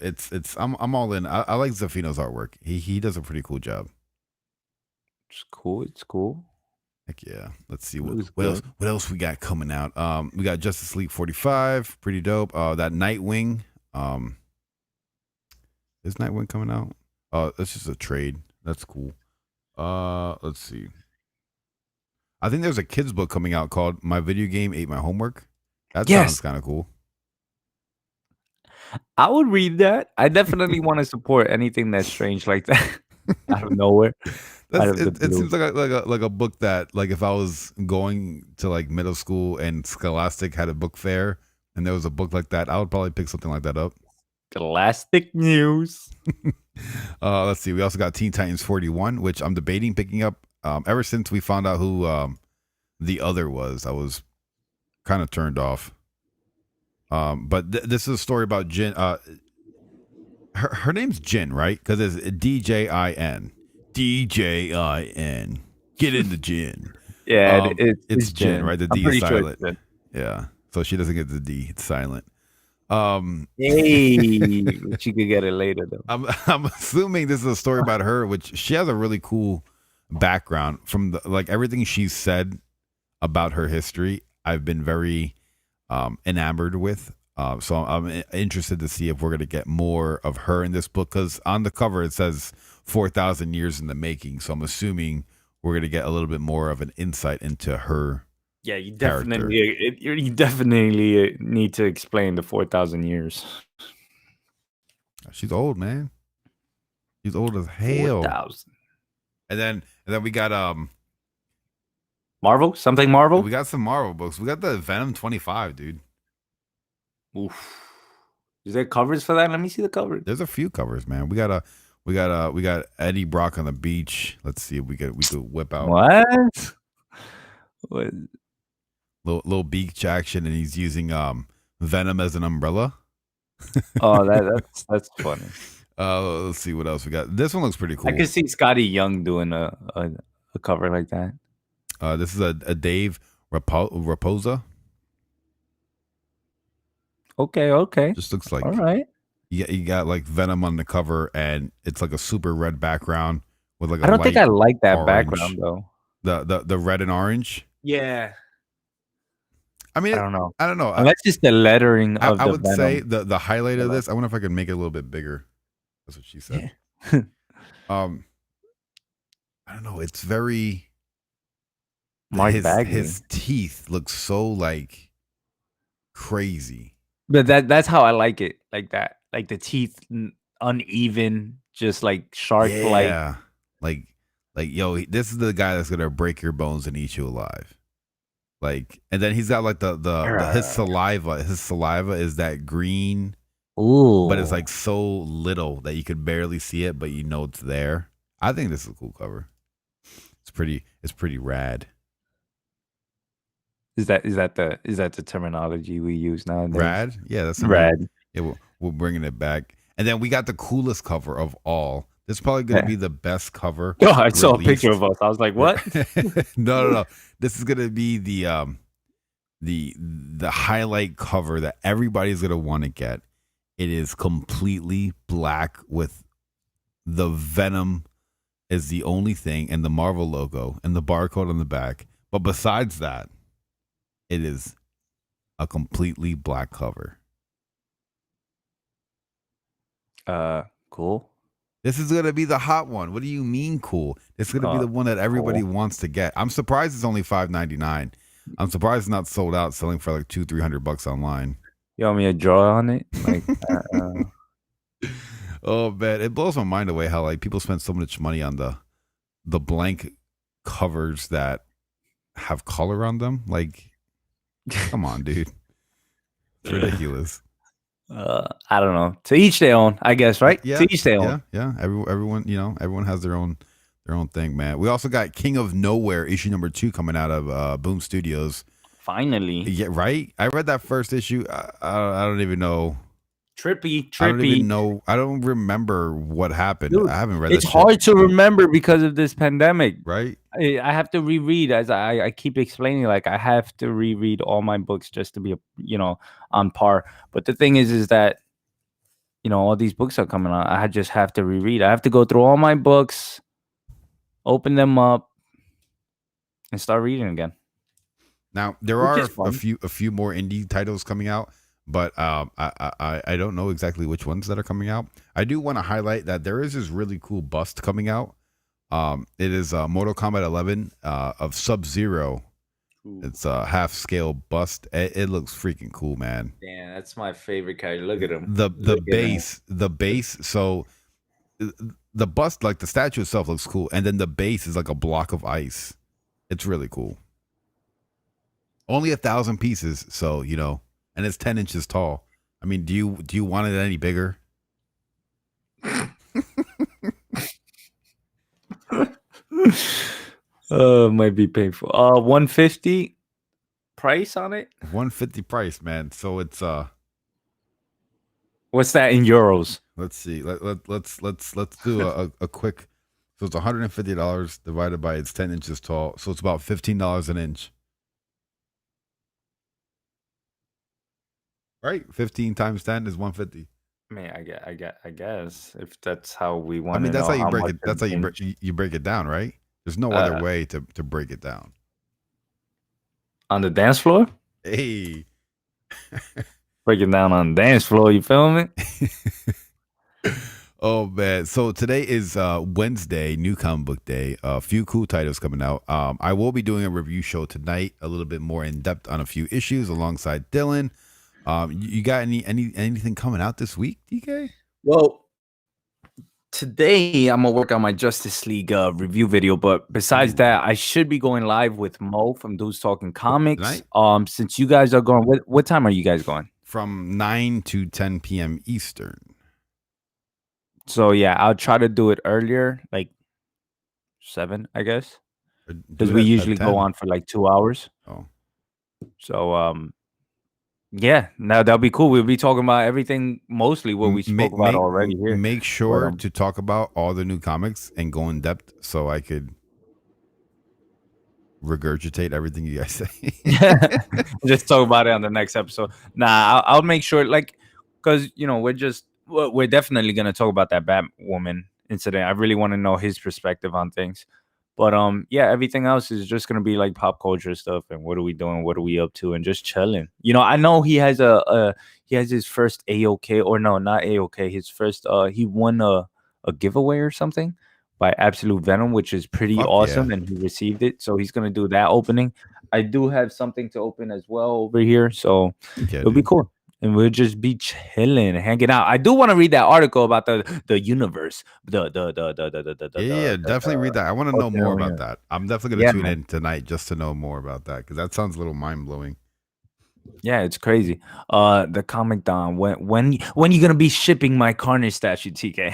[SPEAKER 3] I'm all in. I like Zaffino's artwork. He does a pretty cool job.
[SPEAKER 4] It's cool. It's cool.
[SPEAKER 3] Heck yeah. Let's see what else we got coming out. We got Justice League 45, pretty dope. That Nightwing. Is Nightwing coming out? That's just a trade. That's cool. Let's see. I think there's a kids book coming out called My Video Game Ate My Homework. That sounds kind of cool.
[SPEAKER 4] I would read that. I definitely want to support anything that's strange like that out of nowhere.
[SPEAKER 3] It seems like a book that, like, if I was going to like middle school and Scholastic had a book fair and there was a book like that, I would probably pick something like that up.
[SPEAKER 4] Scholastic News.
[SPEAKER 3] Let's see. We also got Teen Titans 41, which I'm debating picking up. Ever since we found out who the other was, I was kind of turned off. But this is a story about Jin. Her name's Jin, right? Because it's DJIN. DJIN. Get into Jin.
[SPEAKER 4] Yeah,
[SPEAKER 3] it's Jin, right? The D is silent.
[SPEAKER 4] Sure
[SPEAKER 3] yeah. So she doesn't get the D. It's silent.
[SPEAKER 4] Hey, but you could get it later though.
[SPEAKER 3] I'm assuming this is a story about her, which she has a really cool background from the, like, everything she's said about her history. I've been very enamored with. So I'm interested to see if we're going to get more of her in this book, because on the cover it says 4,000 years in the making. So I'm assuming we're going to get a little bit more of an insight into her.
[SPEAKER 4] Yeah, you definitely need to explain the 4,000 years.
[SPEAKER 3] She's old, man. She's old as hell.
[SPEAKER 4] 4,000.
[SPEAKER 3] And then we got
[SPEAKER 4] Marvel? Something Marvel?
[SPEAKER 3] We got some Marvel books. We got the Venom 25, dude.
[SPEAKER 4] Oof. Is there covers for that? Let me see the cover.
[SPEAKER 3] There's a few covers, man. We got We got Eddie Brock on the beach. Let's see if we could whip out
[SPEAKER 4] What? What?
[SPEAKER 3] little beach action, and he's using Venom as an umbrella.
[SPEAKER 4] Oh, that's funny.
[SPEAKER 3] Let's see what else we got. This one looks pretty cool.
[SPEAKER 4] I could see Scotty Young doing a cover like that.
[SPEAKER 3] This is a Dave Raposa.
[SPEAKER 4] Okay.
[SPEAKER 3] Just looks like
[SPEAKER 4] All right.
[SPEAKER 3] you got like Venom on the cover, and it's like a super red background with like a
[SPEAKER 4] I don't think I like that
[SPEAKER 3] orange.
[SPEAKER 4] background though.
[SPEAKER 3] The red and orange.
[SPEAKER 4] Yeah.
[SPEAKER 3] I mean,
[SPEAKER 4] I don't know.
[SPEAKER 3] I don't know.
[SPEAKER 4] Unless it's the lettering of
[SPEAKER 3] I
[SPEAKER 4] the
[SPEAKER 3] would
[SPEAKER 4] Venom.
[SPEAKER 3] say the highlight of this. I wonder if I can make it a little bit bigger. That's what she said.
[SPEAKER 4] Yeah.
[SPEAKER 3] I don't know. It's very.
[SPEAKER 4] Bagley.
[SPEAKER 3] His teeth look so like crazy.
[SPEAKER 4] But that's how I like it, like that, like the teeth uneven, just like shark like.
[SPEAKER 3] Yeah, like yo, this is the guy that's gonna break your bones and eat you alive. Like, and then he's got like the his saliva. His saliva is that green,
[SPEAKER 4] Ooh,
[SPEAKER 3] but it's like so little that you could barely see it, but you know it's there. I think this is a cool cover. It's pretty rad.
[SPEAKER 4] Is that the terminology we use nowadays?
[SPEAKER 3] Rad, yeah, that's
[SPEAKER 4] rad.
[SPEAKER 3] Yeah, we're bringing it back, and then we got the coolest cover of all. This is probably going to be the best cover.
[SPEAKER 4] Oh, I saw a picture of us. I was like, "What?"
[SPEAKER 3] No. This is going to be the highlight cover that everybody's going to want to get. It is completely black with the Venom is the only thing, and the Marvel logo and the barcode on the back. But besides that, it is a completely black cover.
[SPEAKER 4] Cool.
[SPEAKER 3] This is going to be the hot one. What do you mean cool? This is going to be the one that everybody wants to get. I'm surprised it's only $5.99. I'm surprised it's not sold out, selling for like $200-$300 online.
[SPEAKER 4] You want me to draw on it? Like,
[SPEAKER 3] oh man, it blows my mind away how like people spend so much money on the blank covers that have color on them. Like, come on, dude, it's ridiculous.
[SPEAKER 4] I don't know. To each their own, I guess, right?
[SPEAKER 3] Yeah,
[SPEAKER 4] to each their own.
[SPEAKER 3] Yeah. Everyone, everyone has their own thing, man. We also got King of Nowhere issue number 2 coming out of Boom Studios.
[SPEAKER 4] Finally,
[SPEAKER 3] yeah, right. I read that first issue. I don't even know.
[SPEAKER 4] Trippy.
[SPEAKER 3] I don't even know. I don't remember what happened.
[SPEAKER 4] Dude,
[SPEAKER 3] I haven't read.
[SPEAKER 4] It's hard to remember because of this pandemic,
[SPEAKER 3] right?
[SPEAKER 4] I have to reread, as I keep explaining. Like, I have to reread all my books just to be, on par. But the thing is that, all these books are coming out. I just have to reread. I have to go through all my books, open them up, and start reading again.
[SPEAKER 3] Now there are a few more indie titles coming out, but I don't know exactly which ones that are coming out. I do want to highlight that there is this really cool bust coming out. It is Mortal Kombat 11 of Sub-Zero. It's a half scale bust. It looks freaking cool, man.
[SPEAKER 4] Damn, that's my favorite character. Look at him.
[SPEAKER 3] The base. So the bust, like the statue itself, looks cool, and then the base is like a block of ice. It's really cool. Only 1,000 pieces, so and it's 10 inches tall. I mean, do you want it any bigger?
[SPEAKER 4] It might be painful. 150 price on it.
[SPEAKER 3] 150 price, man. So it's
[SPEAKER 4] what's that in euros?
[SPEAKER 3] Let's see. Let's do a quick. So it's $150 divided by it's 10 inches tall. So it's about $15 an inch. Right, 15 times 10 is 150.
[SPEAKER 4] I mean, I guess if that's how we want.
[SPEAKER 3] I mean, that's how you break it. That's how you break it down, right? There's no other way to break it down.
[SPEAKER 4] On the dance floor?
[SPEAKER 3] Hey,
[SPEAKER 4] break it down on the dance floor. You feel me?
[SPEAKER 3] Oh man! So today is Wednesday, New Comic Book Day. A few cool titles coming out. I will be doing a review show tonight, a little bit more in depth on a few issues alongside Dylan. You got anything coming out this week, DK?
[SPEAKER 4] Well, today I'm gonna work on my Justice League review video, but besides that, I should be going live with Mo from Dudes Talking Comics.
[SPEAKER 3] Tonight?
[SPEAKER 4] Since you guys are going, what time are you guys going?
[SPEAKER 3] From 9 to 10 p.m. Eastern.
[SPEAKER 4] So yeah, I'll try to do it earlier, like 7, I guess,
[SPEAKER 3] Or do
[SPEAKER 4] because
[SPEAKER 3] it
[SPEAKER 4] we
[SPEAKER 3] at
[SPEAKER 4] usually go
[SPEAKER 3] 10.
[SPEAKER 4] on for like 2 hours.
[SPEAKER 3] Oh.
[SPEAKER 4] So yeah, now that'll be cool. We'll be talking about everything, mostly what we spoke about already here.
[SPEAKER 3] Make
[SPEAKER 4] But
[SPEAKER 3] sure to talk about all the new comics and go in depth so I could regurgitate everything you guys say.
[SPEAKER 4] just talk about it on the next episode. Nah, I'll make sure, like, because we're definitely gonna talk about that Batwoman incident. I really want to know his perspective on things. But yeah, everything else is just gonna be like pop culture stuff and what are we doing, what are we up to, and just chilling. I know he has he has his first AOK, or no, not AOK. His first he won a giveaway or something by Absolute Venom, which is pretty
[SPEAKER 3] Fuck
[SPEAKER 4] awesome,
[SPEAKER 3] yeah.
[SPEAKER 4] and he received it. So he's gonna do that opening. I do have something to open as well over here, so
[SPEAKER 3] Yeah,
[SPEAKER 4] it'll be
[SPEAKER 3] dude.
[SPEAKER 4] cool. And we'll just be chilling, hanging out. I do want to read that article about the universe,
[SPEAKER 3] Yeah, definitely read that. I want to know more about that. I'm definitely going
[SPEAKER 4] yeah,
[SPEAKER 3] to tune
[SPEAKER 4] man.
[SPEAKER 3] in tonight just to know more about that because that sounds a little mind blowing.
[SPEAKER 4] Yeah, it's crazy. The Comic Don. When you gonna be shipping my Carnage statue, TK?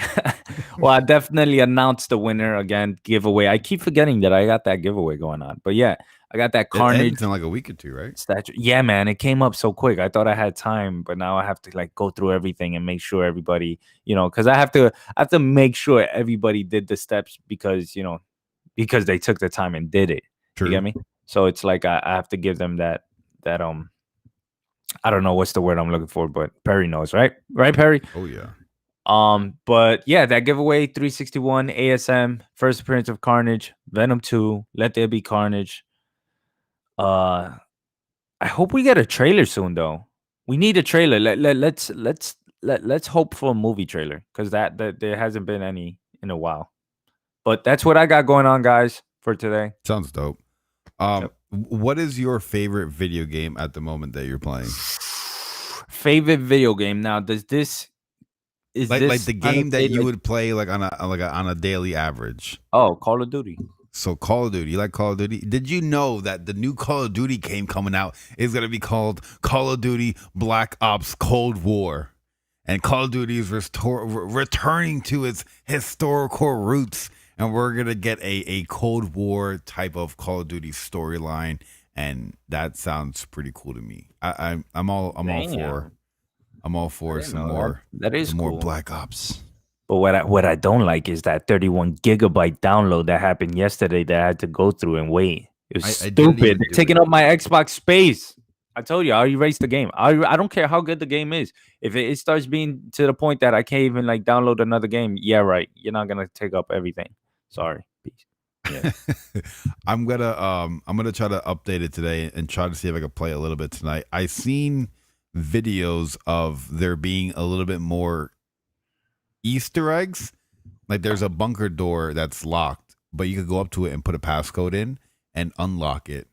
[SPEAKER 4] Well, I definitely announced the winner again. Giveaway. I keep forgetting that I got that giveaway going on. But yeah, I got that
[SPEAKER 3] It
[SPEAKER 4] Carnage
[SPEAKER 3] ends in like a week or two, right?
[SPEAKER 4] statue. Yeah, man, it came up so quick. I thought I had time, but now I have to like go through everything and make sure everybody, because I have to make sure everybody did the steps because they took the time and did it. You get
[SPEAKER 3] True.
[SPEAKER 4] me? So it's like I have to give them that I don't know what's the word I'm looking for, but Perry knows, right? Right, Perry?
[SPEAKER 3] Oh, yeah.
[SPEAKER 4] But yeah, that giveaway 361 ASM, first appearance of Carnage, Venom 2, Let There Be Carnage. I hope we get a trailer soon though. We need a trailer. Let's hope for a movie trailer because that there hasn't been any in a while. But that's what I got going on, guys, for today.
[SPEAKER 3] Sounds dope.
[SPEAKER 4] Yep.
[SPEAKER 3] What is your favorite video game at the moment that you're playing?
[SPEAKER 4] Favorite video game. Now, does this is
[SPEAKER 3] Like
[SPEAKER 4] this
[SPEAKER 3] the
[SPEAKER 4] kind of
[SPEAKER 3] game that
[SPEAKER 4] say,
[SPEAKER 3] you
[SPEAKER 4] like,
[SPEAKER 3] would play like on a daily average.
[SPEAKER 4] oh, Call of Duty.
[SPEAKER 3] So Call of Duty, you like Call of Duty? Did you know that the new Call of Duty game coming out is going to be called Call of Duty Black Ops Cold War? And Call of Duty is returning to its historical roots. And we're going to get a Cold War type of Call of Duty storyline. And that sounds pretty cool to me. I'm all for
[SPEAKER 4] didn't
[SPEAKER 3] some
[SPEAKER 4] know that.
[SPEAKER 3] more
[SPEAKER 4] That is
[SPEAKER 3] some more
[SPEAKER 4] cool.
[SPEAKER 3] Black Ops.
[SPEAKER 4] But what I don't like is that 31 gigabyte download that happened yesterday that I had to go through and wait. It was
[SPEAKER 3] I didn't
[SPEAKER 4] stupid.
[SPEAKER 3] even
[SPEAKER 4] They're
[SPEAKER 3] do
[SPEAKER 4] taking
[SPEAKER 3] it.
[SPEAKER 4] up my Xbox space. I told you, I'll erase the game. I don't care how good the game is. If it starts being to the point that I can't even like download another game, yeah, right. You're not gonna take up everything. Sorry. Peace. Yeah.
[SPEAKER 3] I'm gonna try to update it today and try to see if I can play a little bit tonight. I seen videos of there being a little bit more Easter eggs. Like there's a bunker door that's locked, but you could go up to it and put a passcode in and unlock it.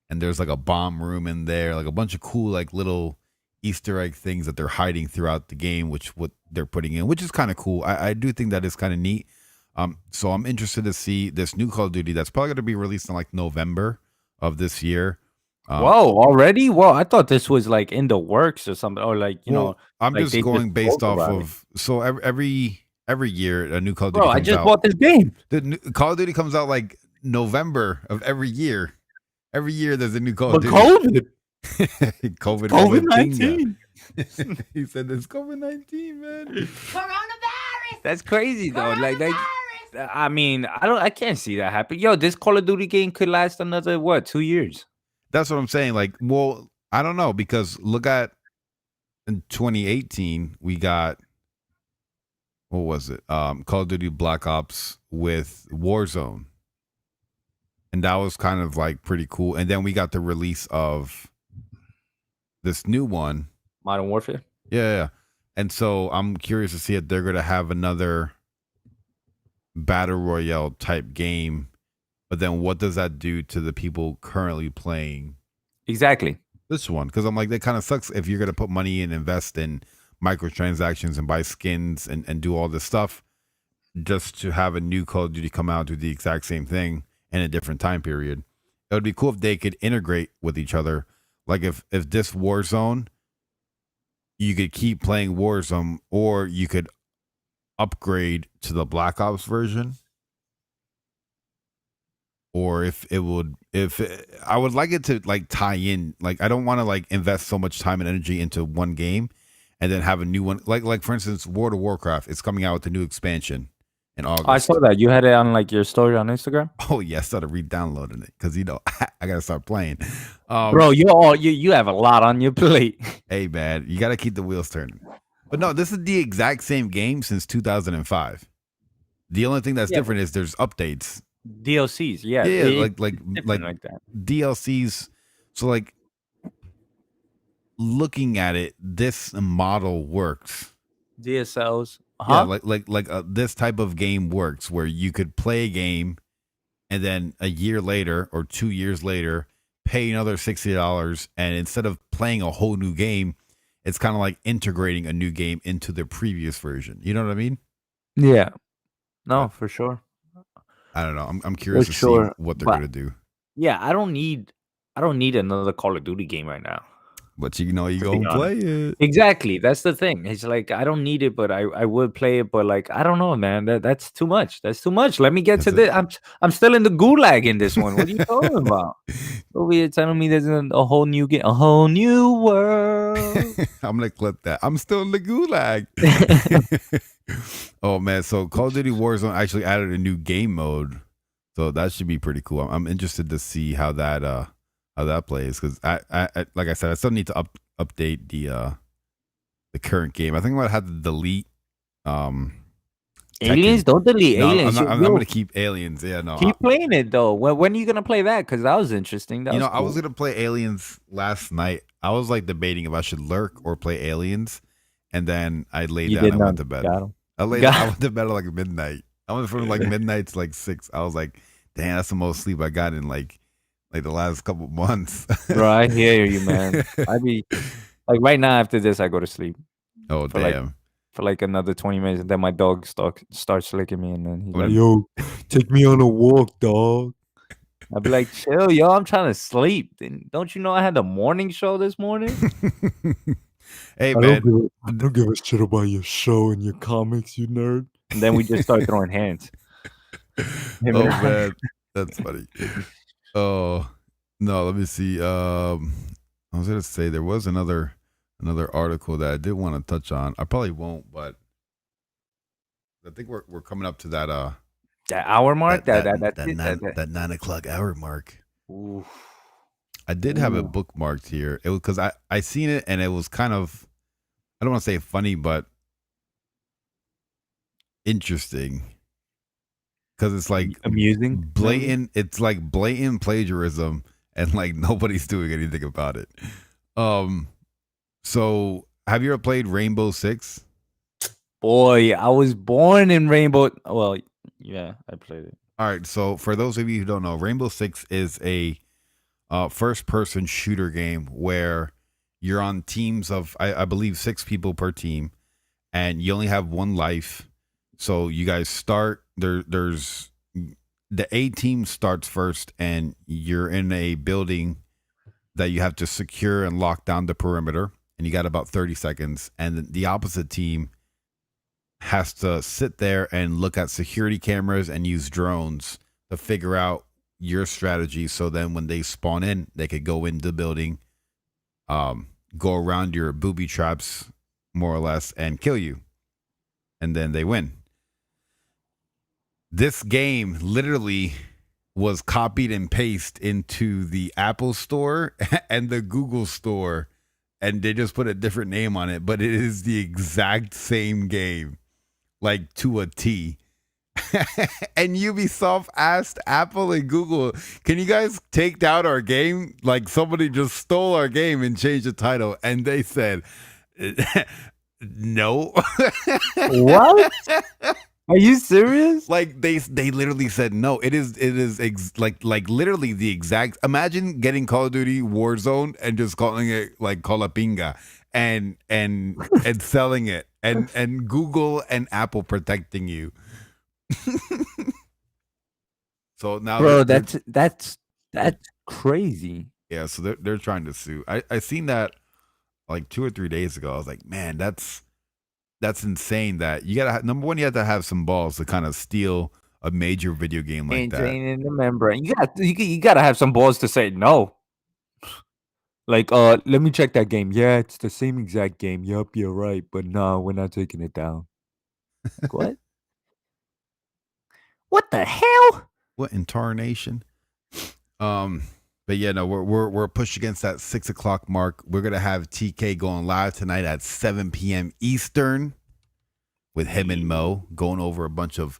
[SPEAKER 3] And there's like a bomb room in there, like a bunch of cool like little Easter egg things that they're hiding throughout the game, which what they're putting in, which is kind of cool. I do think that is kind of neat. So I'm interested to see this new Call of Duty that's probably going to be released in like November of this year.
[SPEAKER 4] Whoa, already? Whoa, I thought this was like in the works or something, or like
[SPEAKER 3] I'm
[SPEAKER 4] like
[SPEAKER 3] just
[SPEAKER 4] they
[SPEAKER 3] going based
[SPEAKER 4] spoke
[SPEAKER 3] off
[SPEAKER 4] about it.
[SPEAKER 3] of so every year a new Call of Duty
[SPEAKER 4] Bro, I
[SPEAKER 3] comes
[SPEAKER 4] just
[SPEAKER 3] out.
[SPEAKER 4] bought this game.
[SPEAKER 3] The new, Call of Duty comes out like November of every year. Every year there's a new Call
[SPEAKER 4] But
[SPEAKER 3] of Duty.
[SPEAKER 4] COVID.
[SPEAKER 3] COVID
[SPEAKER 4] COVID-19.
[SPEAKER 3] He said there's COVID-19, man.
[SPEAKER 5] Coronavirus!
[SPEAKER 4] That's crazy though. Like
[SPEAKER 5] Coronavirus!
[SPEAKER 4] I mean, I can't see that happen. Yo, this Call of Duty game could last another 2 years.
[SPEAKER 3] That's what I'm saying. Like, well, I don't know because look at in 2018 we got what was it? Call of Duty Black Ops with Warzone. And that was kind of like pretty cool. And then we got the release of this new one.
[SPEAKER 4] Modern Warfare.
[SPEAKER 3] Yeah. And so I'm curious to see if they're going to have another battle royale type game. But then what does that do to the people currently playing
[SPEAKER 4] Exactly.
[SPEAKER 3] this one? Because I'm like, that kind of sucks if you're going to put money and invest in microtransactions and buy skins and do all this stuff just to have a new Call of Duty come out do the exact same thing in a different time period. It would be cool if they could integrate with each other. Like if this Warzone, you could keep playing Warzone, or you could upgrade to the Black Ops version, or if it would, I would like it to like tie in. Like I don't want to like invest so much time and energy into one game and then have a new one. Like for instance, World of Warcraft is coming out with a new expansion in August.
[SPEAKER 4] I saw that you had it on like your story on Instagram.
[SPEAKER 3] Oh yeah, I started re-downloading it because I gotta start playing.
[SPEAKER 4] Bro, you have a lot on your plate.
[SPEAKER 3] Hey man, you gotta keep the wheels turning. But no, this is the exact same game since 2005. The only thing that's
[SPEAKER 4] Yeah,
[SPEAKER 3] different is there's updates.
[SPEAKER 4] DLCs, yeah,
[SPEAKER 3] Yeah,
[SPEAKER 4] it's
[SPEAKER 3] like
[SPEAKER 4] different like that.
[SPEAKER 3] DLCs. So like looking at it, this model works.
[SPEAKER 4] DSLs,
[SPEAKER 3] Yeah,
[SPEAKER 4] huh?
[SPEAKER 3] like this type of game works where you could play a game and then a year later or 2 years later pay another $60, and instead of playing a whole new game, it's kind of like integrating a new game into the previous version. You know what I mean?
[SPEAKER 4] Yeah, no,
[SPEAKER 3] But
[SPEAKER 4] for sure,
[SPEAKER 3] I don't know. I'm
[SPEAKER 4] for
[SPEAKER 3] curious to see
[SPEAKER 4] sure.
[SPEAKER 3] what they're
[SPEAKER 4] But
[SPEAKER 3] gonna do.
[SPEAKER 4] yeah, I don't need another Call of Duty game right now.
[SPEAKER 3] But you know, you
[SPEAKER 4] To be
[SPEAKER 3] gonna
[SPEAKER 4] honest.
[SPEAKER 3] play it.
[SPEAKER 4] Exactly, that's the thing. It's like I don't need it, but I would play it. But like I don't know, man. That's too much. That's too much. Let me get
[SPEAKER 3] That's
[SPEAKER 4] to
[SPEAKER 3] it.
[SPEAKER 4] this. I'm still in the gulag in this one. What are you talking about? Over here telling me there's a whole new game, a whole new world.
[SPEAKER 3] I'm gonna clip that. I'm still in the gulag. Oh man, so Call of Duty Warzone actually added a new game mode, so that should be pretty cool. I'm interested to see how that plays because I like I said, I still need to update the current game. I think I'm gonna have to delete
[SPEAKER 4] Aliens,
[SPEAKER 3] Tekken.
[SPEAKER 4] don't delete
[SPEAKER 3] No,
[SPEAKER 4] aliens.
[SPEAKER 3] I'm
[SPEAKER 4] Yo,
[SPEAKER 3] gonna keep Aliens. Yeah, no,
[SPEAKER 4] keep playing it though. When are you gonna play that? Because that was interesting. That
[SPEAKER 3] you
[SPEAKER 4] was
[SPEAKER 3] know, I was
[SPEAKER 4] cool.
[SPEAKER 3] gonna play Aliens last night. I was like debating if I should lurk or play Aliens, and then I laid
[SPEAKER 4] You
[SPEAKER 3] down
[SPEAKER 4] did
[SPEAKER 3] and
[SPEAKER 4] not.
[SPEAKER 3] went to bed.
[SPEAKER 4] Got him.
[SPEAKER 3] I went to bed at like midnight. I went from like midnight to like 6. I was like, damn, that's the most sleep I got in like the last couple months.
[SPEAKER 4] Bro, I hear you, man. I be like right now after this, I go to sleep
[SPEAKER 3] Oh
[SPEAKER 4] for like
[SPEAKER 3] damn.
[SPEAKER 4] another 20 minutes, and then my dog starts licking me, and then he's
[SPEAKER 3] I'm
[SPEAKER 4] like,
[SPEAKER 3] gonna-
[SPEAKER 4] "Yo, take me on a walk, dog." I'd be like, "Chill, yo, I'm trying to sleep. Don't you know I had the morning show this morning?"
[SPEAKER 3] Hey man,
[SPEAKER 4] I don't give a shit about your show and your comics, you nerd. And then we just start throwing hands. Him
[SPEAKER 3] oh
[SPEAKER 4] and I.
[SPEAKER 3] man, that's funny. Oh no, let me see. I was gonna say there was another article that I did want to touch on. I probably won't, but I think we're coming up to that
[SPEAKER 4] That hour mark,
[SPEAKER 3] that
[SPEAKER 4] that's it.
[SPEAKER 3] that 9 o'clock hour mark.
[SPEAKER 4] Oof.
[SPEAKER 3] I did have it
[SPEAKER 4] Ooh.
[SPEAKER 3] bookmarked here. It was because I seen it and it was kind of, I don't want to say funny, but interesting because it's like
[SPEAKER 4] Amusing, maybe?
[SPEAKER 3] blatant. It's like blatant plagiarism, and like nobody's doing anything about it. So have you ever played Rainbow Six?
[SPEAKER 4] Boy, I was born in Rainbow. Well, yeah, I played it.
[SPEAKER 3] All right. So for those of you who don't know, Rainbow Six is a first-person shooter game where you're on teams of, I believe, 6 people per team, and you only have one life. So you guys start there. There's the A team starts first, and you're in a building that you have to secure and lock down the perimeter, and you got about 30 seconds. And the opposite team has to sit there and look at security cameras and use drones to figure out your strategy. So then when they spawn in, they could go into the building, go around your booby traps, more or less, and kill you. And then they win. This game literally was copied and pasted into the Apple Store and the Google Store, and they just put a different name on it, but it is the exact same game, like to a T. And Ubisoft asked Apple and Google, can you guys take down our game? Like somebody just stole our game and changed the title. And they said, no.
[SPEAKER 4] What? Are you serious?
[SPEAKER 3] Like they literally said no. It is like literally the exact. Imagine getting Call of Duty Warzone and just calling it like Call of Pinga and selling it and Google and Apple protecting you. So now,
[SPEAKER 4] Bro, that's crazy.
[SPEAKER 3] yeah. So they're trying to sue. I seen that like 2 or 3 days ago. I was like, man, that's that's insane. That you gotta number one, you have to have some balls to kind of steal a major video game like that.
[SPEAKER 4] In the membrane. You gotta have some balls to say no. Like, let me check that game. Yeah, it's the same exact game. Yup, you're right. But no, we're not taking it down. Like, what? What the hell?
[SPEAKER 3] What in tarnation? But yeah, no, we're pushed against that 6 o'clock mark. We're gonna have TK going live tonight at 7 p.m. Eastern with him and Mo going over a bunch of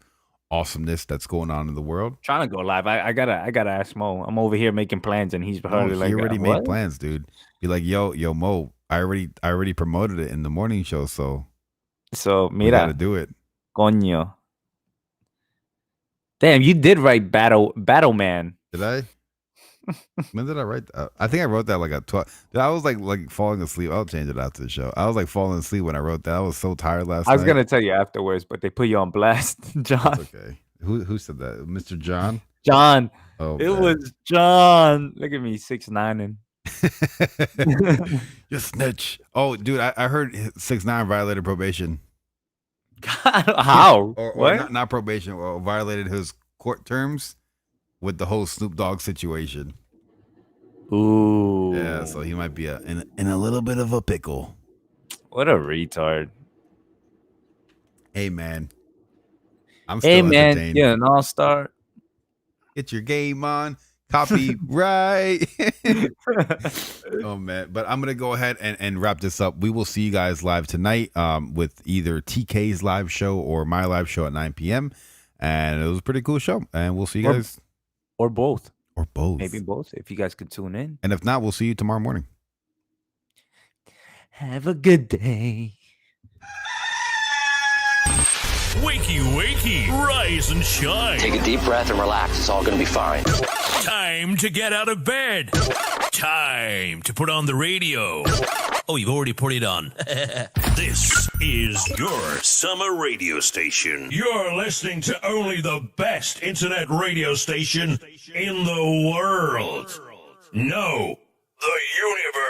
[SPEAKER 3] awesomeness that's going on in the world.
[SPEAKER 4] Trying to go live. I gotta ask Mo. I'm over here making plans, and he's probably like,
[SPEAKER 3] he already made
[SPEAKER 4] what?
[SPEAKER 3] plans, dude. Be like, yo, Mo, I already promoted it in the morning show, so we gotta
[SPEAKER 4] mira,
[SPEAKER 3] do it.
[SPEAKER 4] coño. Damn, you did write Battle Man.
[SPEAKER 3] Did I? When did I write that? I think I wrote that like at 12. I was like falling asleep. I'll change it after the show. I was like falling asleep when I wrote that. I was so tired last night.
[SPEAKER 4] I was gonna tell you afterwards, but they put you on blast, John.
[SPEAKER 3] That's okay. Who said that? Mr. John?
[SPEAKER 4] John.
[SPEAKER 3] Oh,
[SPEAKER 4] it was John. Look at me, 6'9".
[SPEAKER 3] You snitch. Oh, dude, I heard 6ix9ine violated probation.
[SPEAKER 4] God, how?
[SPEAKER 3] Or
[SPEAKER 4] what?
[SPEAKER 3] not probation, or violated his court terms with the whole Snoop Dogg situation.
[SPEAKER 4] Ooh.
[SPEAKER 3] Yeah, so he might be in a little bit of a pickle.
[SPEAKER 4] What a retard.
[SPEAKER 3] Hey, man. I'm still entertained.
[SPEAKER 4] Yeah, an all-star.
[SPEAKER 3] Get your game on. Copyright. Oh, man. But I'm going to go ahead and wrap this up. We will see you guys live tonight with either TK's live show or my live show at 9 p.m. And it was a pretty cool show. And we'll see you guys.
[SPEAKER 4] Or both.
[SPEAKER 3] Or both.
[SPEAKER 4] Maybe both, if you guys could tune in.
[SPEAKER 3] And if not, we'll see you tomorrow morning.
[SPEAKER 4] Have a good day.
[SPEAKER 1] Wakey, wakey, rise and shine.
[SPEAKER 2] Take a deep breath and relax. It's all going to be fine.
[SPEAKER 1] Time to get out of bed. Time to put on the radio. Oh, you've already put it on. This is your summer radio station. You're listening to only the best internet radio station in the world. No, the universe.